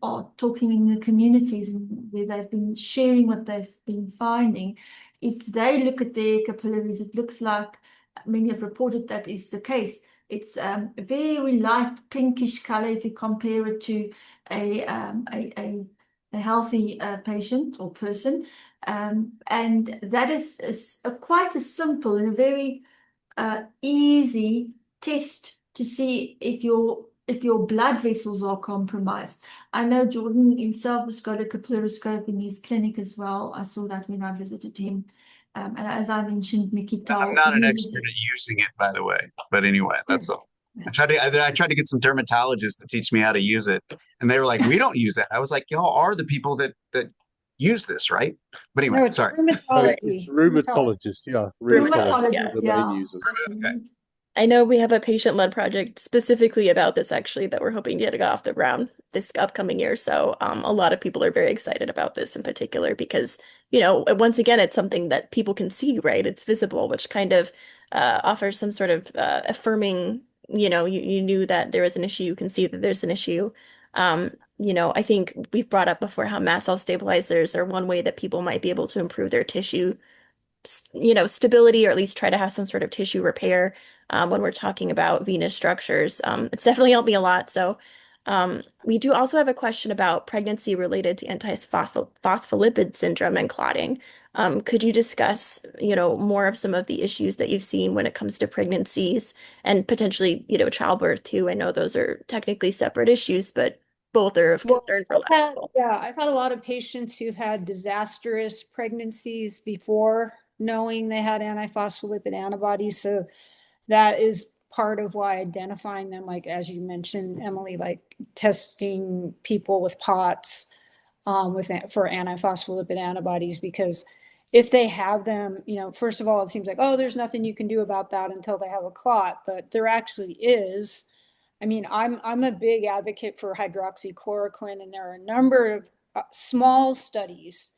are talking in the communities and where they've been sharing what they've been finding, if they look at their capillaries, it looks like many have reported that is the case. It's a very light pinkish color if you compare it to a healthy patient or person. And that is quite a simple and a very easy test to see if your blood vessels are compromised. I know Jordan himself has got a capillaroscope in his clinic as well. I saw that when I visited him. And as I mentioned,
I'm not an expert at using it, by the way. But anyway, that's all. I tried to get some dermatologists to teach me how to use it, and they were like, "We don't use that." I was like, "Y'all are the people that use this, right?" But anyway,
No, it's
sorry.
rheumatology.
Rheumatologists, yeah.
Rheumatologists,
The main users.
Okay.
I know we have a patient-led project specifically about this actually that we're hoping to get off the ground this upcoming year. So a lot of people are very excited about this in particular because, once again, it's something that people can see, right? It's visible, which kind of offers some sort of affirming, you knew that there was an issue, you can see that there's an issue. I think we've brought up before how mast cell stabilizers are one way that people might be able to improve their tissue stability, or at least try to have some sort of tissue repair when we're talking about venous structures. It's definitely helped me a lot. So we do also have a question about pregnancy related to antiphospholipid syndrome and clotting. Could you discuss, more of some of the issues that you've seen when it comes to pregnancies and potentially, childbirth too? I know those are technically separate issues, but both are of concern for a lot of people.
I've had a lot of patients who've had disastrous pregnancies before knowing they had antiphospholipid antibodies. So that is part of why identifying them, like as you mentioned, Emily, like testing people with POTS for antiphospholipid antibodies, because if they have them, first of all, it seems like, oh, there's nothing you can do about that until they have a clot, but there actually is. I mean, I'm a big advocate for hydroxychloroquine, and there are a number of small studies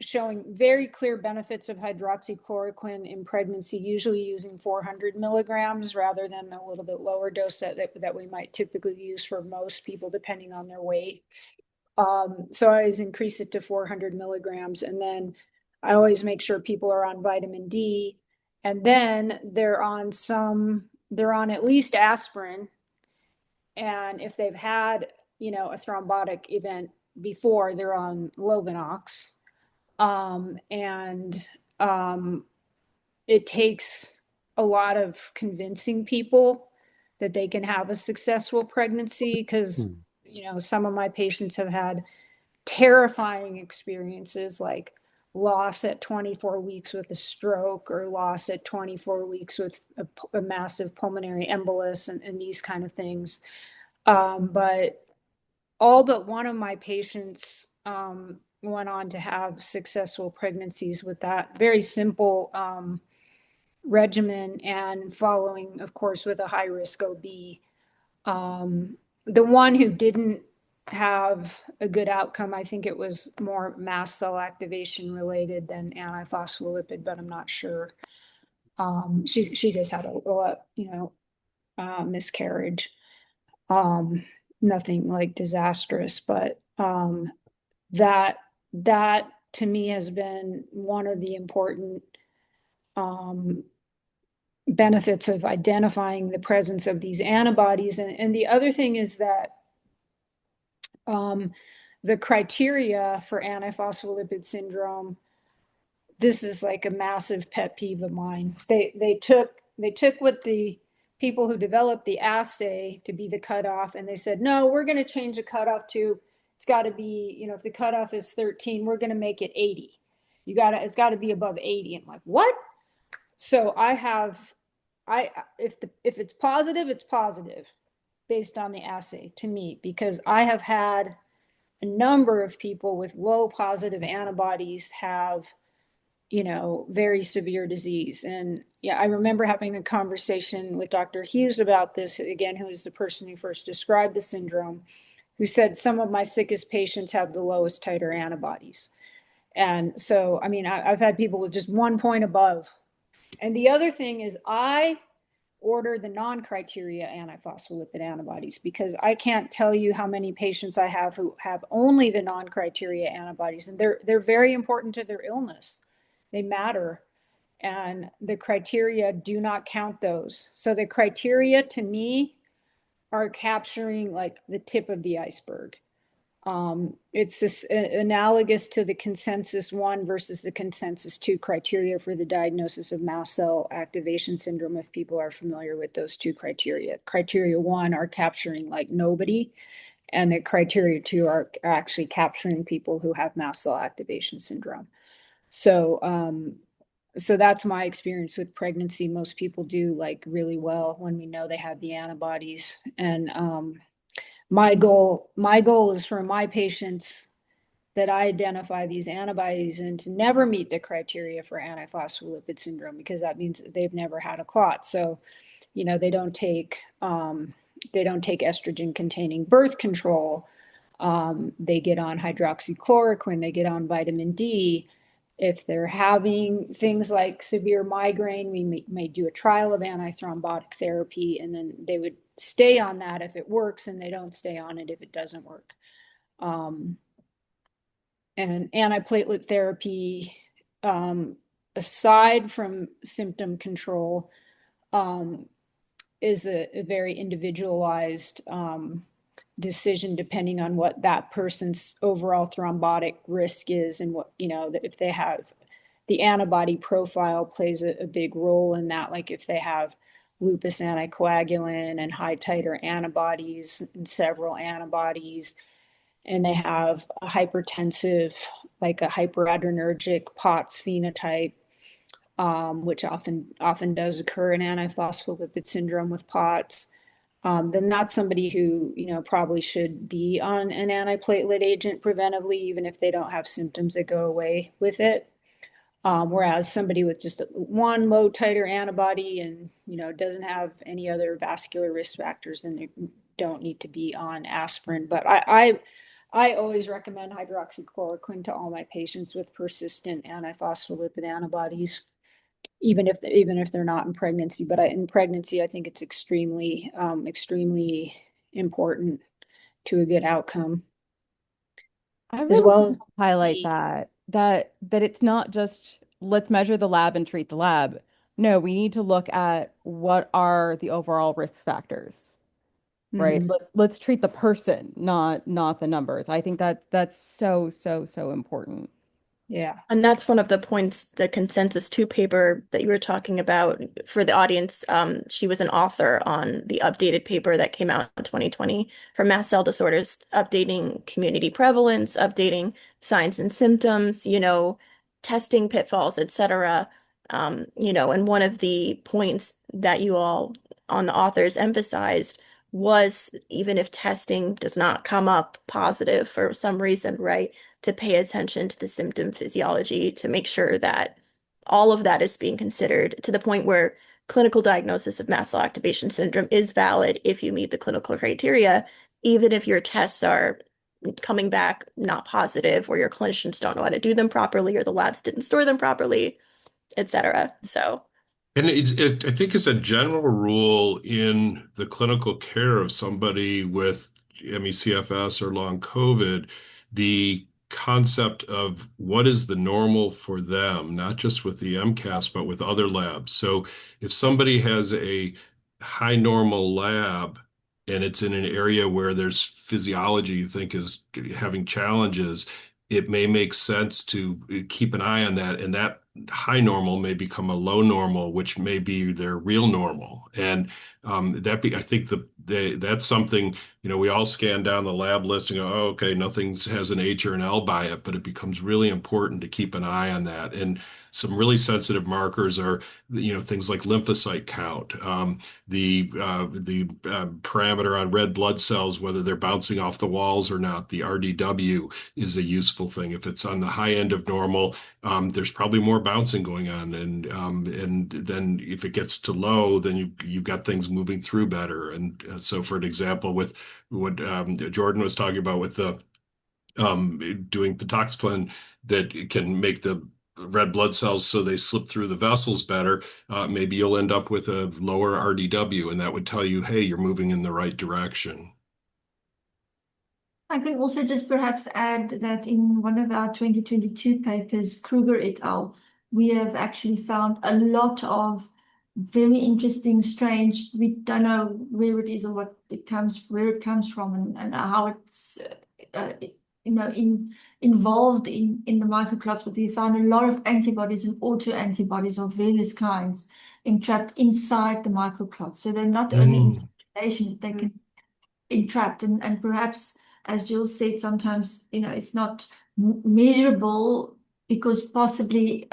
showing very clear benefits of hydroxychloroquine in pregnancy, usually using 400 milligrams rather than a little bit lower dose that we might typically use for most people, depending on their weight. So I always increase it to 400 milligrams. And then I always make sure people are on vitamin D. And then they're on at least aspirin. And if they've had, a thrombotic event before, they're on Lovenox. It takes a lot of convincing people that they can have a successful pregnancy, because some of my patients have had terrifying experiences, like loss at 24 weeks with a stroke, or loss at 24 weeks with a massive pulmonary embolus, and these kind of things. But all but one of my patients went on to have successful pregnancies with that very simple regimen, and following, of course, with a high risk OB. The one who didn't have a good outcome. I think it was more mast cell activation related than antiphospholipid, but I'm not sure. She just had a miscarriage. Nothing like disastrous, but that to me has been one of the important benefits of identifying the presence of these antibodies. And the other thing is that the criteria for antiphospholipid syndrome, this is like a massive pet peeve of mine. They took what the people who developed the assay to be the cutoff, and they said, no, we're going to change the cutoff to, it's got to be, if the cutoff is 13, we're going to make it 80. It's got to be above 80. I'm like, what? So if it's positive, it's positive based on the assay to me, because I have had a number of people with low positive antibodies have, very severe disease. And yeah, I remember having a conversation with Dr. Hughes about this, again, who is the person who first described the syndrome, who said some of my sickest patients have the lowest titer antibodies. And so, I mean, I've had people with just 1 point above. And the other thing is I order the non-criteria antiphospholipid antibodies, because I can't tell you how many patients I have who have only the non-criteria antibodies, and they're very important to their illness. They matter, and the criteria do not count those. So the criteria to me are capturing like the tip of the iceberg. It's this analogous to the consensus 1 versus the consensus 2 criteria for the diagnosis of mast cell activation syndrome, if people are familiar with those two criteria. Criteria 1 are capturing like nobody, and the criteria 2 are actually capturing people who have mast cell activation syndrome. So that's my experience with pregnancy. Most people do like really well when we know they have the antibodies. And my goal is for my patients that I identify these antibodies and to never meet the criteria for antiphospholipid syndrome, because that means they've never had a clot. So, they don't take estrogen containing birth control. They get on hydroxychloroquine, they get on vitamin D. If they're having things like severe migraine, we may do a trial of antithrombotic therapy, and then they would stay on that if it works, and they don't stay on it if it doesn't work. And antiplatelet therapy, aside from symptom control, is a very individualized decision depending on what that person's overall thrombotic risk is, and what, if they have the antibody profile plays a big role in that. Like if they have lupus anticoagulant and high titer antibodies and several antibodies, and they have a hypertensive, like a hyperadrenergic POTS phenotype, which often does occur in antiphospholipid syndrome with POTS, then that's somebody who, probably should be on an antiplatelet agent preventively, even if they don't have symptoms that go away with it. Whereas somebody with just one low titer antibody and, doesn't have any other vascular risk factors, then they don't need to be on aspirin. But I always recommend hydroxychloroquine to all my patients with persistent antiphospholipid antibodies, even if they're not in pregnancy. But in pregnancy, I think it's extremely important to a good outcome.
I
As
really
well
want
as
to highlight that it's not just let's measure the lab and treat the lab. No, we need to look at what are the overall risk factors, right? Let's treat the person, not the numbers. I think that's so important.
Yeah.
And that's one of the points, the consensus 2 paper that you were talking about for the audience. She was an author on the updated paper that came out in 2020 for mast cell disorders, updating community prevalence, updating signs and symptoms, testing pitfalls, etc. And one of the points that you all on the authors emphasized was, even if testing does not come up positive for some reason, right, to pay attention to the symptom physiology, to make sure that all of that is being considered, to the point where clinical diagnosis of mast cell activation syndrome is valid if you meet the clinical criteria, even if your tests are coming back not positive, or your clinicians don't know how to do them properly, or the labs didn't store them properly, etc. So,
And I think as a general rule in the clinical care of somebody with MECFS or long COVID, the concept of what is the normal for them, not just with the MCAS, but with other labs. So if somebody has a high normal lab and it's in an area where there's physiology you think is having challenges, it may make sense to keep an eye on that. And that high normal may become a low normal, which may be their real normal. And I think that's something, we all scan down the lab list and go, oh, okay, nothing has an H or an L by it, but it becomes really important to keep an eye on that. And some really sensitive markers are, things like lymphocyte count, the parameter on red blood cells, whether they're bouncing off the walls or not. The RDW is a useful thing. If it's on the high end of normal, there's probably more bouncing going on, and then if it gets to low, then you've got things moving through better. And so, for an example, with what Jordan was talking about with the doing patoxiflin, that can make the red blood cells so they slip through the vessels better, maybe you'll end up with a lower RDW, and that would tell you, hey, you're moving in the right direction.
I can also just perhaps add that in one of our 2022 papers, Kruger et al., we have actually found a lot of very interesting, strange, we don't know where it is or where it comes from, and how it's involved in the microclots, but we found a lot of antibodies and autoantibodies of various kinds entrapped inside the microclots. So they're not only in circulation, they can entrapped, and perhaps, as Jill said, sometimes it's not measurable because possibly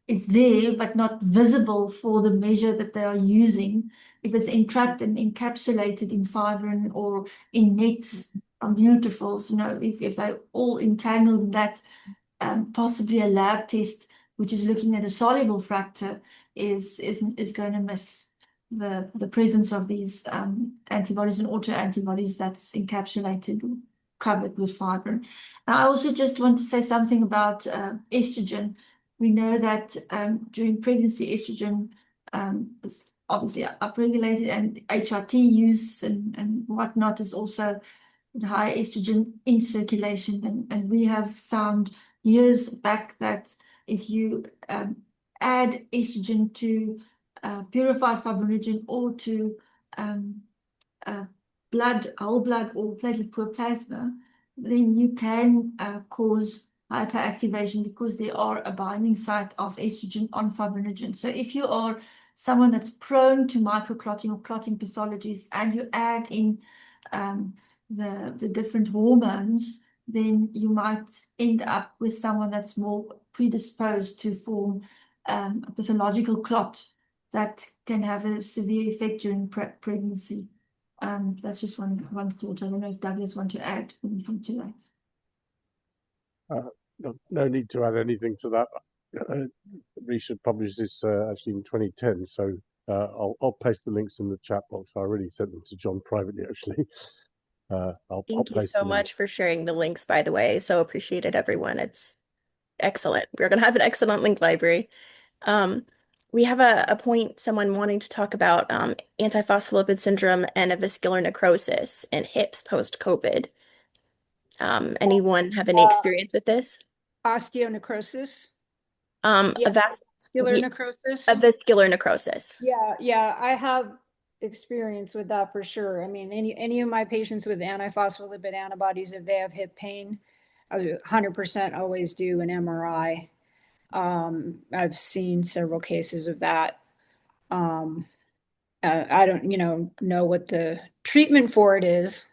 it's there but not visible for the measure that they are using. If it's entrapped and encapsulated in fibrin or in nets of neutrophils, if they all entangled in that, possibly a lab test which is looking at a soluble fracture is going to miss the presence of these antibodies and autoantibodies that's encapsulated, covered with fibrin. Now, I also just want to say something about estrogen. We know that during pregnancy, estrogen is obviously upregulated, and HRT use and whatnot is also high estrogen in circulation. And we have found years back that if you add estrogen to purified fibrinogen or to whole blood or platelet poor plasma, then you can cause hyperactivation because there are a binding site of estrogen on fibrinogen. So if you are someone that's prone to microclotting or clotting pathologies and you add in the different hormones, then you might end up with someone that's more predisposed to form a pathological clot that can have a severe effect during pregnancy. That's just one thought. I don't know if Douglas wants to add anything to
that. No need to add anything to that. Resia published this actually in 2010, so I'll paste the links in the chat box. I already sent them to John privately, actually.
Thank you so much for sharing the links, by the way. So appreciated, everyone. It's excellent. We're going to have an excellent link library. We have a point, someone wanting to talk about antiphospholipid syndrome and avascular necrosis in hips post-COVID. Anyone have any experience with this?
Osteonecrosis?
Avascular
necrosis?
Avascular necrosis.
Yeah, I have experience with that for sure. I mean, any of my patients with antiphospholipid antibodies, if they have hip pain, I 100% always do an MRI. I've seen several cases of that. I don't, know what the treatment for it is.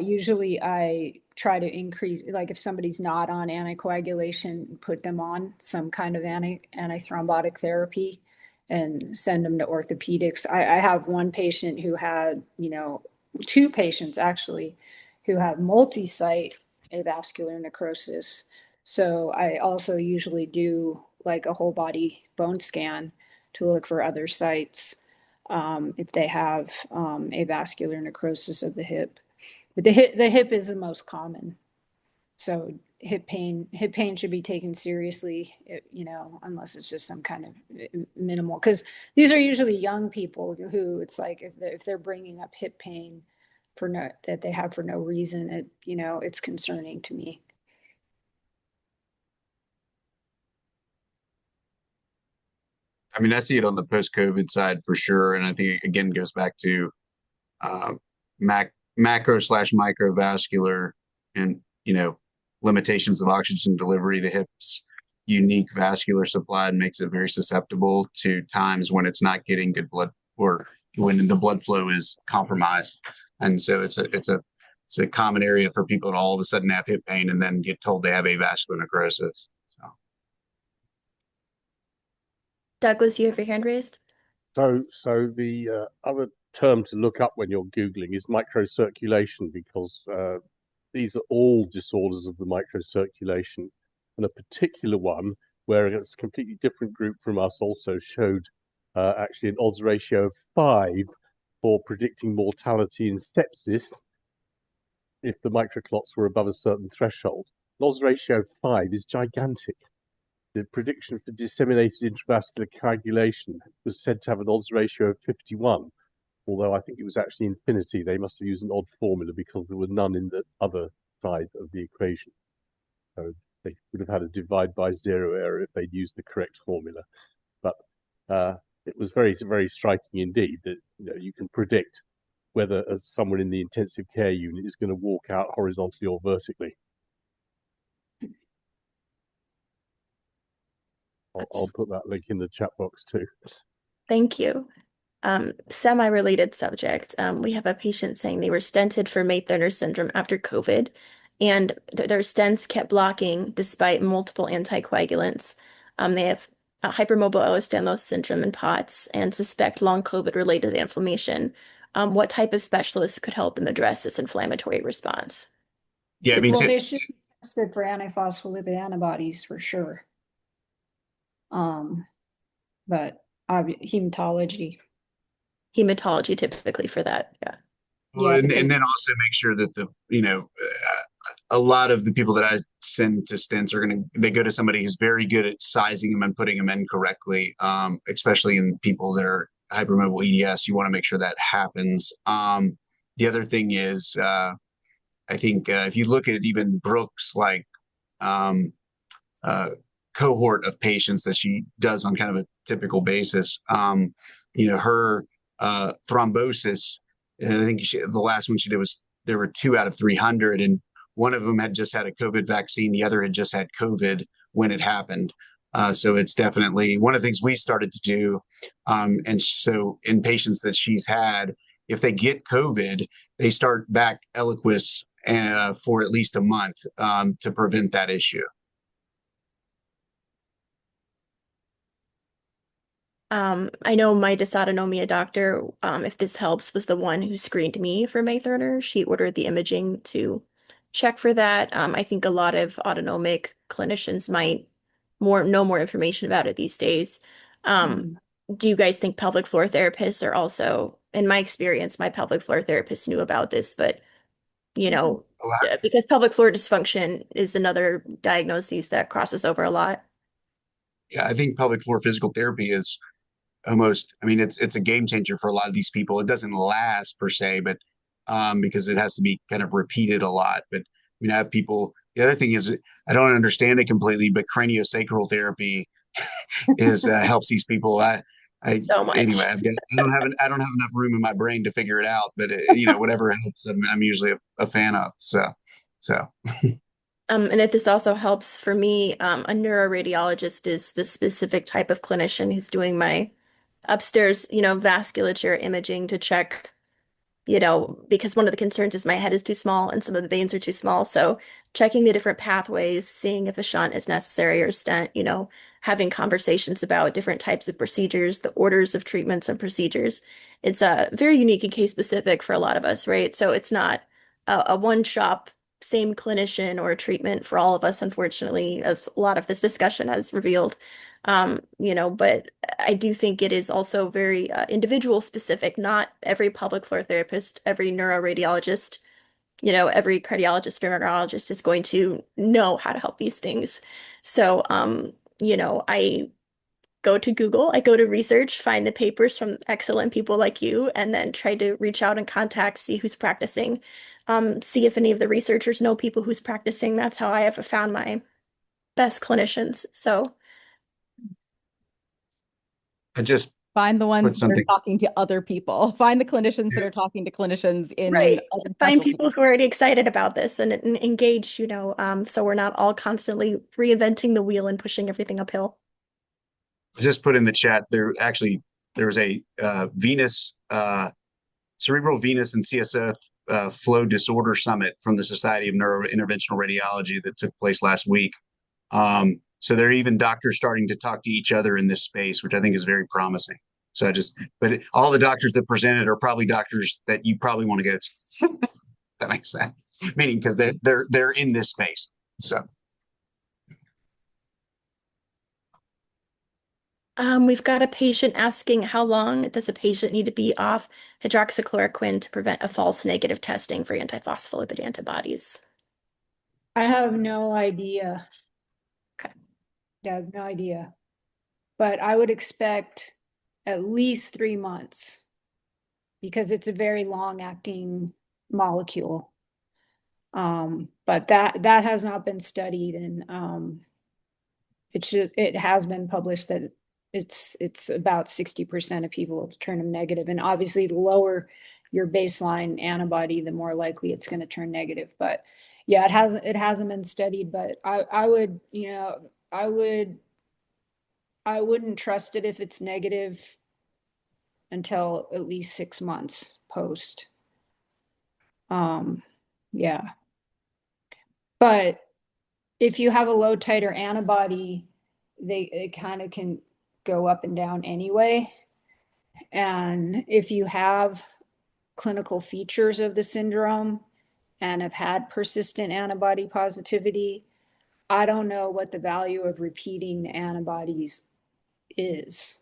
Usually I try to increase, like if somebody's not on anticoagulation, put them on some kind of antithrombotic therapy and send them to orthopedics. I have one patient who had, two patients actually, who had multi-site avascular necrosis. So I also usually do like a whole body bone scan to look for other sites if they have avascular necrosis of the hip. But the hip is the most common. So hip pain should be taken seriously, unless it's just some kind of minimal, because these are usually young people who it's like if they're bringing up hip pain that they have for no reason, it's concerning to me.
I mean, I see it on the post-COVID side for sure, and I think it again goes back to uh, macro/microvascular, and limitations of oxygen delivery. The hip's unique vascular supply makes it very susceptible to times when it's not getting good blood, or when the blood flow is compromised, and so it's a common area for people to all of a sudden have hip pain and then get told they have avascular necrosis.
Douglas, you have your hand raised?
So the other term to look up when you're Googling is microcirculation, because these are all disorders of the microcirculation. And a particular one, where it's a completely different group from us, also showed actually an odds ratio of 5 for predicting mortality in sepsis if the microclots were above a certain threshold. An odds ratio of 5 is gigantic. The prediction for disseminated intravascular coagulation was said to have an odds ratio of 51, although I think it was actually infinity. They must have used an odd formula because there were none in the other side of the equation. So they would have had a divide by zero error if they'd used the correct formula. But it was very, very striking indeed that you can predict whether someone in the intensive care unit is going to walk out horizontally or vertically. I'll put that link in the chat box too.
Thank you. Semi-related subject. We have a patient saying they were stented for May-Thurner syndrome after COVID, and their stents kept blocking despite multiple anticoagulants. They have hypermobile Ehlers-Danlos syndrome and POTS and suspect long COVID-related inflammation. What type of specialist could help them address this inflammatory response?
Yeah, I mean,
Well, they should be tested for antiphospholipid antibodies for sure. But hematology
typically for that, yeah.
Well, and then also make sure that a lot of the people that I send to stents they go to somebody who's very good at sizing them and putting them in correctly, especially in people that are hypermobile EDS. You want to make sure that happens. The other thing is, I think if you look at even Brooks, like cohort of patients that she does on kind of a typical basis, her thrombosis, I think the last one she did was there were 2 out of 300, and one of them had just had a COVID vaccine, the other had just had COVID when it happened. So it's definitely one of the things we started to do. And so in patients that she's had, if they get COVID, they start back Eliquis for at least a month to prevent that issue.
I know my dysautonomia doctor, if this helps, was the one who screened me for May-Thurner. She ordered the imaging to check for that. I think a lot of autonomic clinicians might know more information about it these days. Do you guys think pelvic floor therapists are also, in my experience, my pelvic floor therapist knew about this, but because pelvic floor dysfunction is another diagnosis that crosses over a lot.
Yeah, I think pelvic floor physical therapy is almost, I mean, it's a game changer for a lot of these people. It doesn't last per se, but because it has to be kind of repeated a lot. But I have people, the other thing is, I don't understand it completely, but craniosacral therapy helps these people.
So much.
Anyway, I don't have enough room in my brain to figure it out, but whatever helps, I'm usually a fan of. So.
And if this also helps for me, a neuroradiologist is the specific type of clinician who's doing my upstairs, vasculature imaging to check, because one of the concerns is my head is too small and some of the veins are too small. So checking the different pathways, seeing if a shunt is necessary or stent, having conversations about different types of procedures, the orders of treatments and procedures. It's very unique and case specific for a lot of us, right? So it's not a one shop, same clinician or treatment for all of us, unfortunately, as a lot of this discussion has revealed. But I do think it is also very individual specific. Not every pelvic floor therapist, every neuroradiologist every cardiologist or neurologist is going to know how to help these things. So, I go to Google, I go to research, find the papers from excellent people like you, and then try to reach out and contact, see who's practicing, see if any of the researchers know people who's practicing. That's how I have found my best clinicians. So
I just
Find the ones
put
that are
something.
talking to other people. Find the clinicians that are talking to clinicians in
right,
other
find
specialties.
people who are already excited about this and engage, so we're not all constantly reinventing the wheel and pushing everything uphill.
Just put in the chat there's a cerebral venous and CSF flow disorder summit from the Society of Neurointerventional Radiology that took place last week. So there are even doctors starting to talk to each other in this space, which I think is very promising. So all the doctors that presented are probably doctors that you probably want to go to. That makes sense. Meaning because they're in this space. So.
We've got a patient asking how long does a patient need to be off hydroxychloroquine to prevent a false negative testing for antiphospholipid antibodies?
I have no idea.
Okay.
I have no idea. But I would expect at least 3 months because it's a very long-acting molecule. But that has not been studied, and it has been published that it's about 60% of people turn them negative, and obviously the lower your baseline antibody, the more likely it's going to turn negative. But yeah, it hasn't been studied, but I wouldn't trust it if it's negative until at least 6 months post. Yeah. But if you have a low titer antibody, it kind of can go up and down anyway. And if you have clinical features of the syndrome and have had persistent antibody positivity, I don't know what the value of repeating the antibodies is.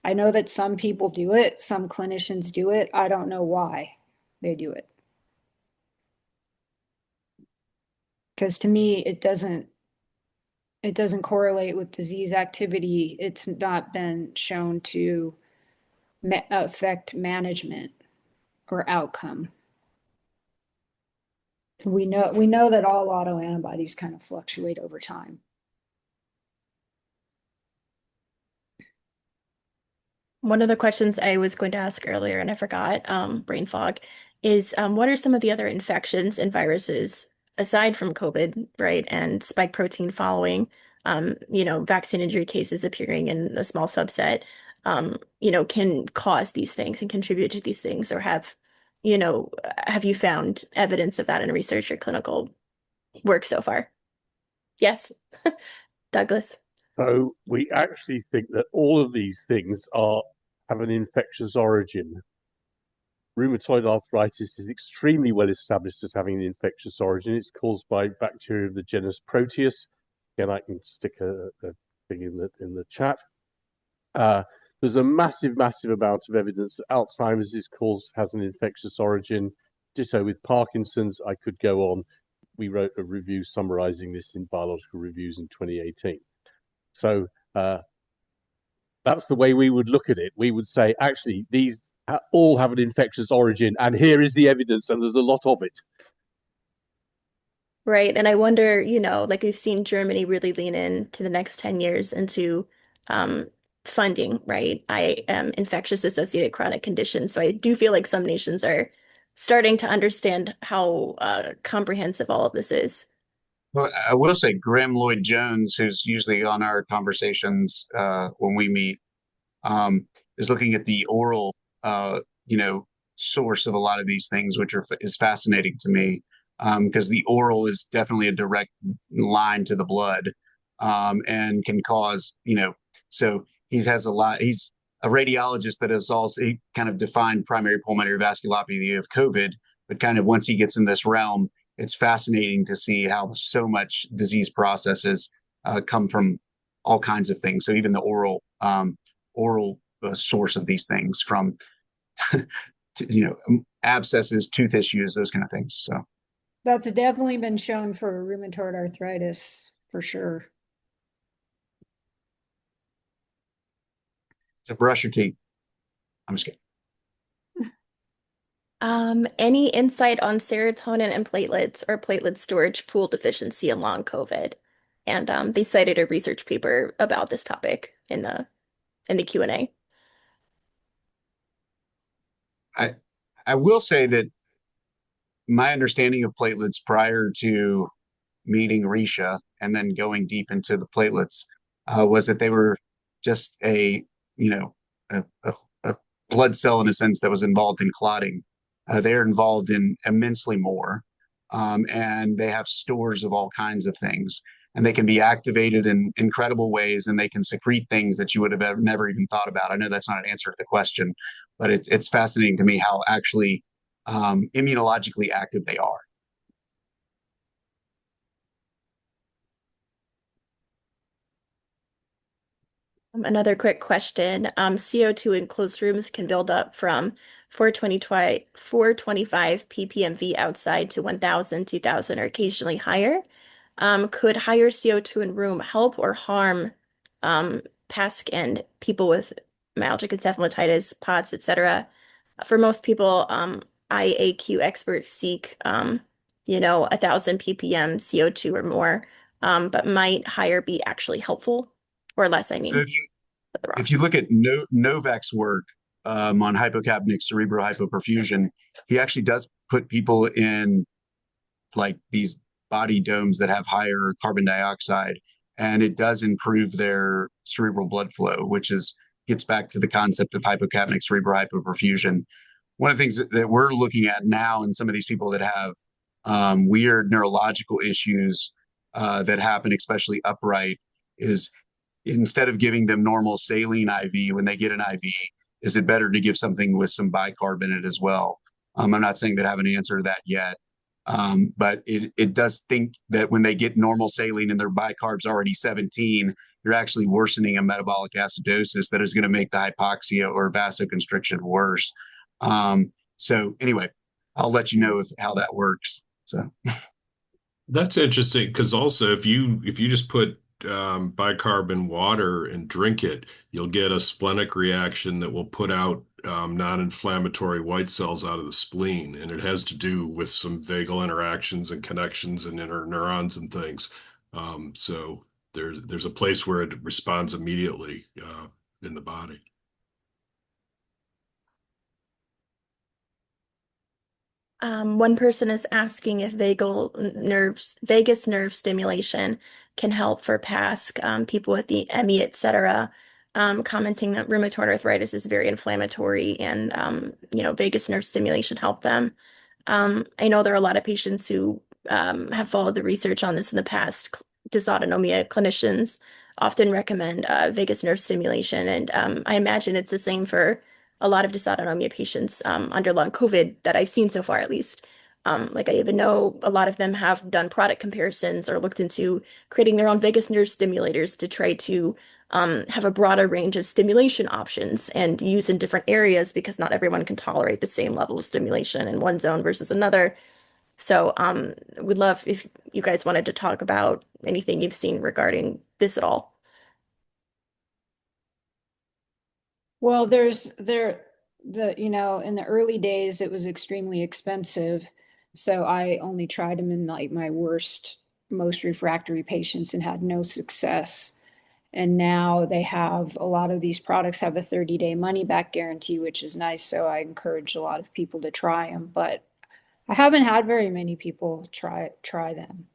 I know that some people do it, some clinicians do it. I don't know why they do it. Because to me, it doesn't correlate with disease activity. It's not been shown to affect management or outcome. We know that all autoantibodies kind of fluctuate over time.
One of the questions I was going to ask earlier and I forgot, brain fog, is what are some of the other infections and viruses aside from COVID, right, and spike protein following, vaccine injury cases appearing in a small subset, can cause these things and contribute to these things, or have you found evidence of that in research or clinical work so far? Yes, Douglas.
So we actually think that all of these things have an infectious origin. Rheumatoid arthritis is extremely well established as having an infectious origin. It's caused by bacteria of the genus Proteus. Again, I can stick a thing in the chat. There's a massive amount of evidence that Alzheimer's has an infectious origin. Ditto with Parkinson's. I could go on. We wrote a review summarizing this in Biological Reviews in 2018. So that's the way we would look at it. We would say, actually, these all have an infectious origin, and here is the evidence, and there's a lot of it.
Right. And I wonder, like we've seen Germany really lean in to the next 10 years into funding, right? Infectious associated chronic conditions. So I do feel like some nations are starting to understand how comprehensive all of this is.
Well, I will say Graham Lloyd-Jones, who's usually on our conversations when we meet, is looking at the oral, source of a lot of these things, which is fascinating to me, because the oral is definitely a direct line to the blood, and can cause, so he's a radiologist that has also kind of defined primary pulmonary vasculopathy of COVID, but kind of once he gets in this realm, it's fascinating to see how so much disease processes come from all kinds of things. So even the oral source of these things, from abscesses, tooth issues, those kind of things. So
That's definitely been shown for rheumatoid arthritis, for sure.
So brush your teeth. I'm just kidding.
Any insight on serotonin and platelets or platelet storage pool deficiency in long COVID? And they cited a research paper about this topic in the Q&A.
I will say that my understanding of platelets prior to meeting Resia and then going deep into the platelets was that they were just a blood cell in a sense that was involved in clotting. They're involved in immensely more, and they have stores of all kinds of things, and they can be activated in incredible ways, and they can secrete things that you would have never even thought about. I know that's not an answer to the question, but it's fascinating to me how actually immunologically active they are.
Another quick question. CO2 in closed rooms can build up from 425 ppmv outside to 1,000, 2,000, or occasionally higher. Could higher CO2 in room help or harm PASC and people with myalgic encephalomyelitis, POTS, etc.? For most people, IAQ experts seek 1,000 ppm CO2 or more, but might higher be actually helpful or less, I mean.
So if you look at Novak's work on hypocapnic cerebral hypoperfusion, he actually does put people in like these body domes that have higher carbon dioxide, and it does improve their cerebral blood flow, which gets back to the concept of hypocapnic cerebral hypoperfusion. One of the things that we're looking at now in some of these people that have weird neurological issues that happen, especially upright, is instead of giving them normal saline IV when they get an IV, is it better to give something with some bicarb in it as well? I'm not saying that I have an answer to that yet, but it does think that when they get normal saline and their bicarb's already 17, you're actually worsening a metabolic acidosis that is going to make the hypoxia or vasoconstriction worse. So anyway, I'll let you know how that works. So
That's interesting because also if you just put bicarb in water and drink it, you'll get a splenic reaction that will put out non-inflammatory white cells out of the spleen, and it has to do with some vagal interactions and connections and interneurons and things. So there's a place where it responds immediately in the body.
One person is asking if vagus nerve stimulation can help for PASC, people with the ME, etc., commenting that rheumatoid arthritis is very inflammatory and, vagus nerve stimulation help them. I know there are a lot of patients who have followed the research on this in the past. Dysautonomia clinicians often recommend vagus nerve stimulation, and I imagine it's the same for a lot of dysautonomia patients under long COVID that I've seen so far, at least. Like I even know a lot of them have done product comparisons or looked into creating their own vagus nerve stimulators to try to have a broader range of stimulation options and use in different areas because not everyone can tolerate the same level of stimulation in one zone versus another. So we'd love if you guys wanted to talk about anything you've seen regarding this at all.
Well, in the early days, it was extremely expensive. So I only tried them in like my worst, most refractory patients and had no success. And now they have a lot of these products have a 30-day money back guarantee, which is nice. So I encourage a lot of people to try them, but I haven't had very many people try them.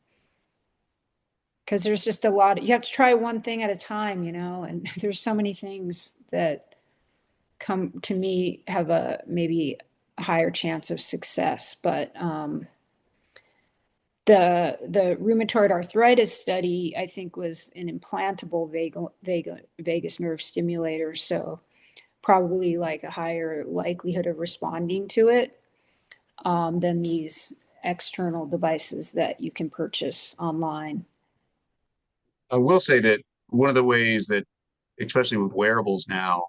Because there's just a lot, you have to try one thing at a time, and there's so many things that come to me have a maybe higher chance of success. But the rheumatoid arthritis study, I think, was an implantable vagus nerve stimulator, so probably like a higher likelihood of responding to it than these external devices that you can purchase online.
I will say that one of the ways that, especially with wearables now,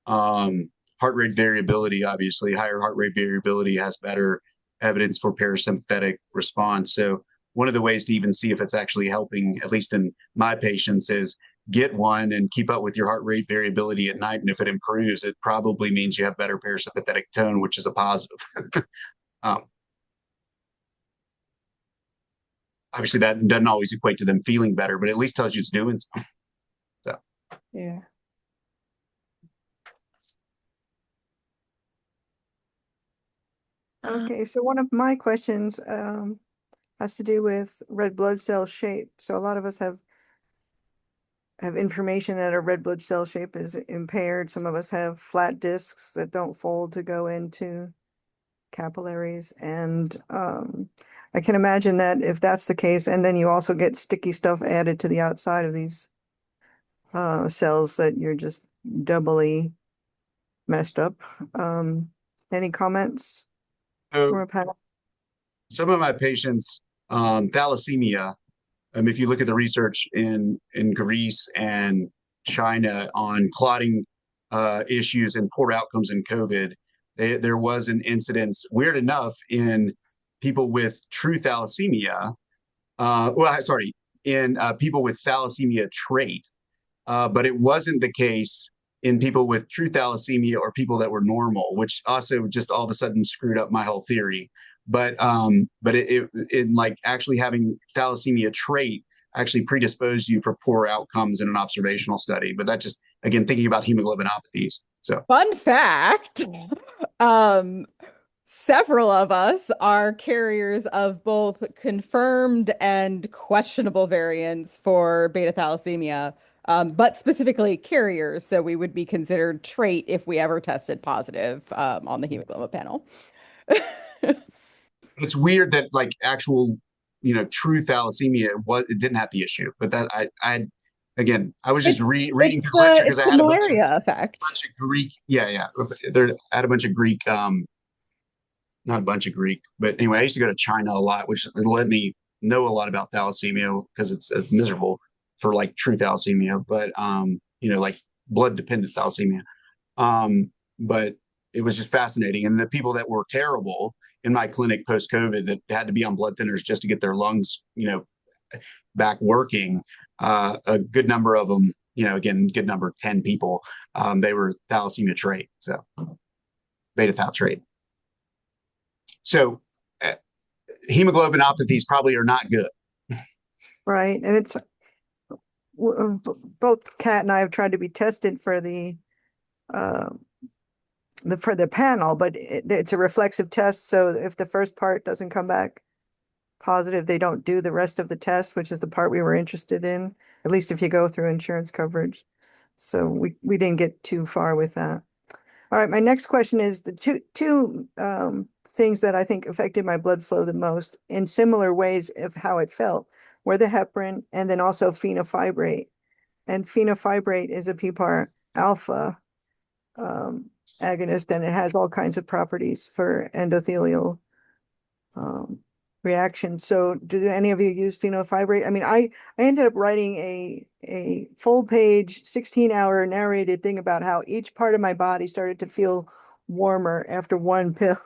heart rate variability, obviously, higher heart rate variability has better evidence for parasympathetic response. So one of the ways to even see if it's actually helping, at least in my patients, is get one and keep up with your heart rate variability at night. And if it improves, it probably means you have better parasympathetic tone, which is a positive. Obviously, that doesn't always equate to them feeling better, but at least tells you it's doing something. So,
Yeah.
Okay, so one of my questions has to do with red blood cell shape. So a lot of us have information that our red blood cell shape is impaired. Some of us have flat discs that don't fold to go into capillaries. And I can imagine that if that's the case, and then you also get sticky stuff added to the outside of these cells, that you're just doubly messed up. Any comments from a panel?
Some of my patients, thalassemia, if you look at the research in Greece and China on clotting issues and poor outcomes in COVID, there was an incidence, weird enough, in people with true thalassemia, in people with thalassemia trait, but it wasn't the case in people with true thalassemia or people that were normal, which also just all of a sudden screwed up my whole theory. But it like actually having thalassemia trait actually predisposed you for poor outcomes in an observational study. But that just, again, thinking about hemoglobinopathies. So
fun fact, several of us are carriers of both confirmed and questionable variants for beta thalassemia, but specifically carriers. So we would be considered trait if we ever tested positive on the hemoglobin panel.
It's weird that like actual, true thalassemia it didn't have the issue, but that I again, I was just reading through the literature because I had a bunch of Greek. Yeah. I had a bunch of Greek, not a bunch of Greek, but anyway, I used to go to China a lot, which let me know a lot about thalassemia because it's miserable for like true thalassemia, but like blood dependent thalassemia. But it was just fascinating. And the people that were terrible in my clinic post-COVID that had to be on blood thinners just to get their lungs, back working, a good number of them, again, good number, 10 people, they were thalassemia trait, so beta thal trait. So hemoglobinopathies probably are not good.
Right. And it's both Kat and I have tried to be tested for the panel, but it's a reflexive test. So if the first part doesn't come back positive, they don't do the rest of the test, which is the part we were interested in, at least if you go through insurance coverage. So we didn't get too far with that. All right, my next question is the two things that I think affected my blood flow the most in similar ways of how it felt were the heparin and then also fenofibrate. And fenofibrate is a PPAR alpha agonist, and it has all kinds of properties for endothelial reaction. So do any of you use fenofibrate? I mean, I ended up writing a full page, 16-hour narrated thing about how each part of my body started to feel warmer after one pill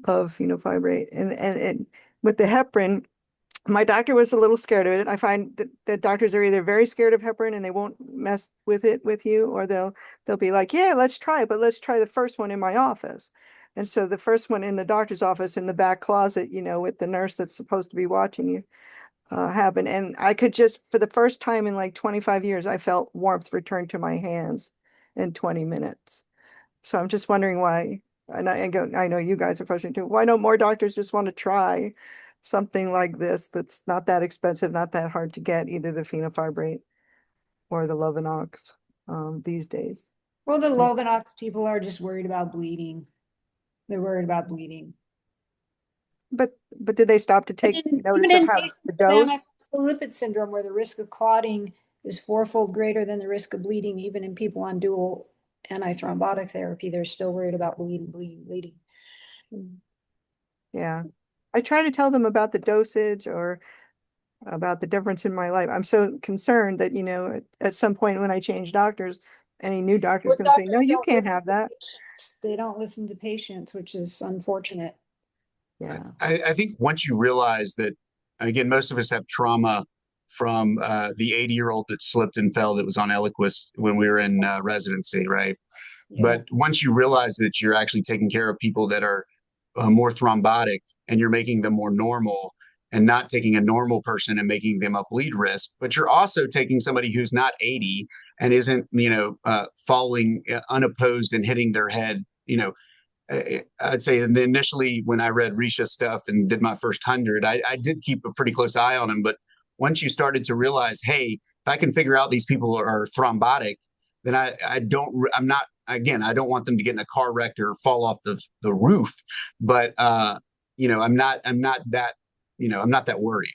of fenofibrate. And with the heparin, my doctor was a little scared of it. I find that doctors are either very scared of heparin and they won't mess with it with you, or they'll be like, yeah, let's try it, but let's try the first one in my office. And so the first one in the doctor's office in the back closet, with the nurse that's supposed to be watching you, happened. And I could just, for the first time in like 25 years, I felt warmth return to my hands in 20 minutes. So I'm just wondering why, and I know you guys are frustrated too, why don't more doctors just want to try something like this that's not that expensive, not that hard to get, either the fenofibrate or the Lovenox these days?
Well, the Lovenox people are just worried about bleeding. They're worried about bleeding.
But did they stop to take notice of how the dose?
Lipid syndrome, where the risk of clotting is fourfold greater than the risk of bleeding, even in people on dual antithrombotic therapy, they're still worried about bleeding.
Yeah. I try to tell them about the dosage or about the difference in my life. I'm so concerned that, at some point when I change doctors, any new doctor is going to say, no, you can't have that.
They don't listen to patients, which is unfortunate.
Yeah.
I think once you realize that, again, most of us have trauma from the 80-year-old that slipped and fell that was on Eliquis when we were in residency, right?
Yeah.
But once you realize that you're actually taking care of people that are more thrombotic and you're making them more normal and not taking a normal person and making them a bleed risk, but you're also taking somebody who's not 80 and isn't, falling unopposed and hitting their head, I'd say initially when I read Risha's stuff and did my first 100, I did keep a pretty close eye on him. But once you started to realize, hey, if I can figure out these people are thrombotic, then I don't want them to get in a car wreck or fall off the roof. But I'm not that worried.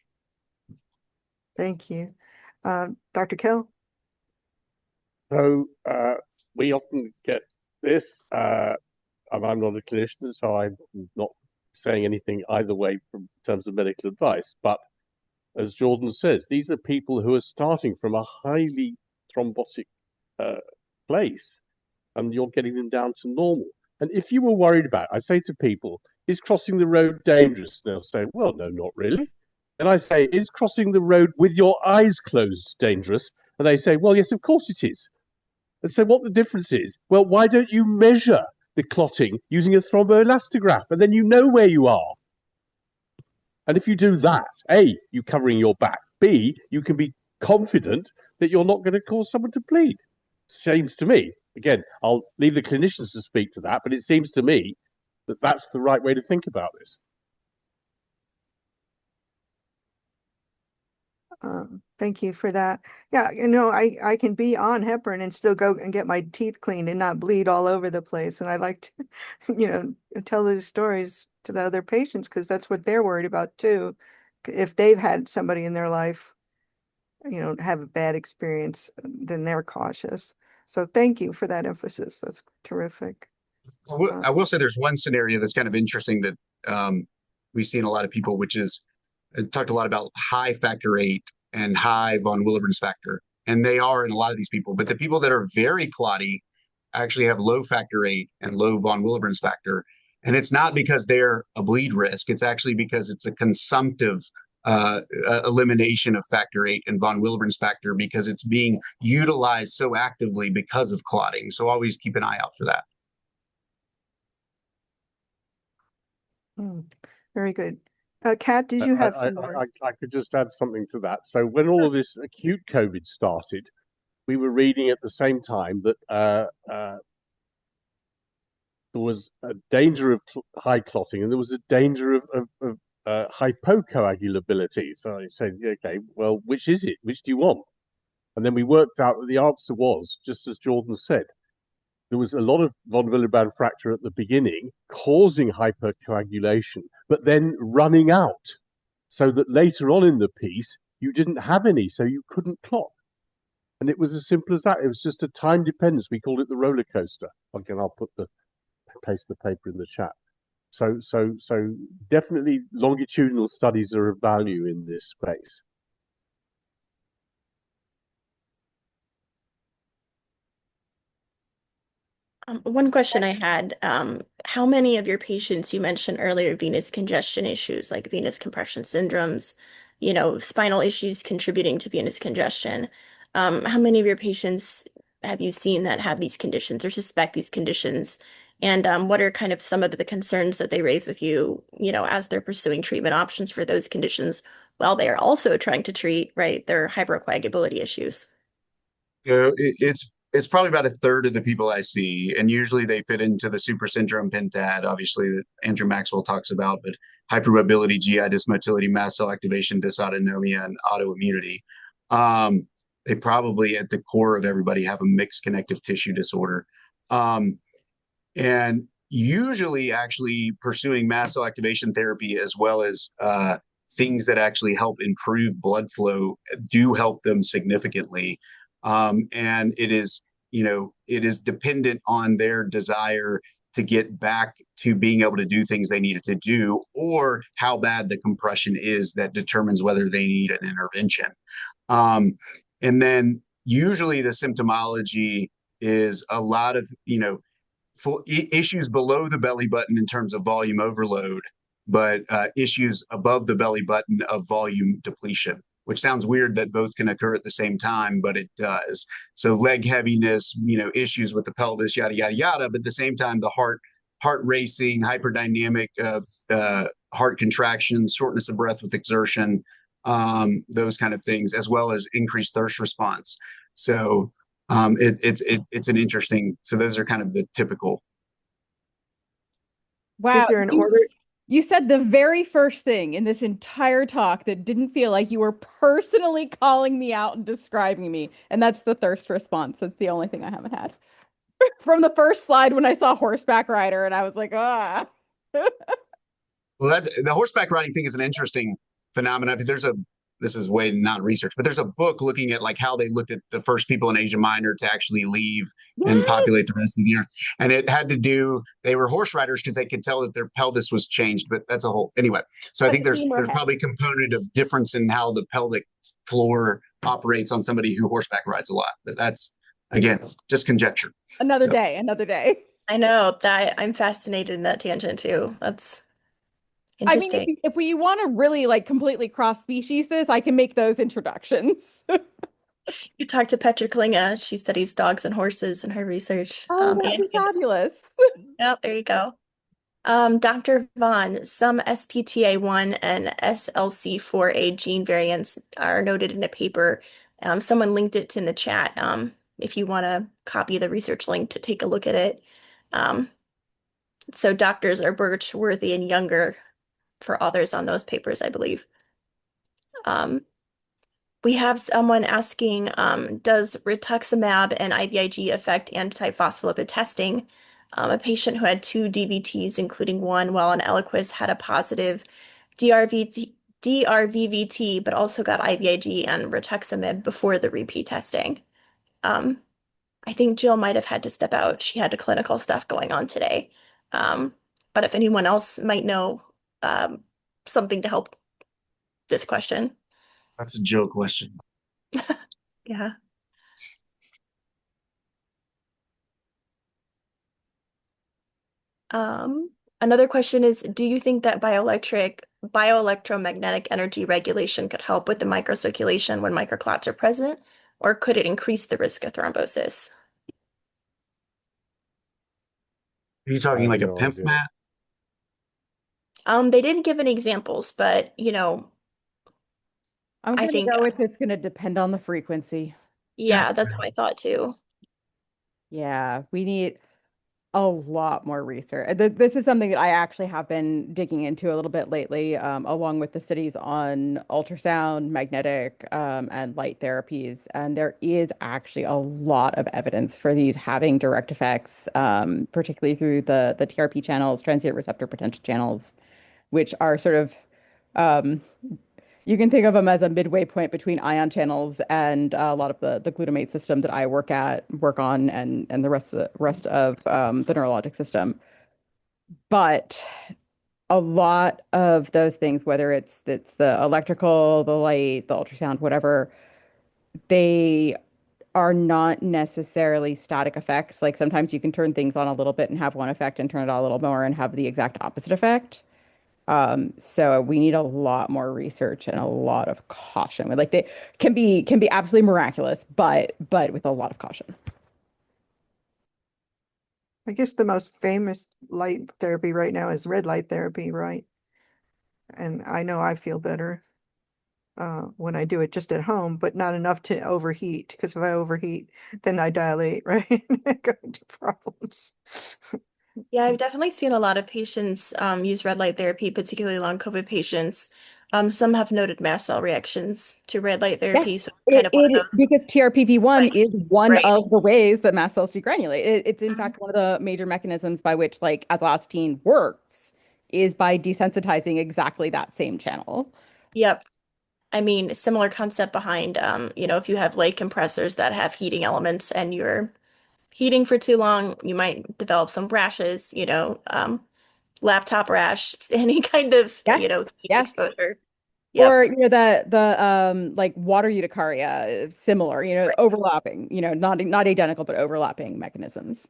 Thank you. Dr. Kell?
So we often get this. I'm not a clinician, so I'm not saying anything either way in terms of medical advice. But as Jordan says, these are people who are starting from a highly thrombotic place, and you're getting them down to normal. And if you were worried about, I say to people, is crossing the road dangerous? They'll say, well, no, not really. And I say, is crossing the road with your eyes closed dangerous? And they say, well, yes, of course it is. And so what the difference is, well, why don't you measure the clotting using a thromboelastograph, and then you know where you are. And if you do that, A, you're covering your back. B, you can be confident that you're not going to cause someone to bleed. Seems to me, again, I'll leave the clinicians to speak to that, but it seems to me that that's the right way to think about this.
Thank you for that. Yeah, I can be on heparin and still go and get my teeth cleaned and not bleed all over the place. And I like to, tell those stories to the other patients because that's what they're worried about too. If they've had somebody in their life, have a bad experience, then they're cautious. So thank you for that emphasis. That's terrific.
I will say there's one scenario that's kind of interesting that we see in a lot of people, which is talked a lot about high factor VIII and high von Willebrand's factor. And they are in a lot of these people. But the people that are very clotty actually have low factor VIII and low von Willebrand's factor. And it's not because they're a bleed risk. It's actually because it's a consumptive elimination of factor VIII and von Willebrand's factor because it's being utilized so actively because of clotting. So always keep an eye out for that.
Very good. Kat, did you have some more?
I could just add something to that. So when all of this acute COVID started, we were reading at the same time that there was a danger of high clotting and there was a danger of hypocoagulability. So I said, okay, well, which is it? Which do you want? And then we worked out that the answer was, just as Jordan said, there was a lot of von Willebrand fracture at the beginning, causing hypercoagulation, but then running out, so that later on in the piece, you didn't have any, so you couldn't clot. And it was as simple as that. It was just a time dependence. We called it the roller coaster. Again, I'll paste the paper in the chat. So definitely longitudinal studies are of value in this space.
One question I had, how many of your patients, you mentioned earlier, venous congestion issues like venous compression syndromes, spinal issues contributing to venous congestion. How many of your patients have you seen that have these conditions or suspect these conditions? And what are kind of some of the concerns that they raise with you, as they're pursuing treatment options for those conditions while they are also trying to treat, right, their hypercoagulability issues?
It's probably about a third of the people I see, and usually they fit into the super syndrome pentad, obviously, that Andrew Maxwell talks about, but hypermobility, GI dysmotility, mast cell activation, dysautonomia, and autoimmunity. They probably, at the core of everybody, have a mixed connective tissue disorder. And usually actually pursuing mast cell activation therapy as well as things that actually help improve blood flow do help them significantly. And it is dependent on their desire to get back to being able to do things they needed to do, or how bad the compression is that determines whether they need an intervention. And then usually the symptomology is a lot of, issues below the belly button in terms of volume overload, but issues above the belly button of volume depletion, which sounds weird that both can occur at the same time, but it does. So leg heaviness, issues with the pelvis, yada, yada, yada. But at the same time, the heart racing, hyperdynamic of heart contractions, shortness of breath with exertion, those kind of things, as well as increased thirst response. So it's an interesting, so those are kind of the typical.
Wow.
Is there an order?
You said the very first thing in this entire talk that didn't feel like you were personally calling me out and describing me. And that's the thirst response. That's the only thing I haven't had. From the first slide when I saw horseback rider and I was like, ah.
Well, the horseback riding thing is an interesting phenomenon. This is way not research, but there's a book looking at like how they looked at the first people in Asia Minor to actually leave and populate the rest of the earth. And it had to do, they were horse riders because they could tell that their pelvis was changed, but that's a whole, anyway. So I think there's probably a component of difference in how the pelvic floor operates on somebody who horseback rides a lot. But that's, again, just conjecture.
Another day.
I know that I'm fascinated in that tangent too. That's interesting.
I mean, if we want to really like completely cross species this, I can make those introductions.
You talked to Petra Klinga. She studies dogs and horses in her research.
Oh, that'd be fabulous.
Yep, there you go. Dr. Vaughn, some SPTA1 and SLC4A gene variants are noted in a paper. Someone linked it in the chat. If you want to copy the research link to take a look at it. So doctors are Birchworthy and Younger for authors on those papers, I believe. We have someone asking, does rituximab and IVIG affect antiphospholipid testing? A patient who had 2 DVTs, including one while on Eliquis, had a positive DRVVT, but also got IVIG and rituximab before the repeat testing. I think Jill might have had to step out. She had clinical stuff going on today. But if anyone else might know something to help this question.
That's a Jill question.
Yeah. Another question is, do you think that bioelectromagnetic energy regulation could help with the microcirculation when microclots are present, or could it increase the risk of thrombosis?
Are you talking like a PIMF mat?
They didn't give any examples, but
I'm going to go with it's going to depend on the frequency.
Yeah, that's my thought too.
Yeah, we need a lot more research. This is something that I actually have been digging into a little bit lately, along with the studies on ultrasound, magnetic, and light therapies. And there is actually a lot of evidence for these having direct effects, particularly through the TRP channels, transient receptor potential channels, which are sort of you can think of them as a midway point between ion channels and a lot of the glutamate system that I work on, and the rest of the neurologic system. But a lot of those things, whether it's the electrical, the light, the ultrasound, whatever, they are not necessarily static effects. Like sometimes you can turn things on a little bit and have one effect, and turn it on a little more and have the exact opposite effect. So we need a lot more research and a lot of caution. Like they can be absolutely miraculous, but with a lot of caution.
I guess the most famous light therapy right now is red light therapy, right? And I know I feel better when I do it just at home, but not enough to overheat, because if I overheat, then I dilate, right? I go into problems.
Yeah, I've definitely seen a lot of patients use red light therapy, particularly long COVID patients. Some have noted mast cell reactions to red light therapy.
Yes,
So it's kind of one of those.
because TRPV1
Right.
is one
Right.
of the ways that mast cells degranulate. It's in fact one of the major mechanisms by which like azolastine works, is by desensitizing exactly that same channel.
Yep. I mean, similar concept behind, if you have lake compressors that have heating elements and you're heating for too long, you might develop some rashes, laptop rash, any kind of,
Yes.
heat exposure.
Or the like water urticaria, similar,
Right.
overlapping, not identical, but overlapping mechanisms.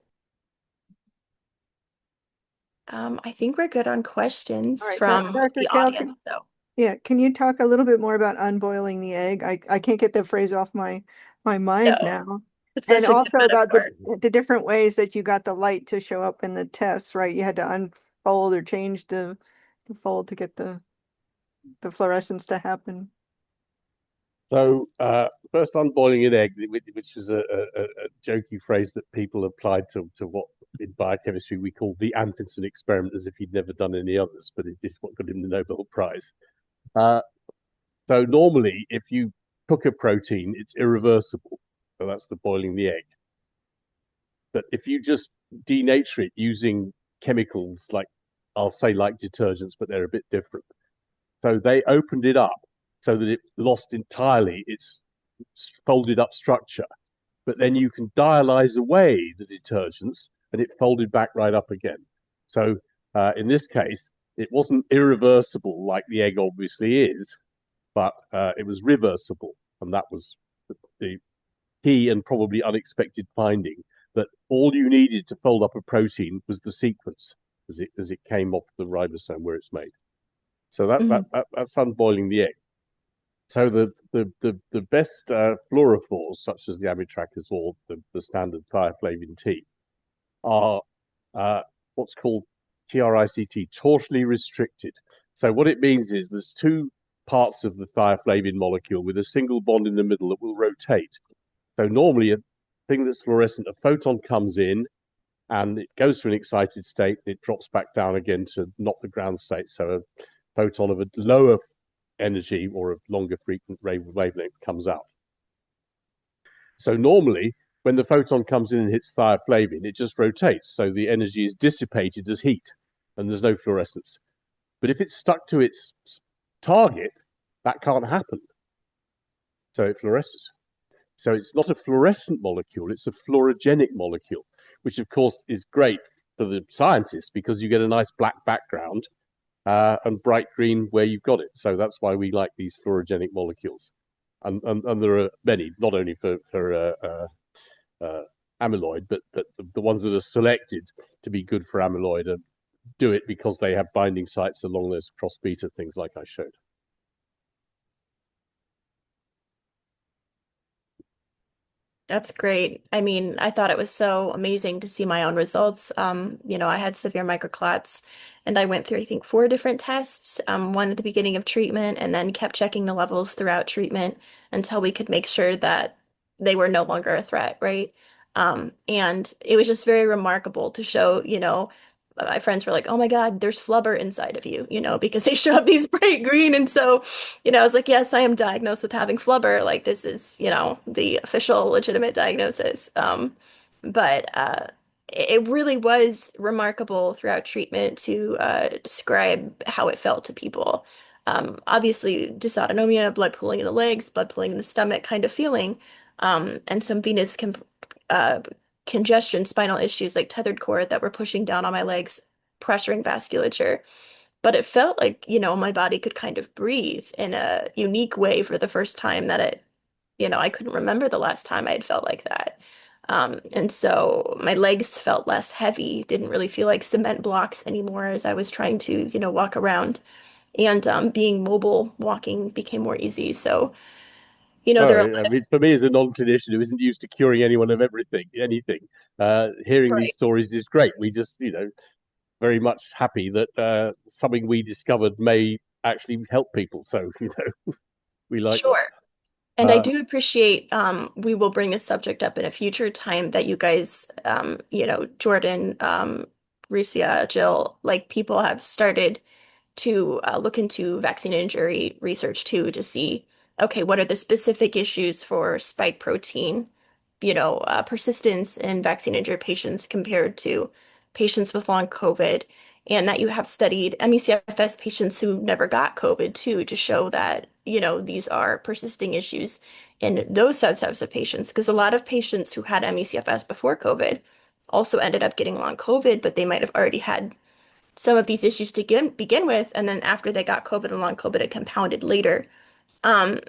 Yeah, I think we're good on questions
All right,
from
Dr.
the
Kell,
audience. So
yeah, can you talk a little bit more about unboiling the egg? I can't get the phrase off my mind
no,
now.
it's
And
such a good
also about
metaphor.
the different ways that you got the light to show up in the tests, right? You had to unfold or change the fold to get the fluorescence to happen.
So first unboiling an egg, which was a jokey phrase that people applied to what in biochemistry we call the Anfinson experiment, as if he'd never done any others, but it is what got him the Nobel Prize. So normally, if you cook a protein, it's irreversible. So that's the boiling the egg. But if you just denature it using chemicals like, I'll say like detergents, but they're a bit different. So they opened it up so that it lost entirely its folded up structure. But then you can dialyze away the detergents and it folded back right up again. So in this case, it wasn't irreversible like the egg obviously is, but it was reversible. And that was the key and probably unexpected finding, that all you needed to fold up a protein was the sequence as it came off the ribosome where it's made. So that's unboiling the egg. So the best fluorophores, such as the amitractors or the standard thioflavin T, are what's called TRICT, torsionally restricted. So what it means is there's two parts of the thioflavin molecule with a single bond in the middle that will rotate. So normally a thing that's fluorescent, a photon comes in and it goes to an excited state, it drops back down again to not the ground state. So a photon of a lower energy or a longer frequent wavelength comes out. So normally, when the photon comes in and hits thioflavin, it just rotates. So the energy is dissipated as heat and there's no fluorescence. But if it's stuck to its target, that can't happen. So it fluoresces. So it's not a fluorescent molecule, it's a fluorogenic molecule, which of course is great for the scientists because you get a nice black background and bright green where you've got it. So that's why we like these fluorogenic molecules. And there are many, not only for amyloid, but the ones that are selected to be good for amyloid and do it because they have binding sites along those cross beta things like I showed.
That's great. I mean, I thought it was so amazing to see my own results. I had severe microclots and I went through, I think, 4 different tests, one at the beginning of treatment, and then kept checking the levels throughout treatment until we could make sure that they were no longer a threat, right? And it was just very remarkable to show, my friends were like, oh my God, there's flubber inside of you, because they show up these bright green. And so, I was like, yes, I am diagnosed with having flubber. Like this is, the official legitimate diagnosis. But it really was remarkable throughout treatment to describe how it felt to people. Obviously, dysautonomia, blood pooling in the legs, blood pooling in the stomach kind of feeling, and some venous uh, congestion, spinal issues like tethered cord that were pushing down on my legs, pressuring vasculature. But it felt like, my body could kind of breathe in a unique way for the first time that I couldn't remember the last time I had felt like that. And so my legs felt less heavy, didn't really feel like cement blocks anymore as I was trying to, walk around. And being mobile, walking became more easy. So, there are a
I
lot
mean, for me as a non-clinician who isn't used to curing anyone of anything, hearing these stories is great. We just, very much happy that something we discovered may actually help people. So, we like that.
Sure. And I do appreciate, we will bring this subject up in a future time that you guys, Jordan, Resia, Jill, like people have started to look into vaccine injury research too to see, okay, what are the specific issues for spike protein, persistence in vaccine injured patients compared to patients with long COVID, and that you have studied MECFS patients who never got COVID too to show that, these are persisting issues in those subsets of patients. Because a lot of patients who had MECFS before COVID also ended up getting long COVID, but they might have already had some of these issues to begin with, and then after they got COVID and long COVID, it compounded later. Um,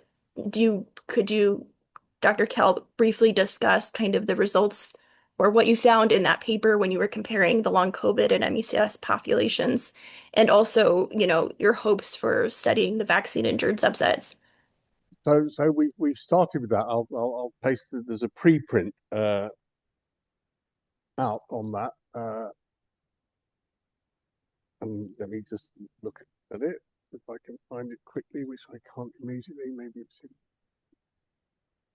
could you, Dr. Kell, briefly discuss kind of the results or what you found in that paper when you were comparing the long COVID and MECFS populations, and also, your hopes for studying the vaccine-injured subsets.
So we've started with that. I'll paste there's a preprint out on that. And let me just look at it if I can find it quickly, which I can't immediately. Maybe it's in.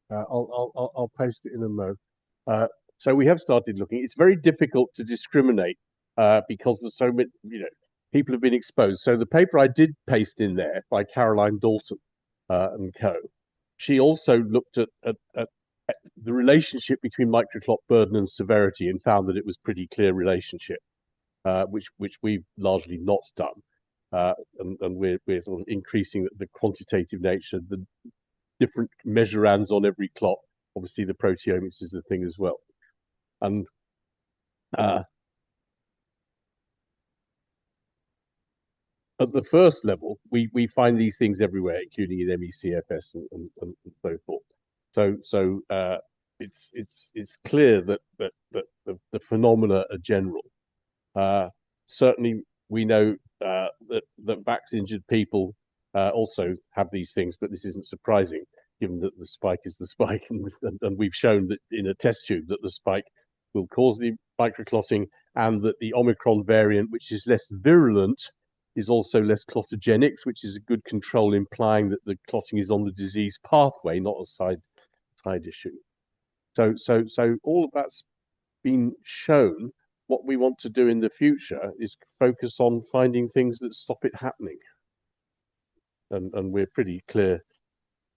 I'll paste it in a mo. So we have started looking. It's very difficult to discriminate because there's so many, people have been exposed. So the paper I did paste in there by Caroline Dalton and co. She also looked at the relationship between microclot burden and severity and found that it was pretty clear relationship, which we've largely not done. And we're sort of increasing the quantitative nature, the different measurands on every clot. Obviously, the proteomics is the thing as well. And at the first level, we find these things everywhere, including in MECFS and so forth. So it's clear that the phenomena are general. Certainly, we know that vaccine-injured people also have these things, but this isn't surprising, given that the spike is the spike, and we've shown that in a test tube that the spike will cause the microclotting, and that the Omicron variant, which is less virulent, is also less clotogenic, which is a good control, implying that the clotting is on the disease pathway, not a side issue. So all of that's been shown. What we want to do in the future is focus on finding things that stop it happening. And we're pretty clear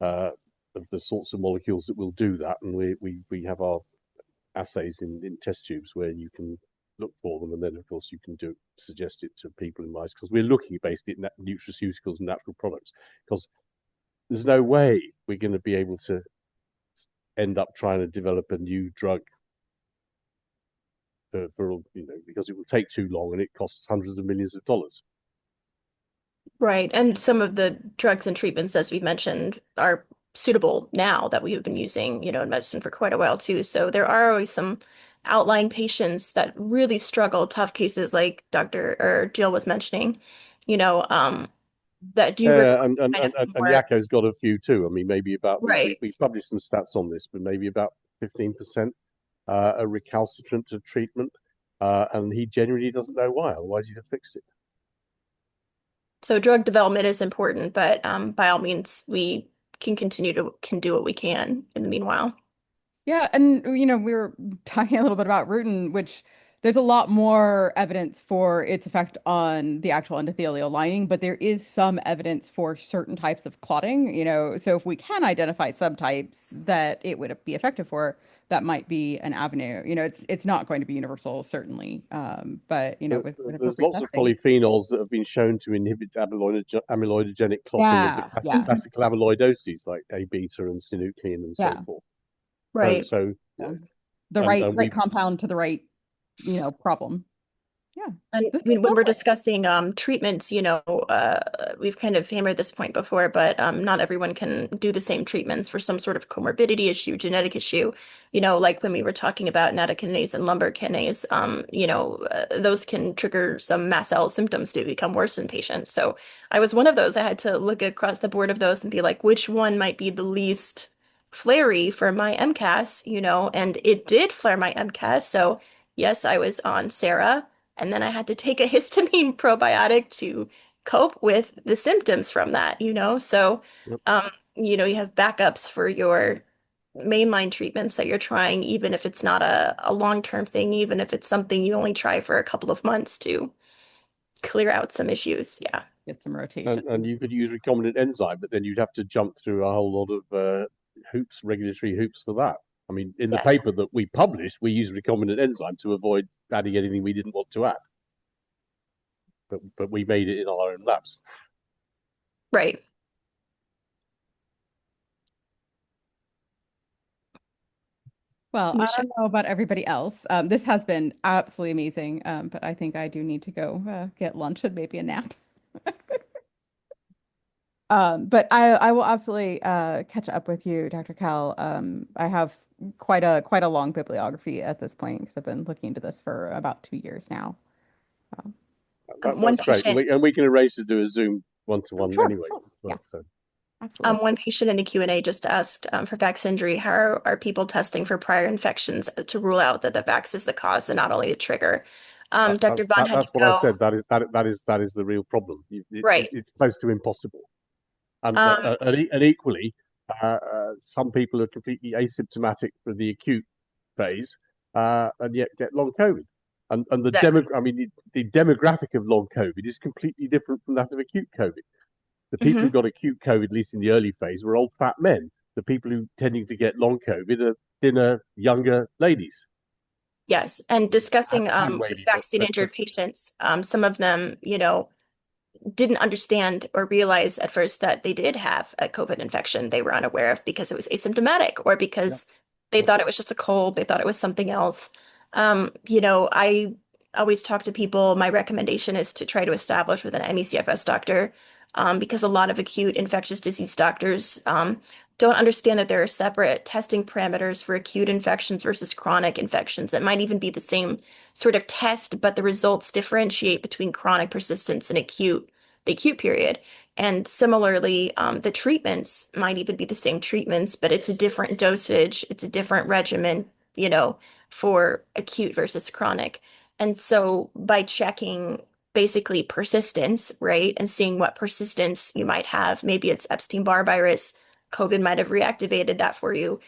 of the sorts of molecules that will do that. And we have our assays in test tubes where you can look for them. And then, of course, you can suggest it to people in mice, because we're looking basically at nutraceuticals and natural products, because there's no way we're going to be able to end up trying to develop a new drug because it will take too long and it costs hundreds of millions of dollars.
Right. And some of the drugs and treatments, as we mentioned, are suitable now that we have been using, in medicine for quite a while too. So there are always some outlying patients that really struggle, tough cases like Dr. or Jill was mentioning, that do
and Yako's got a few too. I mean, maybe about
right.
we published some stats on this, but maybe about 15% are recalcitrant to treatment, and he genuinely doesn't know why. Otherwise, he'd have fixed it.
So drug development is important, but by all means, we can do what we can in the meanwhile.
Yeah, and we were talking a little bit about rutin, which there's a lot more evidence for its effect on the actual endothelial lining, but there is some evidence for certain types of clotting, so if we can identify subtypes that it would be effective for, that might be an avenue. It's not going to be universal, certainly, but with
there's lots of polyphenols that have been shown to inhibit amyloidogenic clotting of classical amyloidoses like A beta and synuclein and so forth.
Right.
So
the right compound to the right, problem. Yeah.
And when we're discussing treatments, we've kind of hammered this point before, but not everyone can do the same treatments for some sort of comorbidity issue, genetic issue. Like when we were talking about nattokinase and lumbar kinase, those can trigger some mast cell symptoms to become worse in patients. So I was one of those. I had to look across the board of those and be like, which one might be the least flary for my MCAS, and it did flare my MCAS. So yes, I was on Sarah. And then I had to take a histamine probiotic to cope with the symptoms from that, So, you have backups for your mainline treatments that you're trying, even if it's not a long-term thing, even if it's something you only try for a couple of months to clear out some issues. Yeah.
Get some rotation.
And you could use recombinant enzyme, but then you'd have to jump through a whole lot of regulatory hoops for that. I mean, in the paper that we published, we used recombinant enzyme to avoid adding anything we didn't want to add. But we made it in our own labs.
Right.
Well, I don't know about everybody else. This has been absolutely amazing, but I think I do need to go get lunch and maybe a nap. But I will absolutely catch up with you, Dr. Kell. I have quite a long bibliography at this point because I've been looking into this for about 2 years now.
One
That's great,
patient,
and we can arrange to do a Zoom one-to-one
Sure,
anyway
sure.
as well.
Yeah.
So
Absolutely.
one patient in the Q&A just asked for Vaxinjury, how are people testing for prior infections to rule out that the vax is the cause and not only the trigger? Dr. Vaughn, how do
that's
you
what I
go?
said. That is the real problem.
Right.
It's close to impossible. And equally, some people are completely asymptomatic for the acute phase, and yet get long COVID. And the
Exactly.
the demographic of long COVID is completely different from that of acute COVID. The people
Mhm.
who got acute COVID, at least in the early phase, were old fat men. The people who tending to get long COVID are thinner, younger ladies.
Yes, and discussing
Hand
with
wavy,
vaccine injured patients, some of them, didn't understand or realize at first that they did have a COVID infection they were unaware of because it was asymptomatic or
yeah.
because they thought it was just a cold, they thought it was something else. I always talk to people, my recommendation is to try to establish with an MECFS doctor, because a lot of acute infectious disease doctors don't understand that there are separate testing parameters for acute infections versus chronic infections. It might even be the same sort of test, but the results differentiate between chronic persistence and the acute period. And similarly, the treatments might even be the same treatments, but it's a different dosage, it's a different regimen, for acute versus chronic. And so by checking basically persistence, right, and seeing what persistence you might have, maybe it's Epstein-Barr virus, COVID might have reactivated that for you.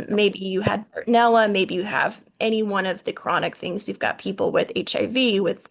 Maybe you had Bartonella, maybe you have any one of the chronic things. You've got people with HIV, with,